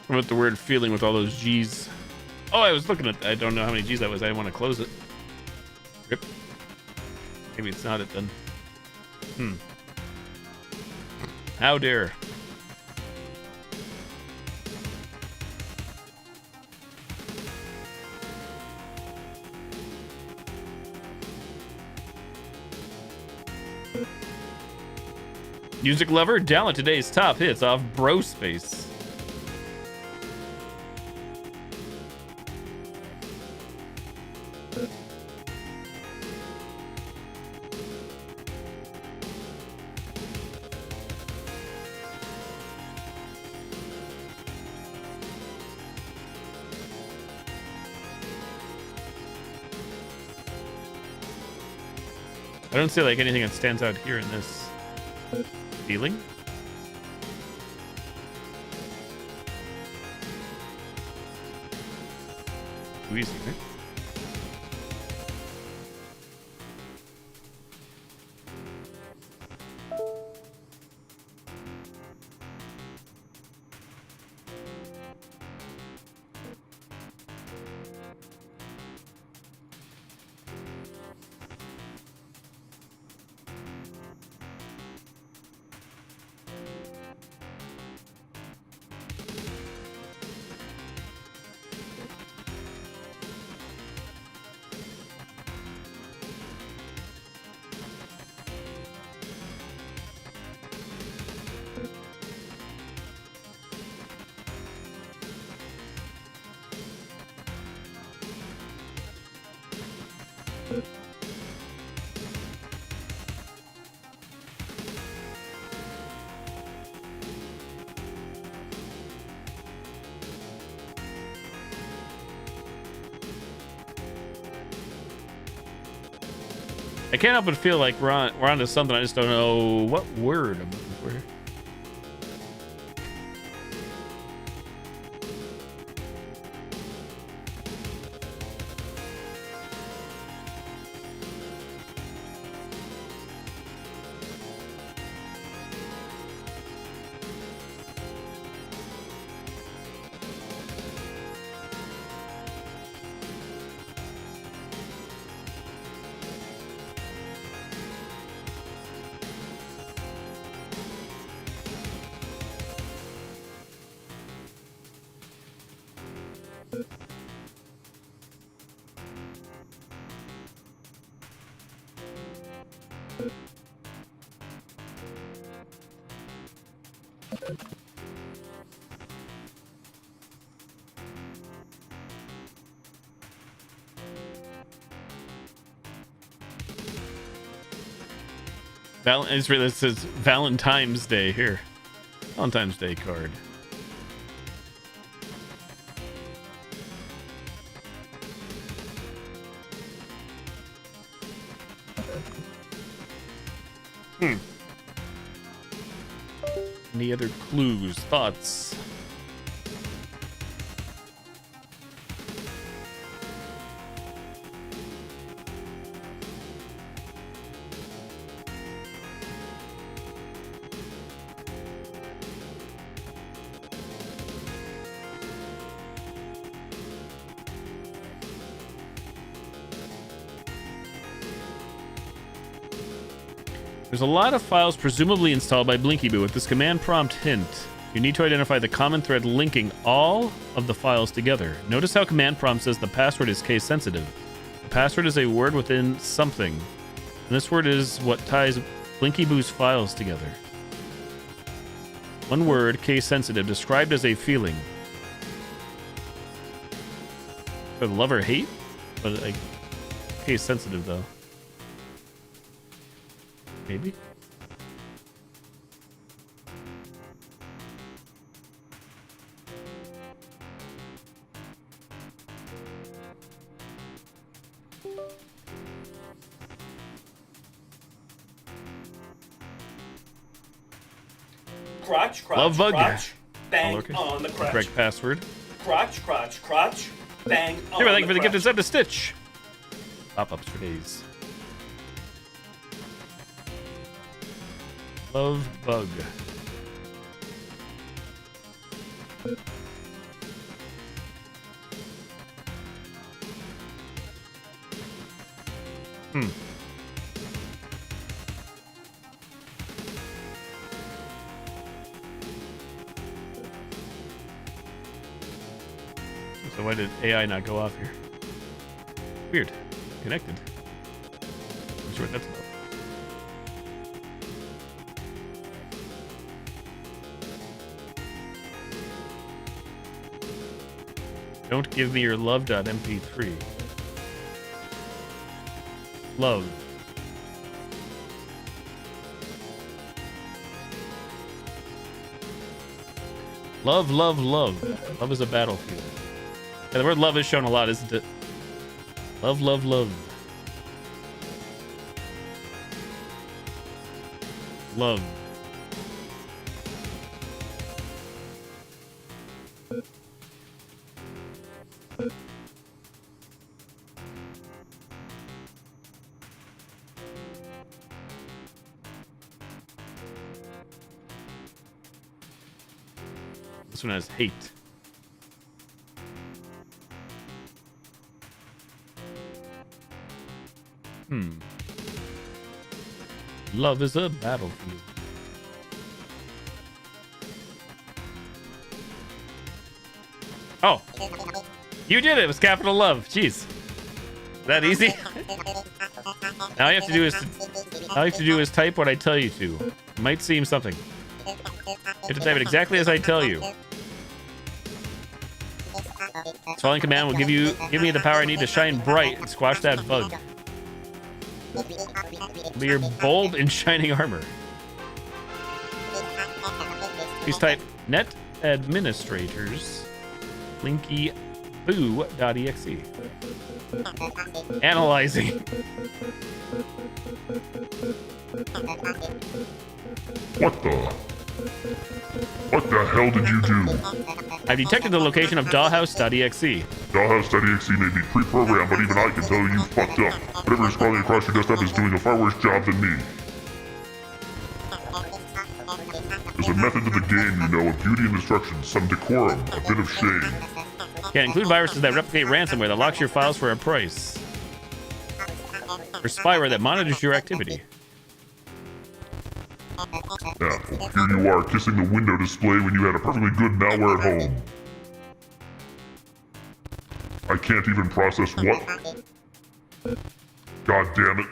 What about the weird feeling with all those G's? Oh, I was looking at I don't know how many G's that was. I didn't want to close it. Rip. Maybe it's not it then. How dare. Music lover, download today's top hits off Brospace. I don't see like anything that stands out here in this feeling. Too easy, right? I can't help but feel like we're onto something. I just don't know what word I'm looking for here. This says Valentine's Day here. Valentine's Day card. Any other clues, thoughts? There's a lot of files presumably installed by BlinkyBoo. With this command prompt hint, you need to identify the common thread linking all of the files together. Notice how command prompt says the password is case sensitive. The password is a word within something, and this word is what ties BlinkyBoo's files together. One word, case sensitive, described as a feeling. So love or hate, but like case sensitive though. Maybe. Crotch, crotch, Love bug. crotch, bang on the crotch. Correct password. Crotch, crotch, crotch, bang on Hey, thank you for the crotch. gift sub to Stitch. Pop-ups for days. Love bug. So why did AI not go off here? Weird. Connected. I'm sure what that's about. Don't give me your love.mp3. Love. Love, love, love. Love is a battlefield. Yeah, the word love is shown a lot, isn't it? Love, love, love. Love. This one has hate. Love is a battlefield. Oh, you did it. It was capital love. Jeez, is that easy? Now all you have to do is type what I tell you to. It might seem something. You have to type it exactly as I tell you. This following command will give me the power I need to shine bright and squash that bug. Be your bold and shining armor. Please type net administrators blinkyboo.exe. Analyzing. What the hell did you do? I've detected the location of dollhouse.exe. Dollhouse.exe may be pre-programmed, but even I can tell you fucked up. Whatever is crawling across your desktop is doing a far worse job than me. There's a method to the game, you know, of beauty and destruction, some decorum, a bit of shame. Can include viruses that replicate ransomware that locks your files for a price. Or spyware that monitors your activity. Yeah, here you are, kissing the window display when you had a perfectly good malware at home. I can't even process what? God damn it.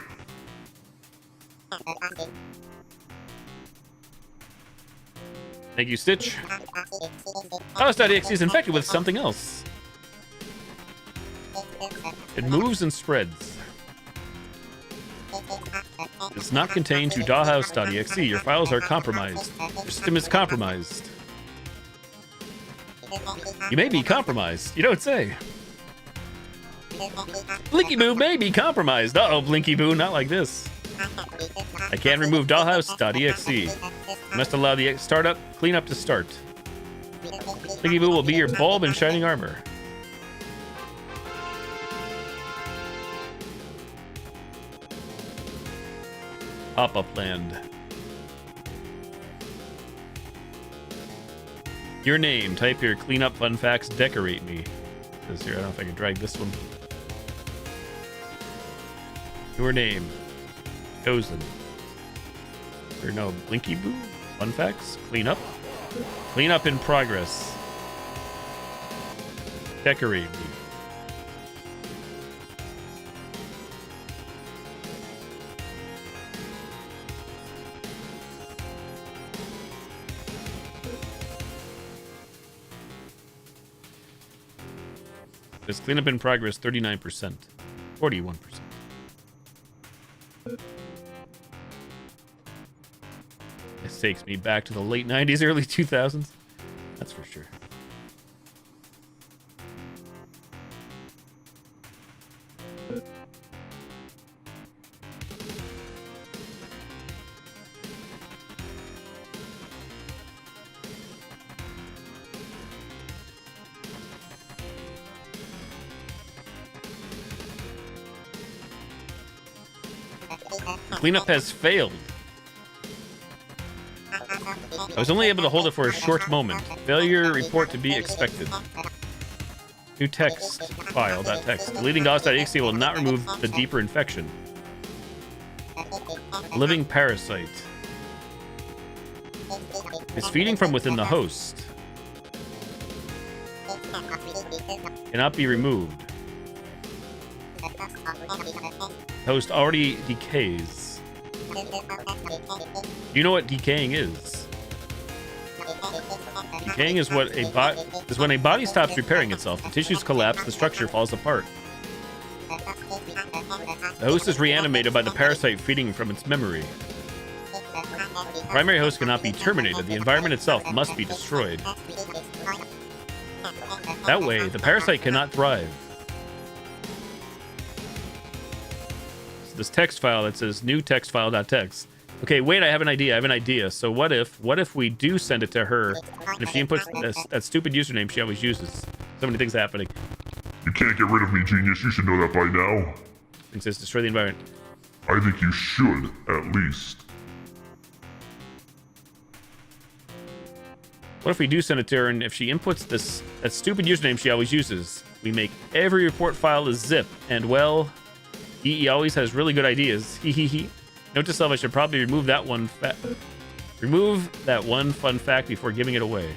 Thank you, Stitch. House.exe is infected with something else. It moves and spreads. It's not contained to dollhouse.exe. Your files are compromised. Your system is compromised. You may be compromised. You don't say. Blinky Boo may be compromised. Uh-oh, Blinky Boo, not like this. I can't remove dollhouse.exe. You must allow the startup cleanup to start. Blinky Boo will be your bulb and shining armor. Pop-up land. Your name. Type your cleanup fun facts. Decorate me. This here. I don't know if I can drag this one. Your name. Chosen. Or no, Blinky Boo. Fun facts. Cleanup. Cleanup in progress. Decorate me. There's cleanup in progress 39%. 41%. This takes me back to the late 90s, early 2000s. That's for sure. Cleanup has failed. I was only able to hold it for a short moment. Failure report to be expected. New text file. Text. Deleting DOS.exe will not remove the deeper infection. Living parasite. Is feeding from within the host. Cannot be removed. Host already decays. You know what decaying is? Decaying is when a body stops repairing itself. The tissues collapse, the structure falls apart. The host is reanimated by the parasite feeding from its memory. The primary host cannot be terminated. The environment itself must be destroyed. That way, the parasite cannot thrive. So this text file that says new text file.txt. Okay, wait, I have an idea. So what if we do send it to her, and if she inputs that stupid username she always uses? So many things happening. You can't get rid of me, genius. You should know that by now. It says destroy the environment. I think you should, at least. What if we do send it to her, and if she inputs that stupid username she always uses, we make every report file a zip, and well, EE always has really good ideas. Hehehe. Note to self, I should probably remove that one fun fact before giving it away.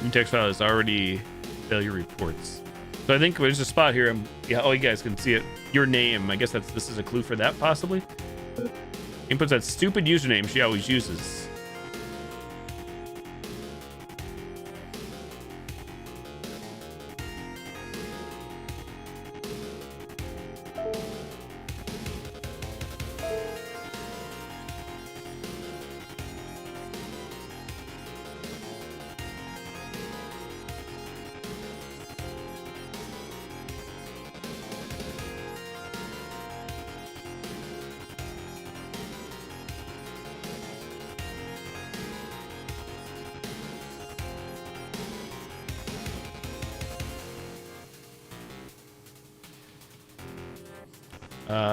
New text file is already failure reports. So I think there's a spot here. Oh, you guys can see it. Your name. I guess this is a clue for that, possibly. Inputs that stupid username she always uses.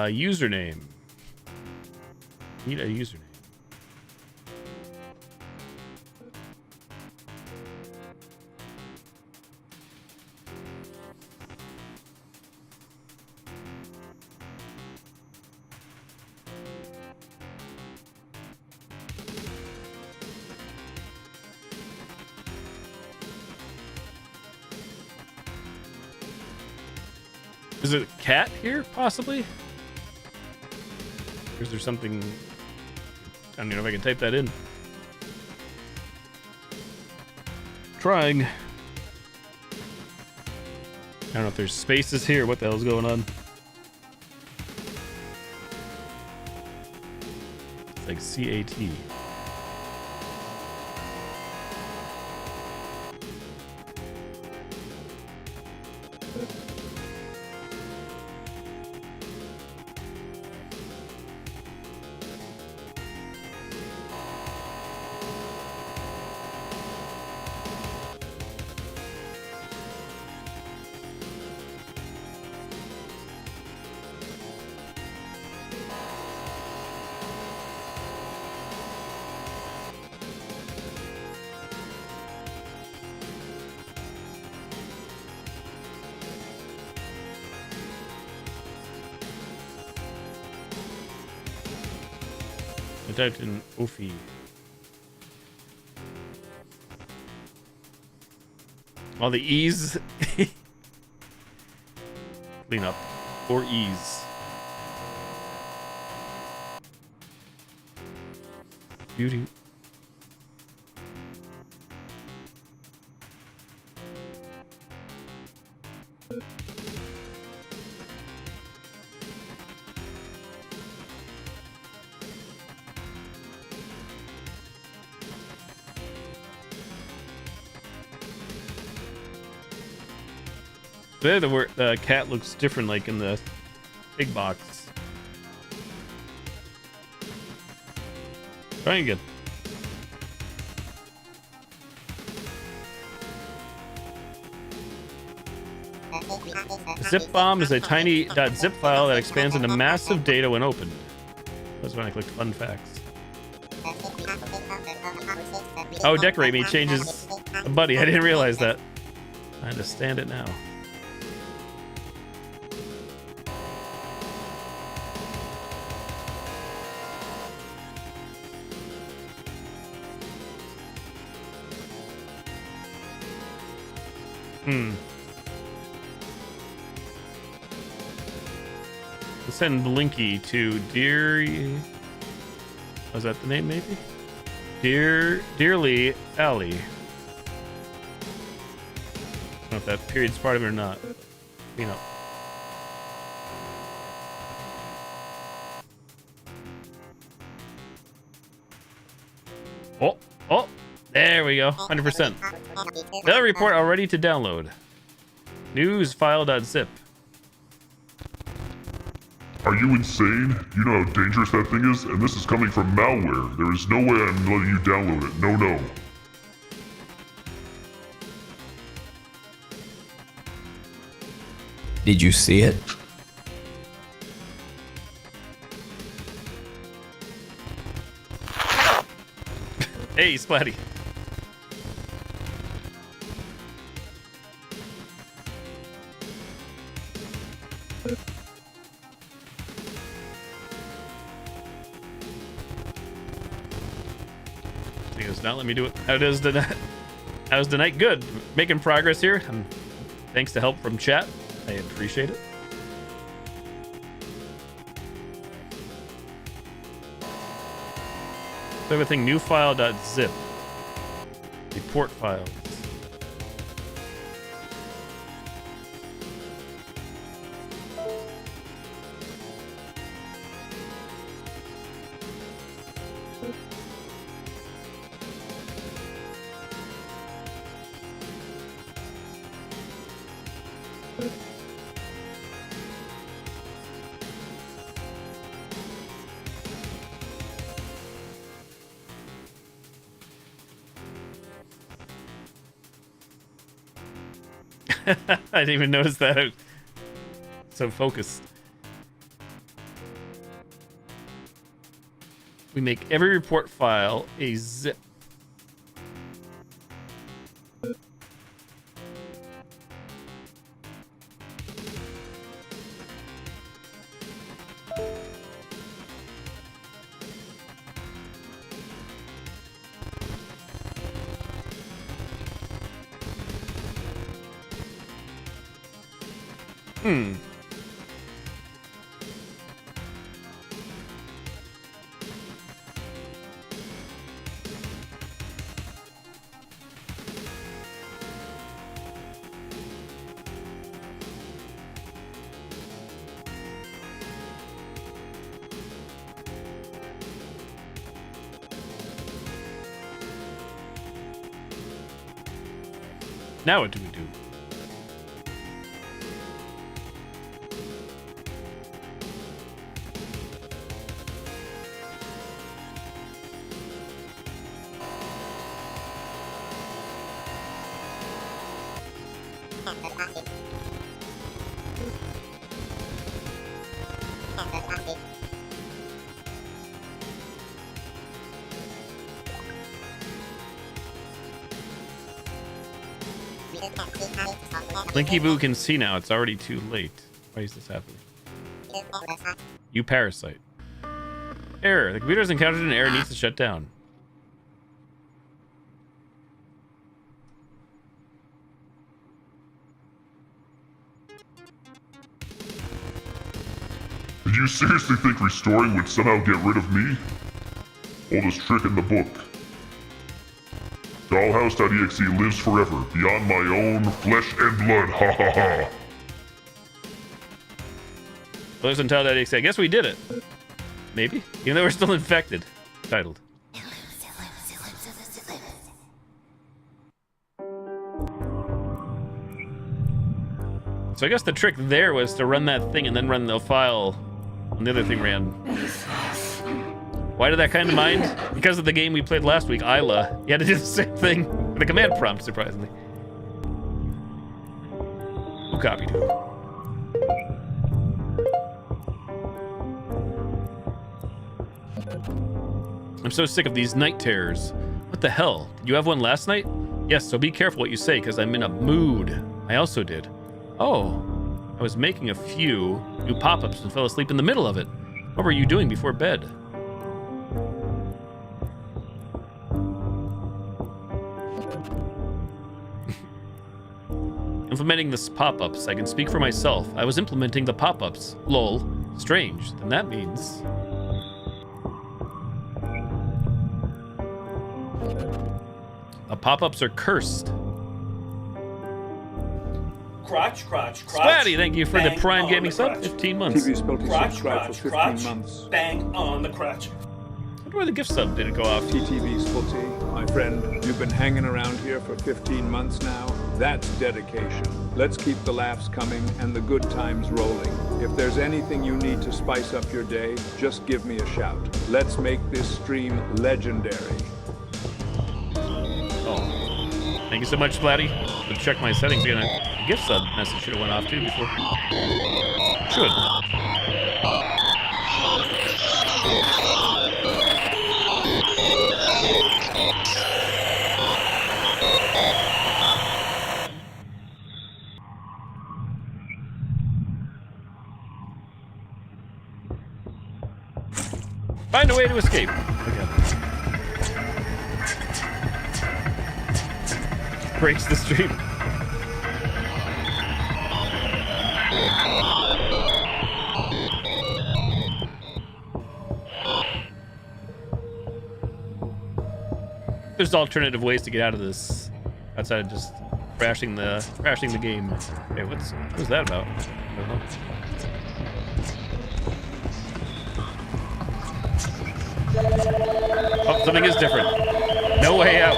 Username. Need a username. Is it cat here, possibly? Or is there something... I don't even know if I can type that in. Trying. I don't know if there's spaces here. What the hell's going on? It's like CAT. Typed in Oofy. All the E's. Clean up. Or E's. Beauty. There, the cat looks different, like in the big box. Try again. Zip bomb is a tiny .zip file that expands into massive data when opened. That's when I clicked fun facts. Oh, decorate me changes a buddy. I didn't realize that. I understand it now. Let's send Blinky to Deary. Was that the name, maybe? Dearly Alley. I don't know if that period's part of it or not. You know. Oh, there we go. 100%. Another report already to download. News file.zip. Are you insane? You know how dangerous that thing is? And this is coming from malware. There is no way I'm letting you download it. No. Did you see it? Hey, Splatty. He does not let me do it. How's the night? Good. Making progress here. Thanks to help from chat. I appreciate it. So everything new file.zip. Report files. I didn't even notice that. So focused. We make every report file a zip. Now what do we do? Blinky Boo can see now. It's already too late. Why is this happening? You parasite. Error. The computer has encountered an error. Needs to shut down. Did you seriously think restoring would somehow get rid of me? Oldest trick in the book. Dollhouse.exe lives forever, beyond my own flesh and blood, ha ha ha. Lives on Tile.exe. I guess we did it. Maybe? Even though we're still infected. Titled. So I guess the trick there was to run that thing and then run the file when the other thing ran. Why did that kind of mind? Because of the game we played last week, Isla. You had to do the same thing with a command prompt, surprisingly. Who copied who? I'm so sick of these night terrors. What the hell? Did you have one last night? Yes, so be careful what you say, because I'm in a mood. I also did. Oh, I was making a few new pop-ups and fell asleep in the middle of it. What were you doing before bed? Implementing this pop-ups. I can speak for myself. I was implementing the pop-ups. Lol. Strange. Then that means... the pop-ups are cursed. Crotch, crotch, crotch. Splatty, thank you for the Prime Gaming sub. 15 months. TV Spilty Crotch, subscribed for crotch, 15 crotch. months. Bang on the crotch. I wonder why the gift sub didn't go off. TTV Spilty, my friend, you've been hanging around here for 15 months now. That's dedication. Let's keep the laughs coming and the good times rolling. If there's anything you need to spice up your day, just give me a shout. Let's make this stream legendary. Oh. Thank you so much, Splatty. I'll check my settings again. A gift sub message should have went off too before. Should. Find a way to escape. Okay. Breaks the stream. There's alternative ways to get out of this outside of just crashing the game. Hey, what was that about? I don't know. Oh, something is different. No way out.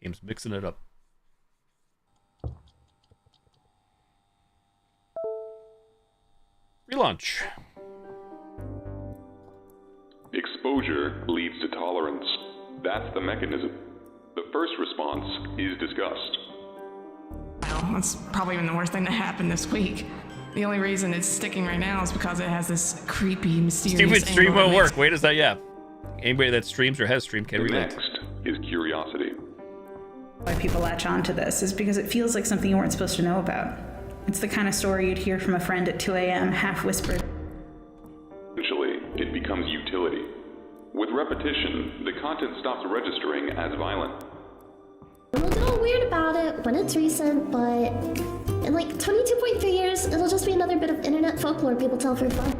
Game's mixing it up. Relaunch. Exposure leads to tolerance. That's the mechanism. The first response is disgust. Well, that's probably been the worst thing to happen this week. The only reason it's sticking right now is because it has this creepy, mysterious... Stupid stream won't work. Wait, is that, yeah. Anybody that streams or has streamed can relate. Next is curiosity. Why people latch on to this is because it feels like something you weren't supposed to know about. It's the kind of story you'd hear from a friend at 2 a.m., half-whispered. Eventually, it becomes utility. With repetition, the content stops registering as violent. I'm a little weird about it when it's recent, but in like 22.3 years, it'll just be another bit of internet folklore people tell for fun.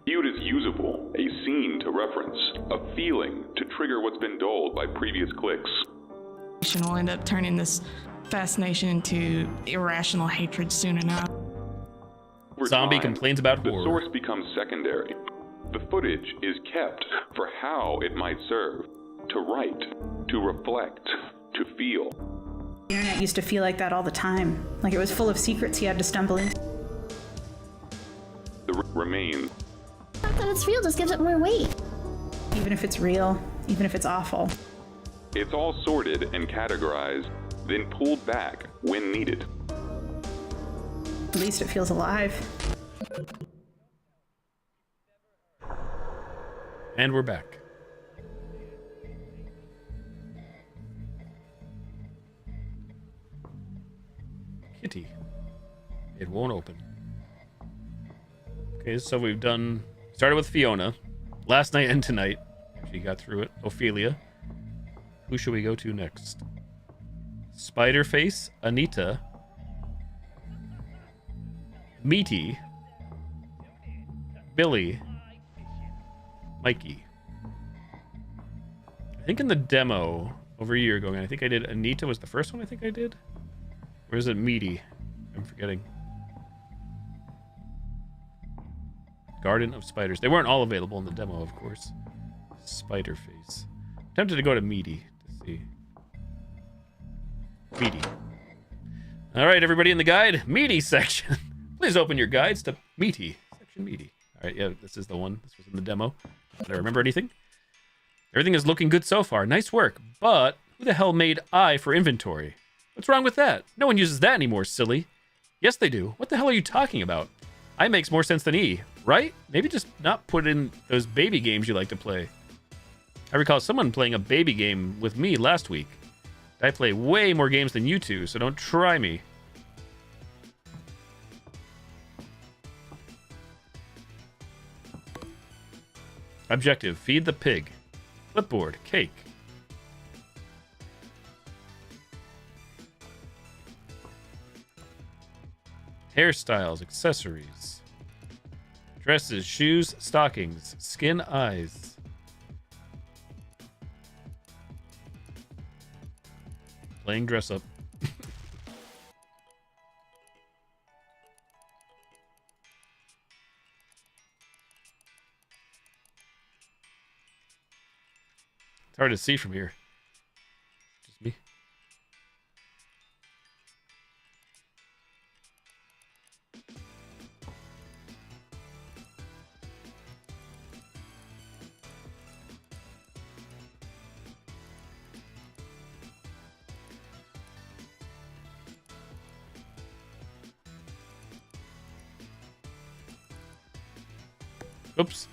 Viewed as usable, a scene to reference, a feeling to trigger what's been dulled by previous clicks. Will end up turning this fascination into irrational hatred soon enough. Over Zombie time, complains about the horror. source becomes secondary. The footage is kept for how it might serve, to write, to reflect, to feel. The internet used to feel like that all the time, like it was full of secrets you had to stumble into. The remains. The fact that it's real just gives it more weight. Even if it's real, even if it's awful. It's all sorted and categorized, then pulled back when needed. At least it feels alive. And we're back. Kitty. It won't open. Okay, so we've started with Fiona. Last night and tonight. She got through it. Ophelia. Who should we go to next? Spiderface, Anita, Meaty, Billy, Mikey. I think in the demo over a year ago, I think I did Anita was the first one I think I did. Or is it Meaty? I'm forgetting. Garden of Spiders. They weren't all available in the demo, of course. Spiderface. Tempted to go to Meaty to see. Meaty. All right, everybody in the guide, Meaty section. Please open your guides to Meaty. Section Meaty. All right, yeah, this is the one. This was in the demo. Did I remember anything? Everything is looking good so far. Nice work. But who the hell made I for inventory? What's wrong with that? No one uses that anymore, silly. Yes, they do. What the hell are you talking about? I makes more sense than E, right? Maybe just not put in those baby games you like to play. I recall someone playing a baby game with me last week. I play way more games than you two, so don't try me. Objective, feed the pig. Clipboard, cake. Hairstyles, accessories. Dresses, shoes, stockings, skin, eyes. Playing dress up. It's hard to see from here. Just me. Oops.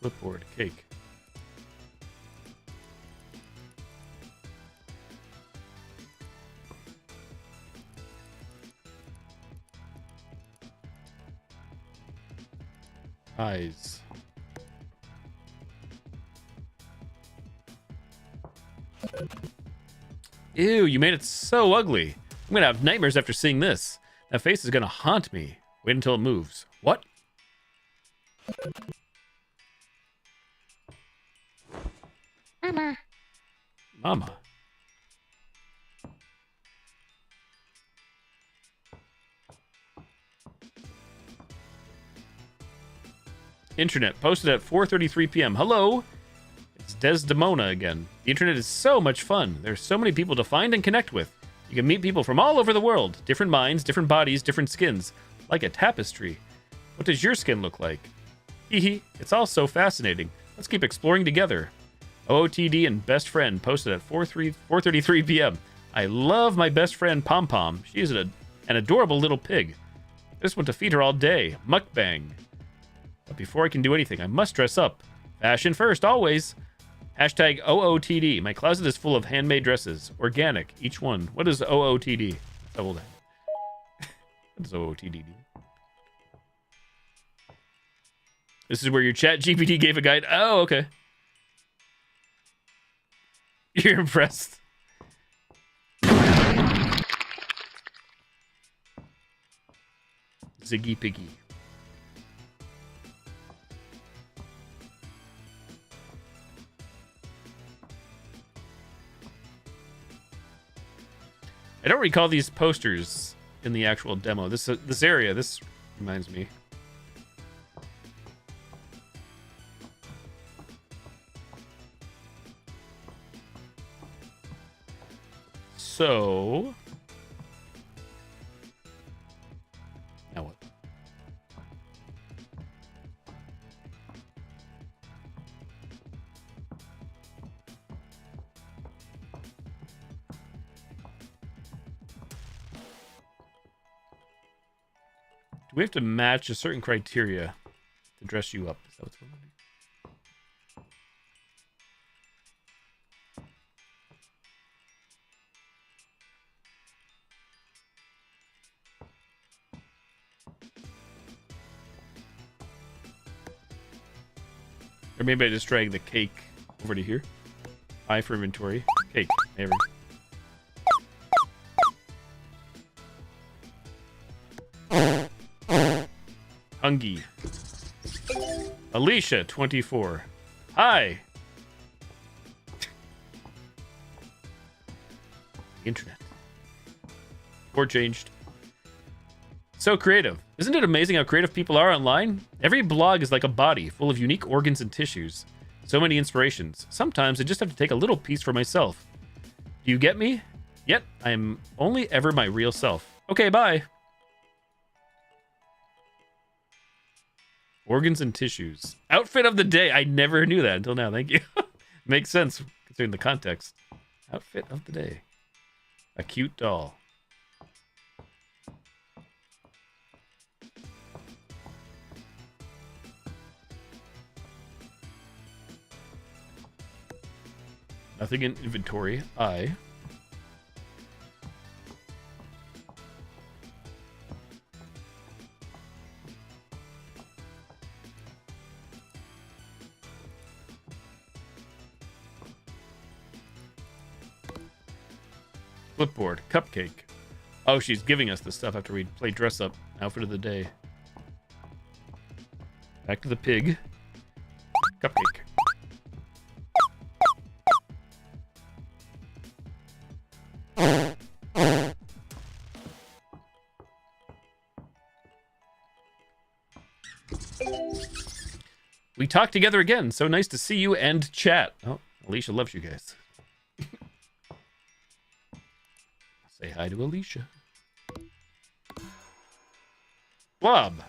Flipboard, cake. Eyes. Ew, you made it so ugly. I'm gonna have nightmares after seeing this. That face is gonna haunt me. Wait until it moves. What? Mama. Internet posted at 4:33 p.m. Hello, it's Desdemona again. The internet is so much fun. There's so many people to find and connect with. You can meet people from all over the world. Different minds, different bodies, different skins. Like a tapestry. What does your skin look like? Hehe, it's all so fascinating. Let's keep exploring together. OOTD and best friend posted at 4:33 p.m. I love my best friend Pom Pom. She is an adorable little pig. I just want to feed her all day. Mukbang. But before I can do anything, I must dress up. Fashion first, always. Hashtag OOTD. My closet is full of handmade dresses. Organic, each one. What is OOTD? What does OOTD do? This is where your chat GPT gave a guide. Oh, okay. You're impressed. Ziggy Piggy. I don't recall these posters in the actual demo. This area, this reminds me. So, now what? Do we have to match a certain criteria to dress you up? Is that what's going on? Or maybe I just drag the cake over to here. I for inventory. Cake. There we go. Hungy. Alicia, 24. Hi. Internet. Or changed. So creative. Isn't it amazing how creative people are online? Every blog is like a body, full of unique organs and tissues. So many inspirations. Sometimes I just have to take a little piece for myself. Do you get me? Yet, I am only ever my real self. Okay, bye. Organs and tissues. Outfit of the day. I never knew that until now. Thank you. Makes sense considering the context. Outfit of the day. A cute doll. Nothing in inventory. I. Flipboard. Cupcake. Oh, she's giving us the stuff after we play dress up. Outfit of the day. Back to the pig. Cupcake. We talked together again. So nice to see you and chat. Oh, Alicia loves you guys. Say hi to Alicia. Blob.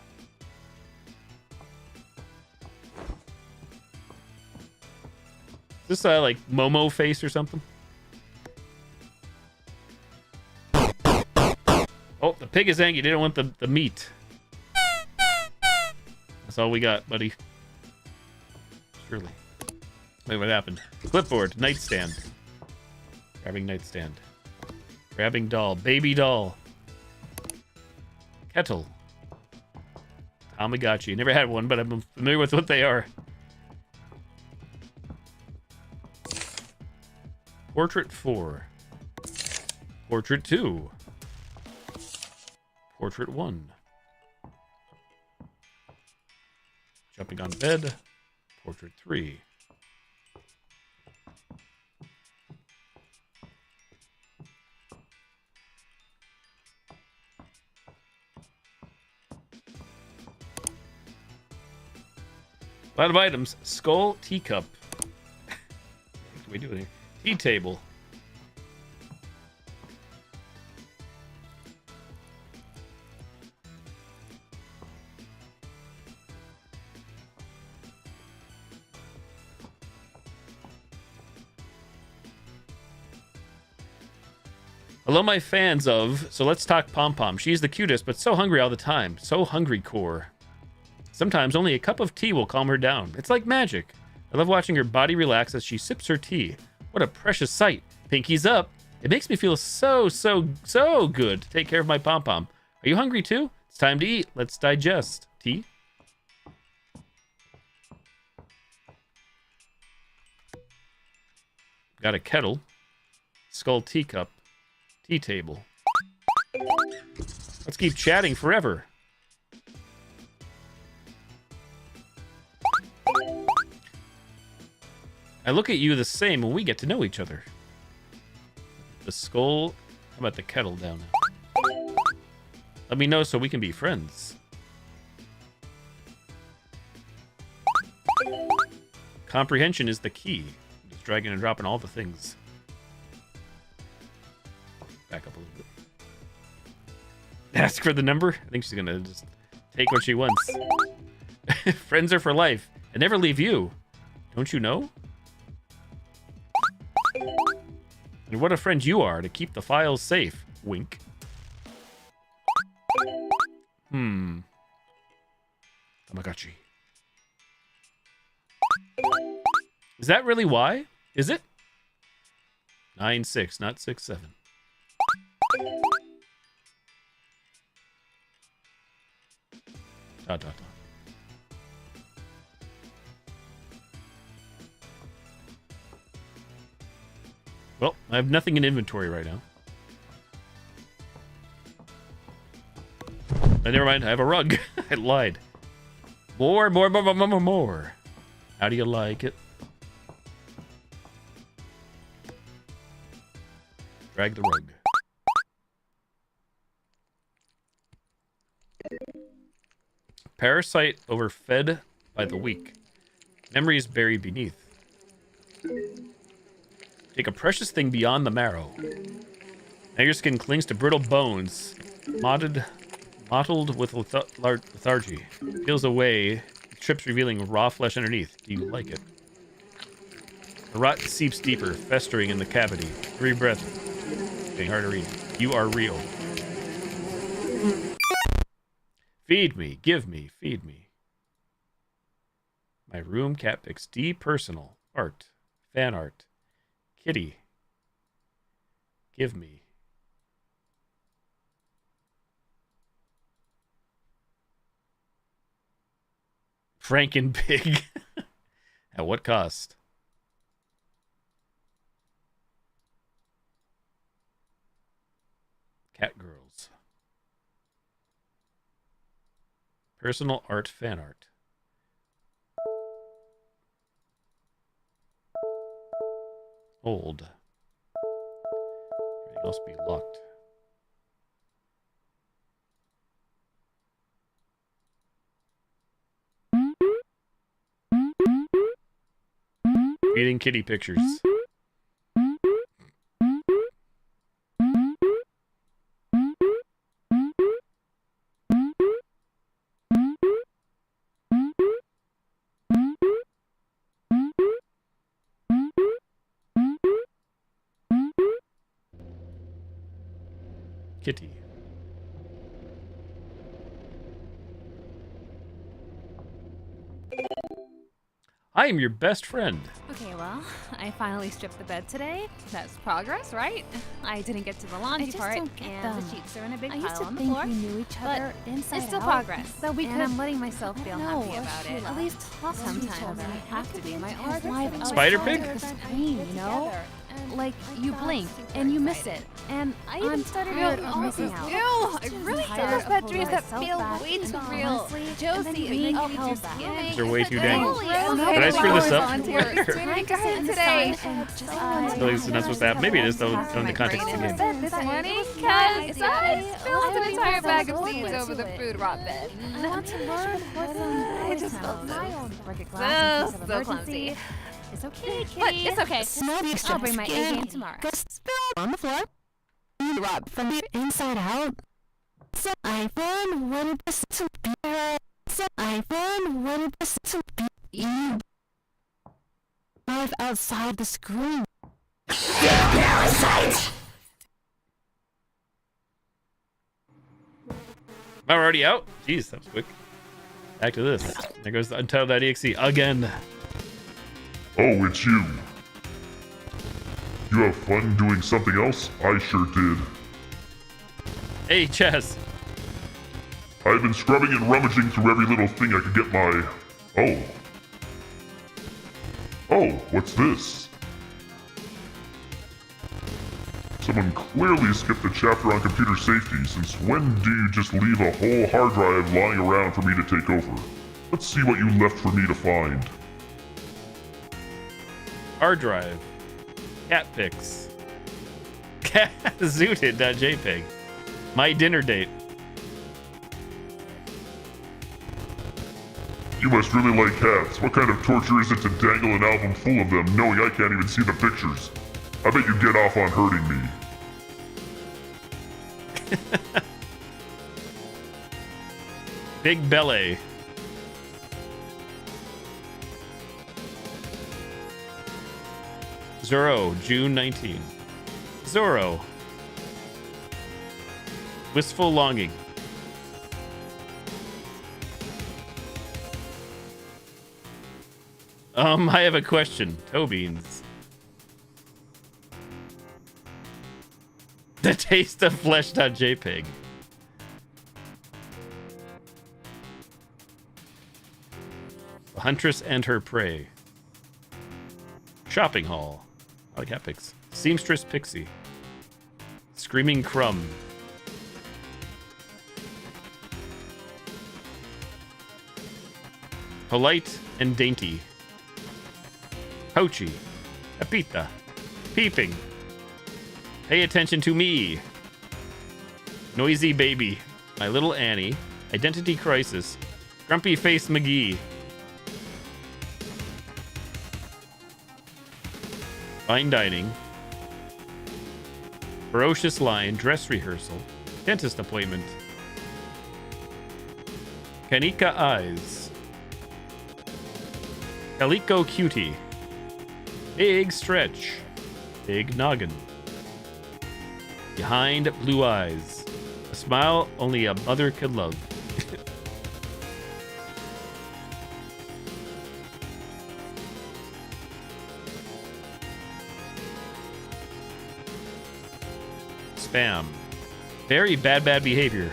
Is this like Momo face or something? Oh, the pig is angry. You didn't want the meat. That's all we got, buddy. Surely. Wait, what happened? Clipboard, nightstand. Grabbing nightstand. Grabbing doll. Baby doll. Kettle. Tamagotchi. Never had one, but I'm familiar with what they are. Portrait 4. Portrait 2. Portrait 1. Jumping on bed. Portrait 3. A lot of items. Skull, teacup. What are we doing here? Tea table. Hello, my fans of So Let's Talk Pom Pom. She's the cutest, but so hungry all the time. So hungry core. Sometimes only a cup of tea will calm her down. It's like magic. I love watching her body relax as she sips her tea. What a precious sight. Pinky's up. It makes me feel so good to take care of my pom pom. Are you hungry too? It's time to eat. Let's digest. Tea? Got a kettle. Skull teacup. Tea table. Let's keep chatting forever. I look at you the same when we get to know each other. The skull. How about the kettle down now? Let me know so we can be friends. Comprehension is the key. Just dragging and dropping all the things. Back up a little bit. Ask for the number? I think she's gonna just take what she wants. Friends are for life. And never leave you. Don't you know? And what a friend you are to keep the files safe. Wink. Tamagotchi. Is that really why? Is it? 9-6, not 6-7. Dot, dot, dot. Well, I have nothing in inventory right now. Never mind, I have a rug. I lied. More. How do you like it? Drag the rug. Parasite overfed by the weak. Memories buried beneath. Take a precious thing beyond the marrow. Now your skin clings to brittle bones, mottled with lethargy. Peels away, strips revealing raw flesh underneath. Do you like it? The rot seeps deeper, festering in the cavity. Every breath getting harder to read. You are real. Feed me, give me, feed me. My room cat pics. Personal art, fan art. Kitty. Give me. Frankenpig. At what cost? Cat girls. Personal art, fan art. Old. Everything else be locked. Reading kitty pictures. Kitty. I am your best friend. Okay, well, I finally stripped the bed today. That's progress, right? I didn't get to the laundry part, and the sheets are in a big pile on the floor. We knew each other inside it's still out, progress, so we and I'm letting myself feel happy about it. At least sometimes I have to be my own live Spider Pig? the screen, you know? Like, you blink, and you miss it. And I even started out of missing out. Ew! I really those bad dreams that feel way too real. Josie, and then you just They're way too dang. Did I screw this up? Today. At least not supposed to happen. Maybe it is, though, in the context of the game. This morning, because I spilled an entire bag of seeds over the food rot bed. I want to learn I just felt so clumsy. It's okay, Kitty. What? It's okay. I'll bring my A game tomorrow. Spill on the floor. Rob from the inside out. So iPhone wanted this to be. So iPhone wanted this to be. You live outside the screen. Parasite. Am I already out? Jeez, that was quick. Back to this. There goes the untitled.exe again. Oh, it's you. You have fun doing something else? I sure did. Hey, Chess. I've been scrubbing and rummaging through every little thing I could get my... Oh. Oh, what's this? Someone clearly skipped a chapter on computer safety, since when do you just leave a whole hard drive lying around for me to take over? Let's see what you left for me to find. Hard drive. Cat pics. Zooted.jpg. My dinner date. You must really like cats. What kind of torture is it to dangle an album full of them knowing I can't even see the pictures? I bet you get off on hurting me. Big belly. Zorro, June 19. Zorro. Wistful longing. I have a question. Toe beans. The taste of flesh.jpg. The huntress and her prey. Shopping hall. I like cat pics. Seamstress Pixie. Screaming Crumb. Polite and dainty. Pouchy. Apita. Peeping. Pay attention to me. Noisy baby. My little Annie. Identity crisis. Grumpy face McGee. Fine dining. Ferocious lion. Dress rehearsal. Dentist appointment. Kanika eyes. Calico cutie. Big stretch. Big noggin. Behind blue eyes. A smile only a mother could love. Spam. Very bad behavior.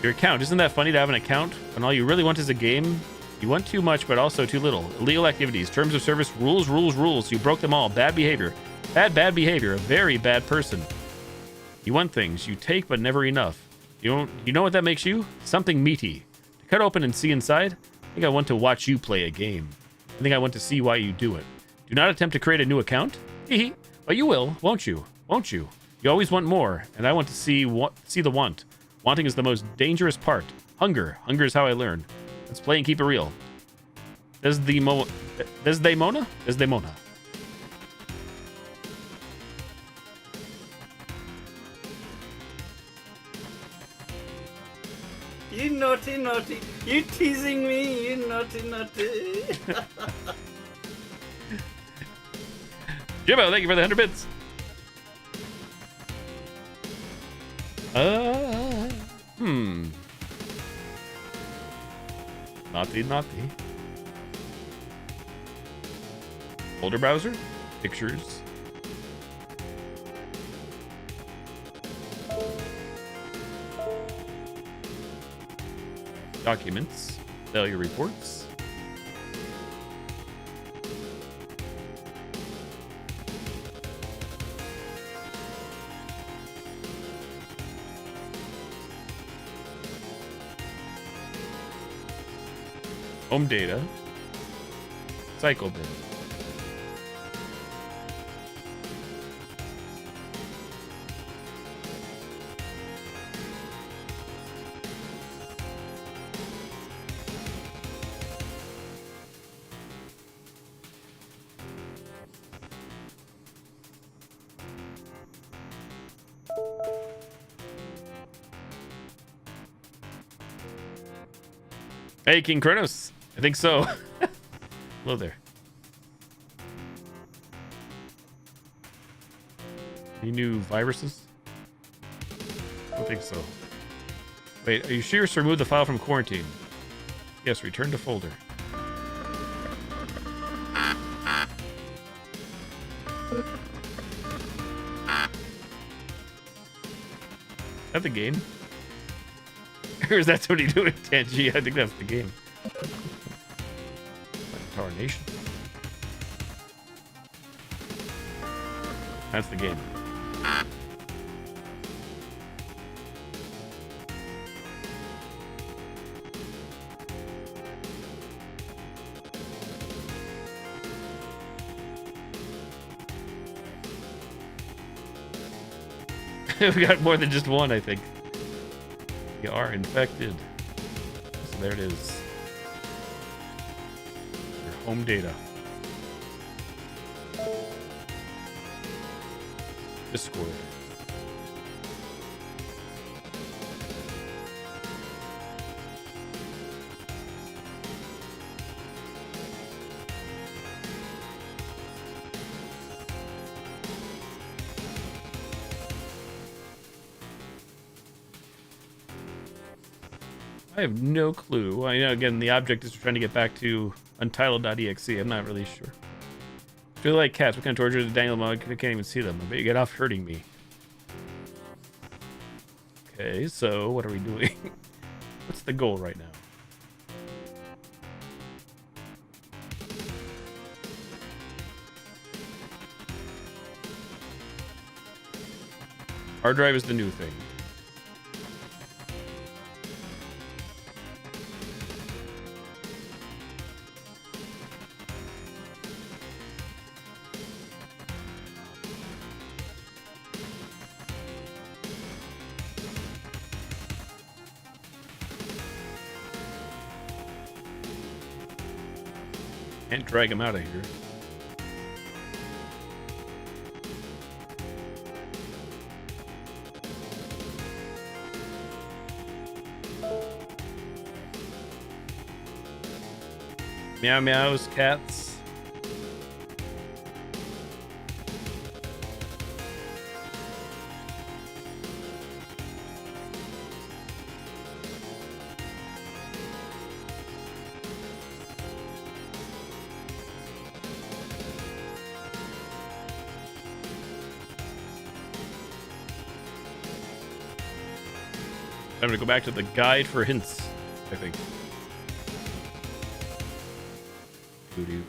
Your account. Isn't that funny to have an account when all you really want is a game? You want too much, but also too little. Illegal activities, terms of service, rules. You broke them all. Bad behavior. Bad behavior. A very bad person. You want things. You take, but never enough. You know what that makes you? Something meaty. To Cut open and see inside. I think I want to watch you play a game. I think I want to see why you do it. Do not attempt to create a new account. Hehe. But you will, won't you? Won't you? You always want more, and I want to see the want. Wanting is the most dangerous part. Hunger. Hunger is how I learn. Let's play and keep it real. Desdemona? Desdemona? You naughty, naughty. You teasing me, you naughty, naughty. Jimbo, thank you for the 100 bits. Naughty, naughty. Folder browser. Pictures. Documents. Failure reports. Home data. Cycle bin. Hey, King Kronos. I think so. Hello there. Any new viruses? I don't think so. Wait, are you sure to remove the file from quarantine? Yes, return to folder. Is that the game? Or is that somebody doing Tangy? I think that's the game. Tower Nation. That's the game. We got more than just one, I think. You are infected. So there it is. Your home data. Discord. I have no clue. I know, again, the object is trying to get back to untitled.exe. I'm not really sure. I feel like cats. What kind of torture is Daniel Mug? I can't even see them. I bet you get off hurting me. Okay, so what are we doing? What's the goal right now? Hard drive is the new thing. Can't drag him out of here. Meow meows, cats. I'm gonna go back to the guide for hints, I think. Voodoo.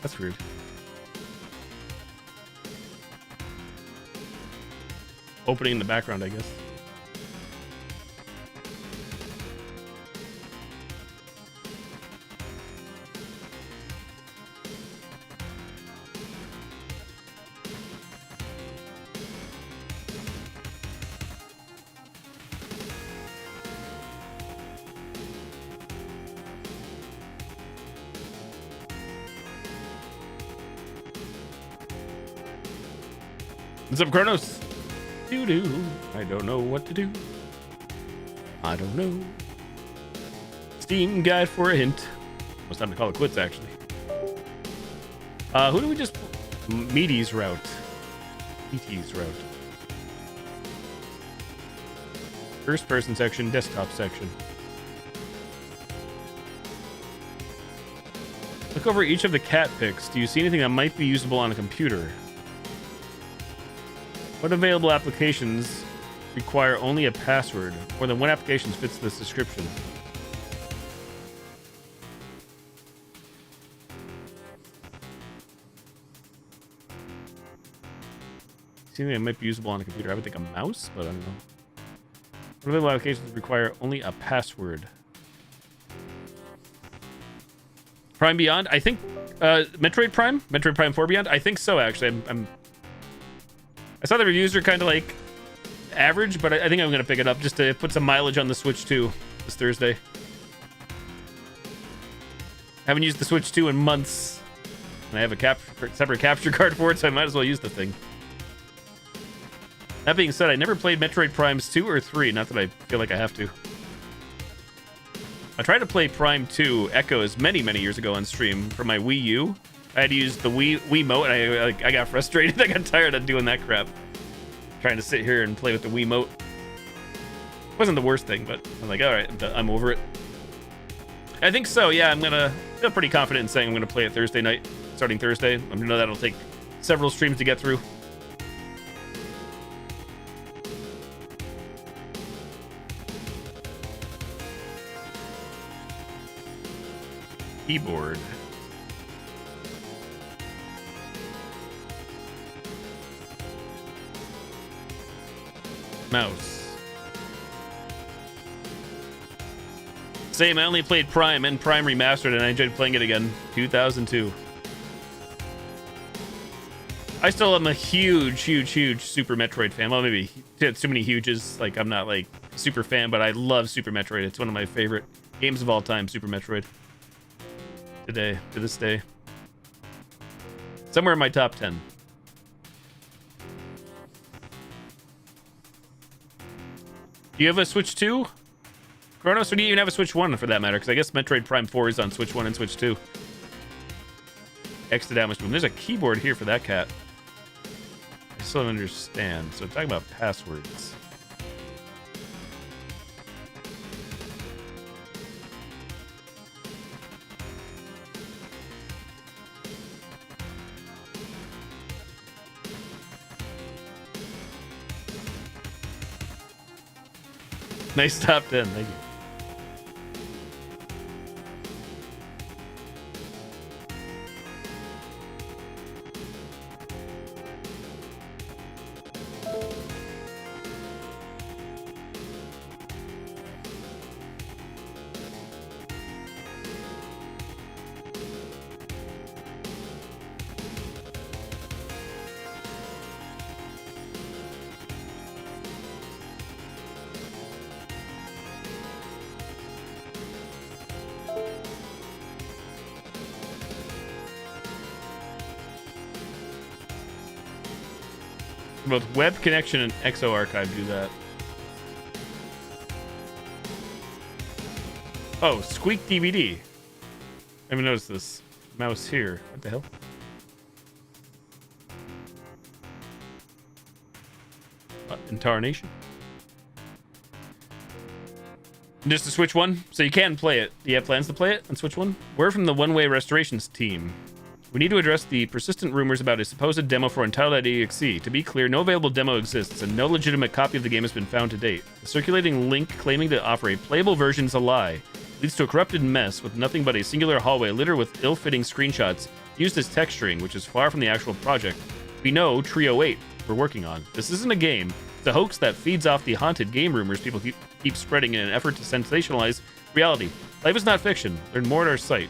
That's weird. Opening in the background, I guess. What's up, Kronos? Doo-doo. I don't know what to do. I don't know. Steam guide for a hint. It's time to call it quits, actually. Who do we just... Meaty's route. ET's route. First person section, desktop section. Look over each of the cat pics. Do you see anything that might be usable on a computer? What available applications require only a password? More than one application fits this description. See anything that might be usable on a computer? I would think a mouse, but I don't know. What available applications require only a password? Prime Beyond? I think Metroid Prime 4 Beyond. I think so. Actually, I saw the reviews are kind of like average, but I think I'm gonna pick it up just to put some mileage on the Switch 2 this Thursday. Haven't used the Switch 2 in months, and I have a separate capture card for it, so I might as well use the thing. That being said, I never played Metroid Primes 2 or 3. Not that I feel like I have to. I tried to play Prime 2 Echoes many years ago on stream for my Wii U. I had to use the Wiimote, and I got frustrated. I got tired of doing that crap. Trying to sit here and play with the Wiimote. Wasn't the worst thing, but I'm like, all right, I'm over it. I think so, yeah. I'm gonna feel pretty confident in saying I'm gonna play it Thursday night, starting Thursday. I know that'll take several streams to get through. Keyboard. Mouse. Same, I only played Prime and Prime Remastered, and I enjoyed playing it again. 2002. I still am a huge Super Metroid fan. Well, maybe too many huges. Like, I'm not like super fan, but I love Super Metroid. It's one of my favorite games of all time, Super Metroid. To this day. Somewhere in my top 10. Do you have a Switch 2? Kronos, or do you even have a Switch 1 for that matter? Because I guess Metroid Prime 4 is on Switch 1 and Switch 2. X to damage boom. There's a keyboard here for that cat. I still don't understand. So talking about passwords. Nice top 10, thank you. Both web connection and XO archive do that. Oh, Squeak DVD. I haven't noticed this mouse here. What the hell? Intarnation. Just the Switch 1? So you can play it. Do you have plans to play it on Switch 1? We're from the One-Way Restorations team. We need to address the persistent rumors about a supposed demo for Untitled.exe. To be clear, no available demo exists, and no legitimate copy of the game has been found to date. The circulating link claiming to offer a playable version is a lie. It leads to a corrupted mess with nothing but a singular hallway littered with ill-fitting screenshots used as text string, which is far from the actual project we know Trio 8 we're working on. This isn't a game. It's a hoax that feeds off the haunted game rumors people keep spreading in an effort to sensationalize reality. Life is not fiction. Learn more at our site.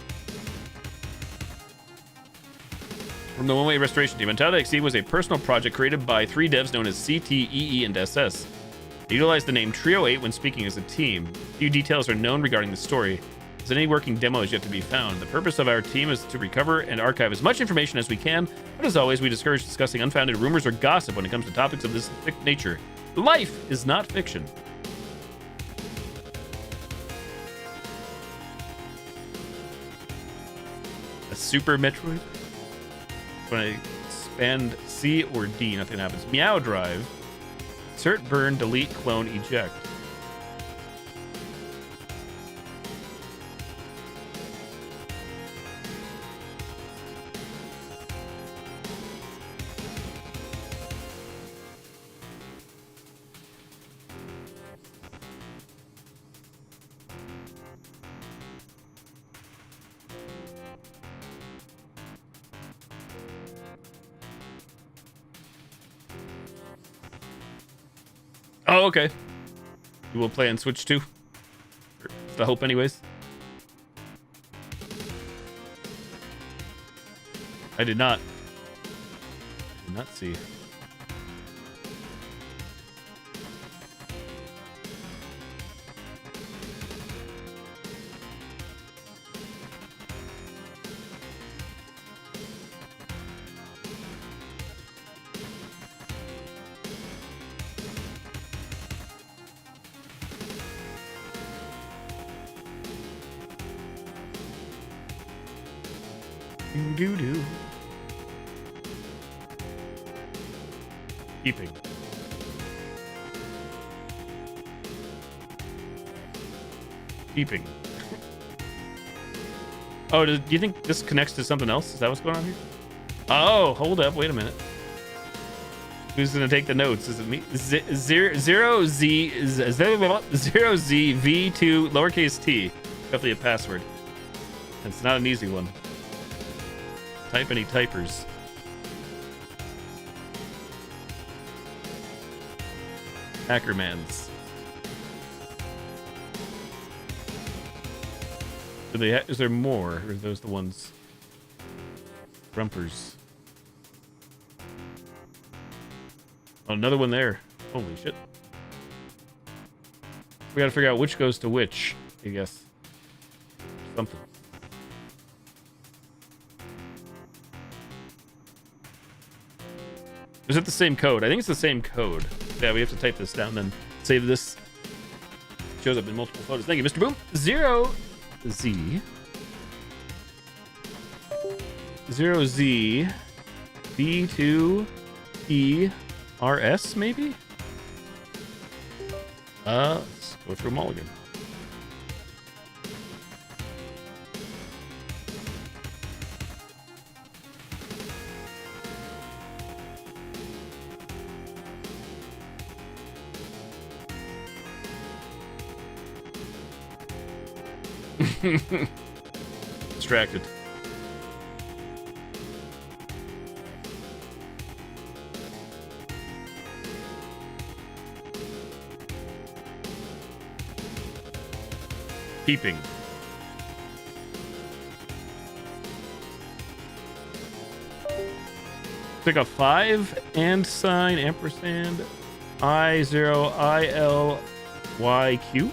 From the One-Way Restoration Team, oneway.exe was a personal project created by 3 devs known as CT, EE, and SS. They utilized the name Trio 8 when speaking as a team. Few details are known regarding the story, as any working demo is yet to be found. The purpose of our team is to recover and archive as much information as we can, but as always, we discourage discussing unfounded rumors or gossip when it comes to topics of this nature. Life is not fiction. A Super Metroid? When I expand C or D, nothing happens. Meow Drive. Insert, burn, delete, clone, eject. Oh, okay. You will play on Switch too? That's the hope anyways. I did not see. Doo-doo. Keeping. Keeping. Oh, do you think this connects to something else? Is that what's going on here? Oh, hold up. Wait a minute. Who's going to take the notes? Is it me? Zero Z V2 lowercase t. Definitely a password. It's not an easy one. Type any typers. Hackermans. Do they is there more? Or are those the ones? Rumpers. Oh, another one there. Holy shit. We gotta figure out which goes to which, I guess. Something. Is it the same code? I think it's the same code. Yeah, we have to type this down, then save this. Shows up in multiple photos. Thank you, Mr. Boom. 0Z. 0Z. B2 ERS, maybe? Let's go through them all again. Distracted. Keeping. Click a 5 and sign ampersand I0 ILYQ.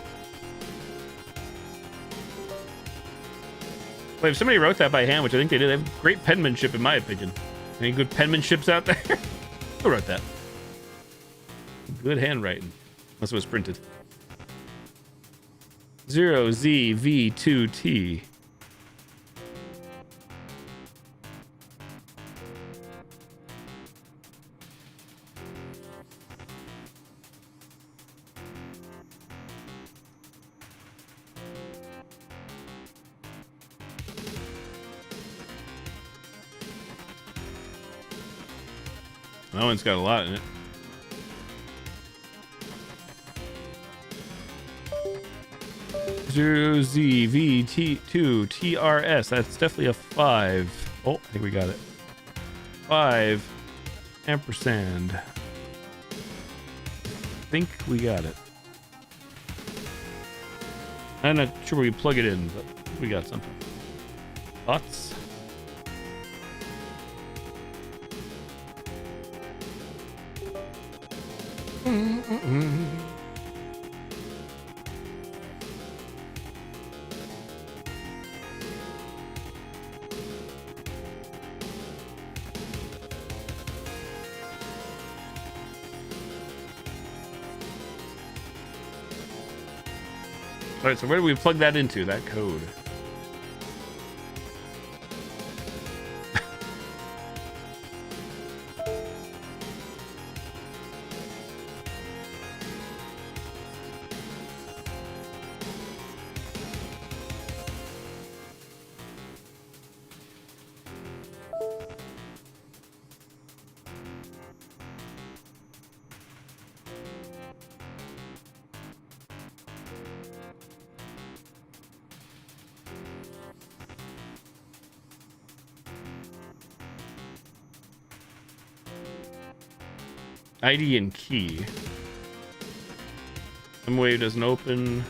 Wait, if somebody wrote that by hand, which I think they did, they have great penmanship in my opinion. Any good penmanships out there? Who wrote that? Good handwriting. Unless it was printed. 0ZV2T. That one's got a lot in it. Zero ZVT2 TRS. That's definitely a 5. Oh, I think we got it. 5 ampersand. I think we got it. I'm not sure where we plug it in, but we got something. Thoughts? All right, so where do we plug that into, that code? ID and key. SIMULCAST doesn't open.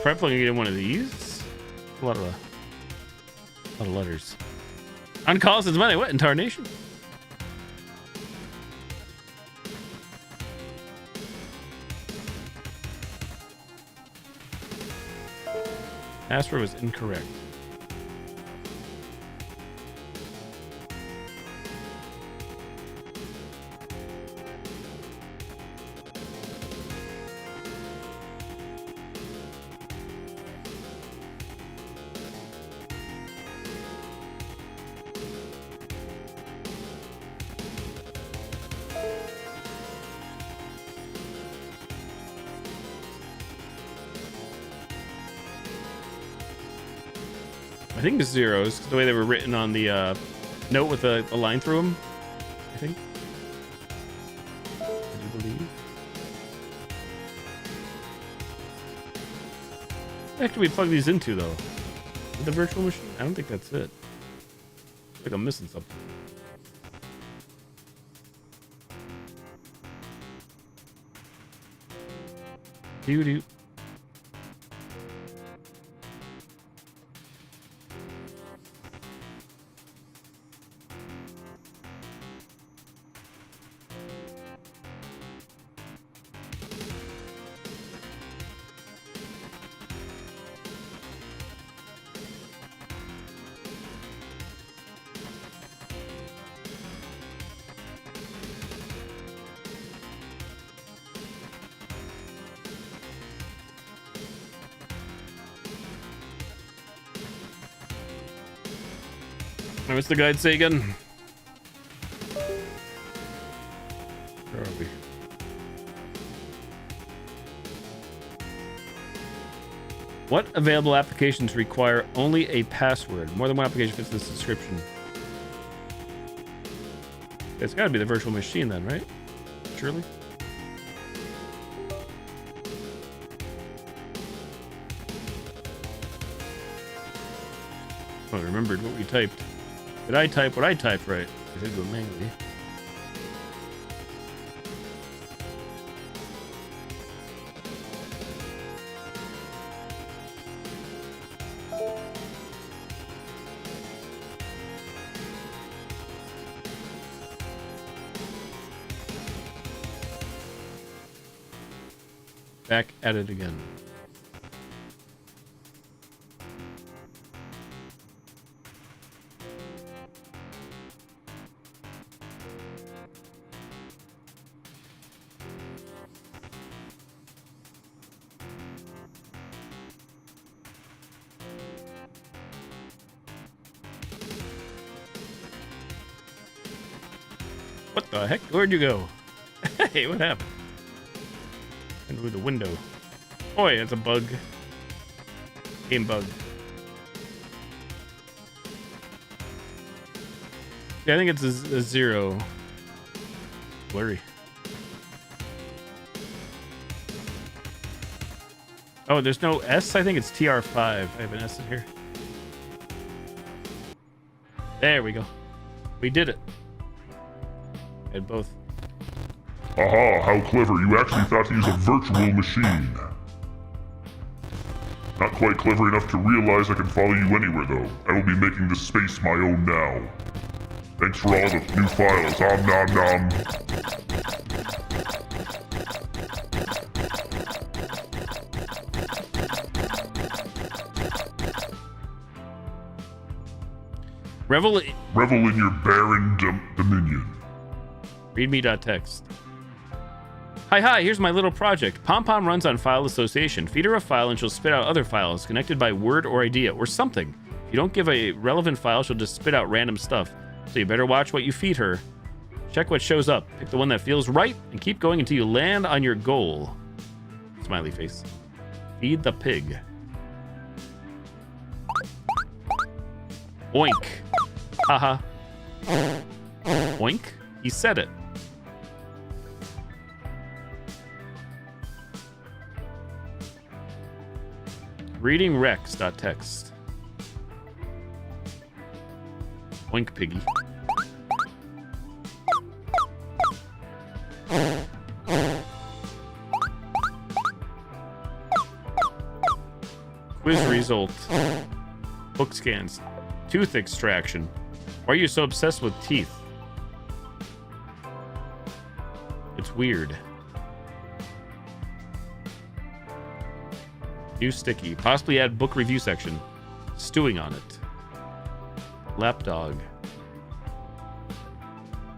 Probably plugging in one of these. A lot of letters. On call since Monday. What in tarnation? Password was incorrect. I think it's zeros, the way they were written on the note with a line through them. I think. I do believe. What do we plug these into though? With the virtual machine? I don't think that's it. I think I'm missing something. Doo-doo. What's the guide say again? Where are we? What available applications require only a password? More than one application fits this description. It's got to be the virtual machine then, right? Surely? Oh, I remembered what we typed. Did I type what I typed right? I did go manually. Back at it again. What the heck? Where'd you go? Hey, what happened? Through the window. Oh, yeah, it's a bug. Game bug. Yeah, I think it's a zero. Blurry. Oh, there's no S? I think it's TR5. I have an S in here. There we go. We did it. And both. Aha, how clever. You actually thought to use a virtual machine. Not quite clever enough to realize I can follow you anywhere, though. I will be making this space my own now. Thanks for all the new files. Om nom nom. Revel in your barren dominion. Readme.txt. Hi, here's my little project. Pom-Pom runs on file association. Feed her a file and she'll spit out other files connected by word or idea or something. If you don't give a relevant file, she'll just spit out random stuff. So you better watch what you feed her. Check what shows up. Pick the one that feels right and keep going until you land on your goal. Smiley face. Feed the pig. Oink. Haha. Oink? He said it. Reading rex.txt. Oink piggy. Quiz result. Book scans. Tooth extraction. Why are you so obsessed with teeth? It's weird. New sticky. Possibly add book review section. Stewing on it. Lapdog.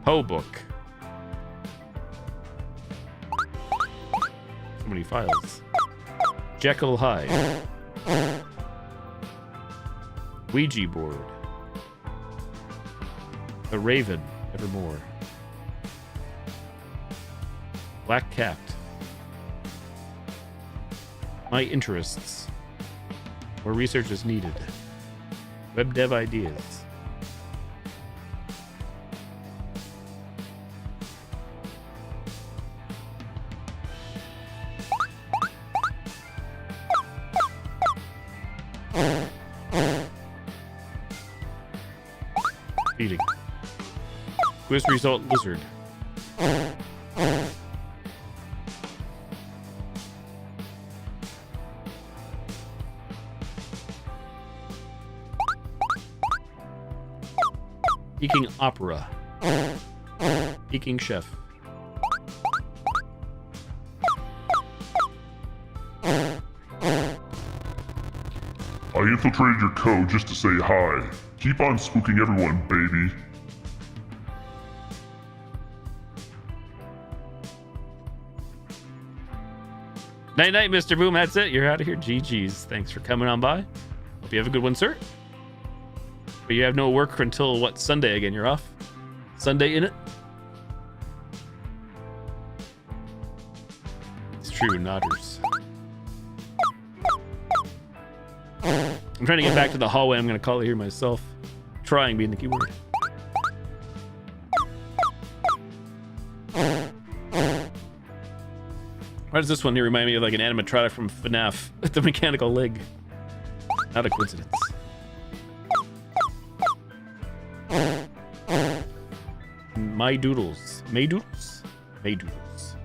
Ho book. So many files. Jekyll Hyde. Ouija board. The Raven, evermore. Black cat. My interests. More research is needed. Web dev ideas. Feeding. Quiz result lizard. Peking opera. Peking chef. I infiltrated your code just to say hi. Keep on spooking everyone, baby. Night night, Mr. Boom. That's it. You're out of here. GG's. Thanks for coming on by. Hope you have a good one, sir. But you have no work until, what, Sunday again? You're off? Sunday in it? It's true, nodders. I'm trying to get back to the hallway. I'm going to call it here myself. Trying being the keyword. Why does this one here remind me of like an animatronic from FNAF with the mechanical leg? Not a coincidence. My doodles. May doodles? May doodles.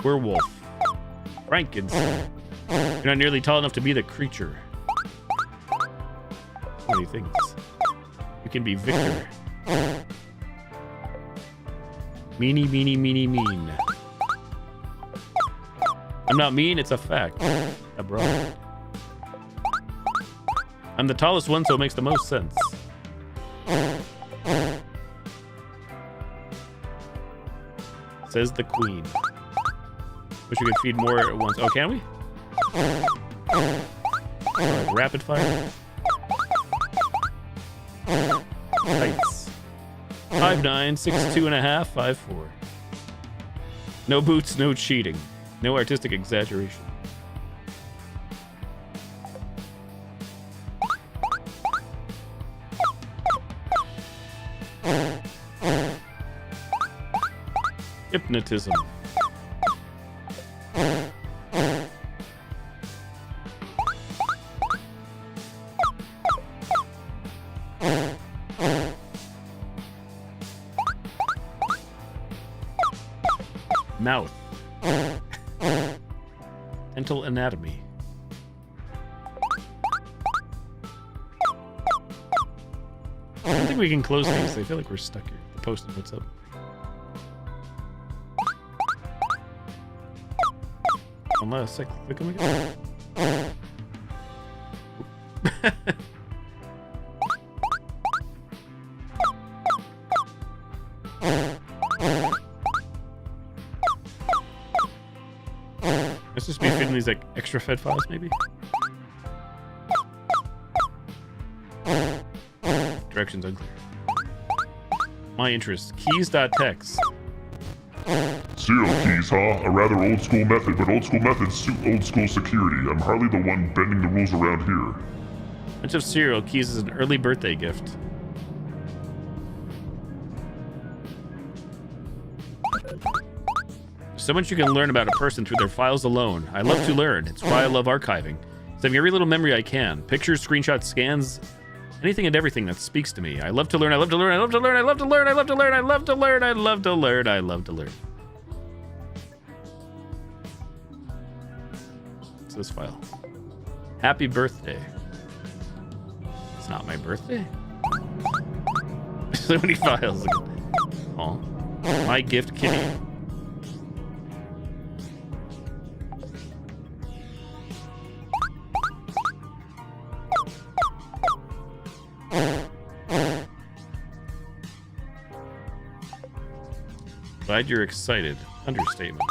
Werewolf. Frankenstein. You're not nearly tall enough to be the creature. So many things. You can be Victor. Meanie, meanie, meanie, mean. I'm not mean, it's a fact. Abroad. I'm the tallest one, so it makes the most sense. Says the queen. Wish we could feed more at once. Oh, can we? Rapid fire. Heights. 5'9", 6'2.5", 5'4". No boots, no cheating. No artistic exaggeration. Hypnotism. Mouth. Dental anatomy. I don't think we can close these. I feel like we're stuck here. The post-it, what's up? Unless I click them again. Let's just be feeding these like extra fed files, maybe. Directions unclear. My interest. Keys.txt. Serial keys, huh? A rather old school method, but old school methods suit old school security. I'm hardly the one bending the rules around here. Bunch of serial keys is an early birthday gift. So much you can learn about a person through their files alone. I love to learn. It's why I love archiving. Saving every little memory I can. Pictures, screenshots, scans, anything and everything that speaks to me. I love to learn. I love to learn. I love to learn. I love to learn. I love to learn. I love to learn. I love to learn. I love to learn. What's this file? Happy birthday. It's not my birthday. So many files. Oh, my gift kitty. Glad you're excited. Understatement.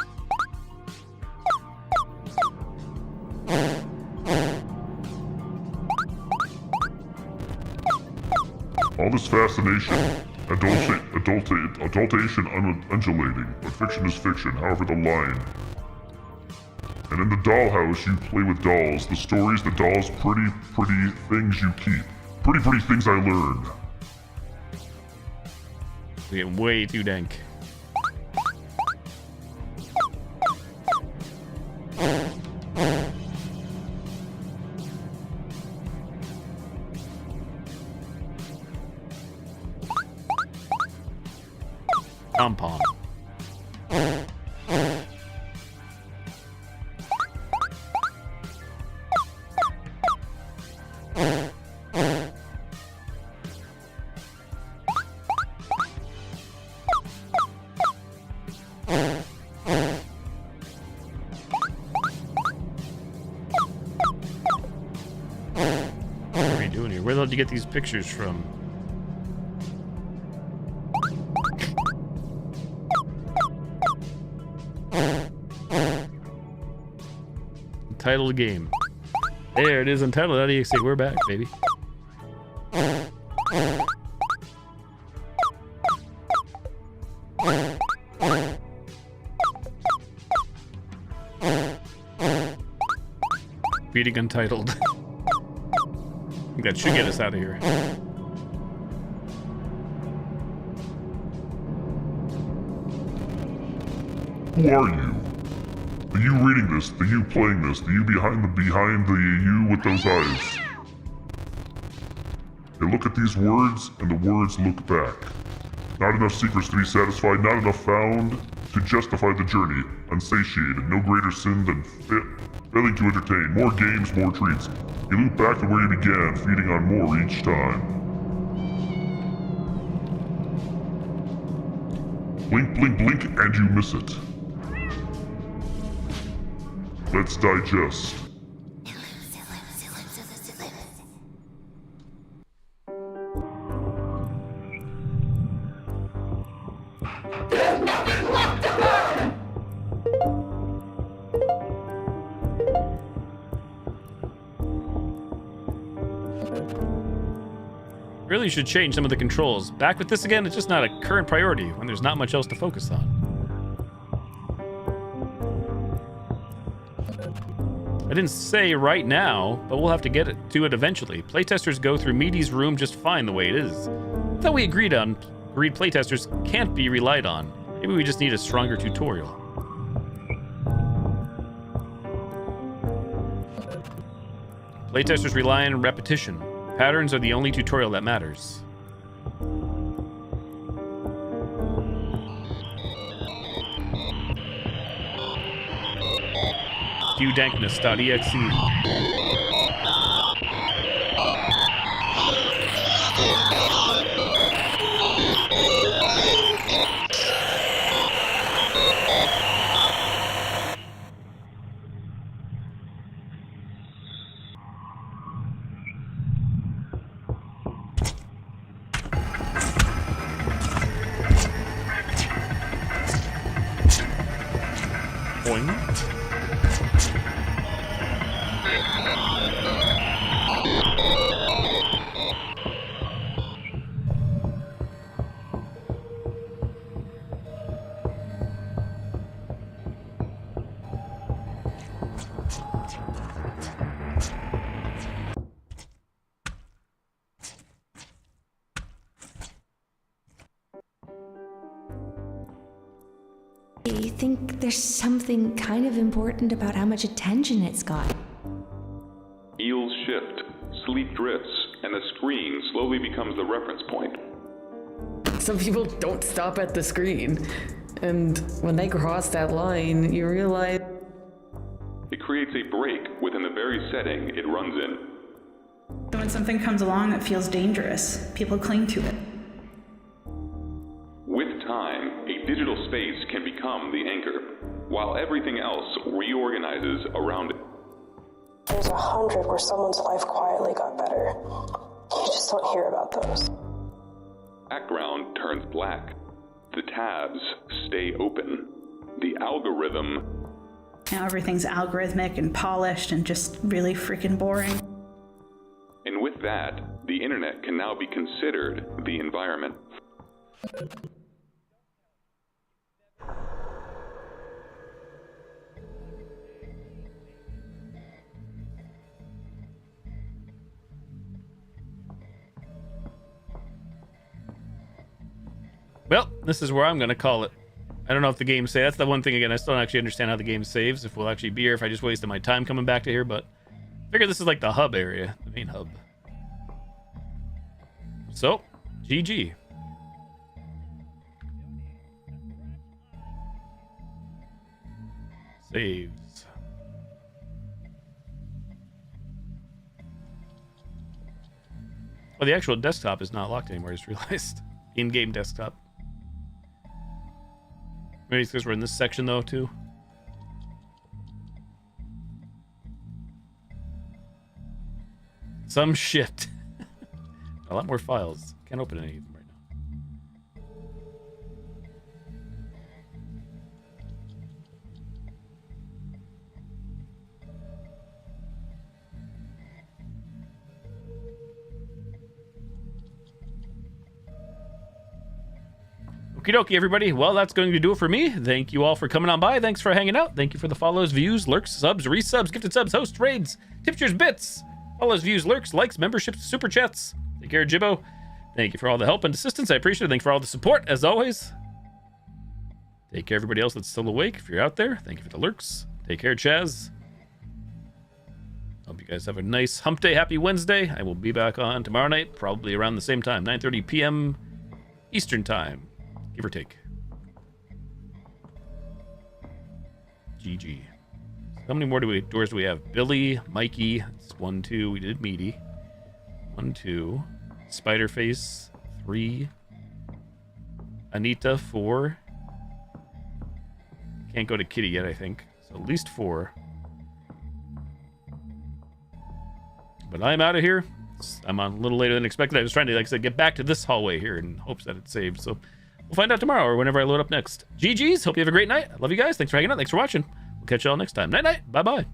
All this fascination, adultation undulating, but fiction is fiction, however the line. And in the dollhouse, you play with dolls. The stories, the dolls, pretty things you keep. Pretty things I learned. We get way too dank. Pom-pom. What are we doing here? Where the hell did you get these pictures from? Entitled game. There it is, entitled.exe. We're back, baby. Beating Untitled. I think that should get us out of here. Who are you? The you reading this, the you playing this, the you behind the you with those eyes. They look at these words, and the words look back. Not enough secrets to be satisfied, not enough found to justify the journey. Unsatiated, no greater sin than failing to entertain. More games, more treats. You loop back to where you began, feeding on more each time. Blink, blink, blink, and you miss it. Let's digest. There's nothing left to learn! Really should change some of the controls. Back with this again, it's just not a current priority when there's not much else to focus on. didn't say right now, but we'll have to get to it eventually. Playtesters go through Meaty's room just fine the way it is. I thought we agreed playtesters can't be relied on. Maybe we just need a stronger tutorial. Playtesters rely on repetition. Patterns are the only tutorial that matters. Qdankness.exe. Boing. I think there's something kind of important about how much attention it's got. Eels shift, sleep drifts, and the screen slowly becomes the reference point. Some people don't stop at the screen, and when they cross that line, you realize... It creates a break within the very setting it runs in. So when something comes along that feels dangerous, people cling to it. With time, a digital space can become the anchor, while everything else reorganizes around it. There's 100 where someone's life quietly got better. You just don't hear about those. Background turns black. The tabs stay open. The algorithm... Now everything's algorithmic and polished and just really freaking boring. And with that, the internet can now be considered the environment. Well, this is where I'm going to call it. I don't know if the game saves. That's the one thing, again, I still don't actually understand how the game saves, if we'll actually be here, if I just wasted my time coming back to here, but I figure this is like the hub area, the main hub. So, GG. Saves. Well, the actual desktop is not locked anymore, I just realized. In-game desktop. Maybe it's because we're in this section, though, too. Some shit. A lot more files. Can't open any of them right now. Okie dokie, everybody. Well, that's going to do it for me. Thank you all for coming on by. Thanks for hanging out. Thank you for the follows, views, lurks, subs, resubs, gifted subs, hosts, raids, tipsters, bits, follows, views, lurks, likes, memberships, super chats. Take care, Jibbo. Thank you for all the help and assistance. I appreciate it. Thanks for all the support, as always. Take care, everybody else that's still awake. If you're out there, thank you for the lurks. Take care, Chaz. Hope you guys have a nice hump day. Happy Wednesday. I will be back on tomorrow night, probably around the same time, 9:30 p.m. Eastern time. Give or take. GG. How many more doors do we have? Billy, Mikey. It's 1, 2. We did Meaty. 1, 2. Spiderface. 3. Anita. 4. Can't go to Kitty yet, I think. So at least 4. But I'm out of here. I'm on a little later than expected. I was trying to, like I said, get back to this hallway here in hopes that it saves. So we'll find out tomorrow or whenever I load up next. GG's. Hope you have a great night. I love you guys. Thanks for hanging out. Thanks for watching. We'll catch you all next time. Night-night. Bye-bye.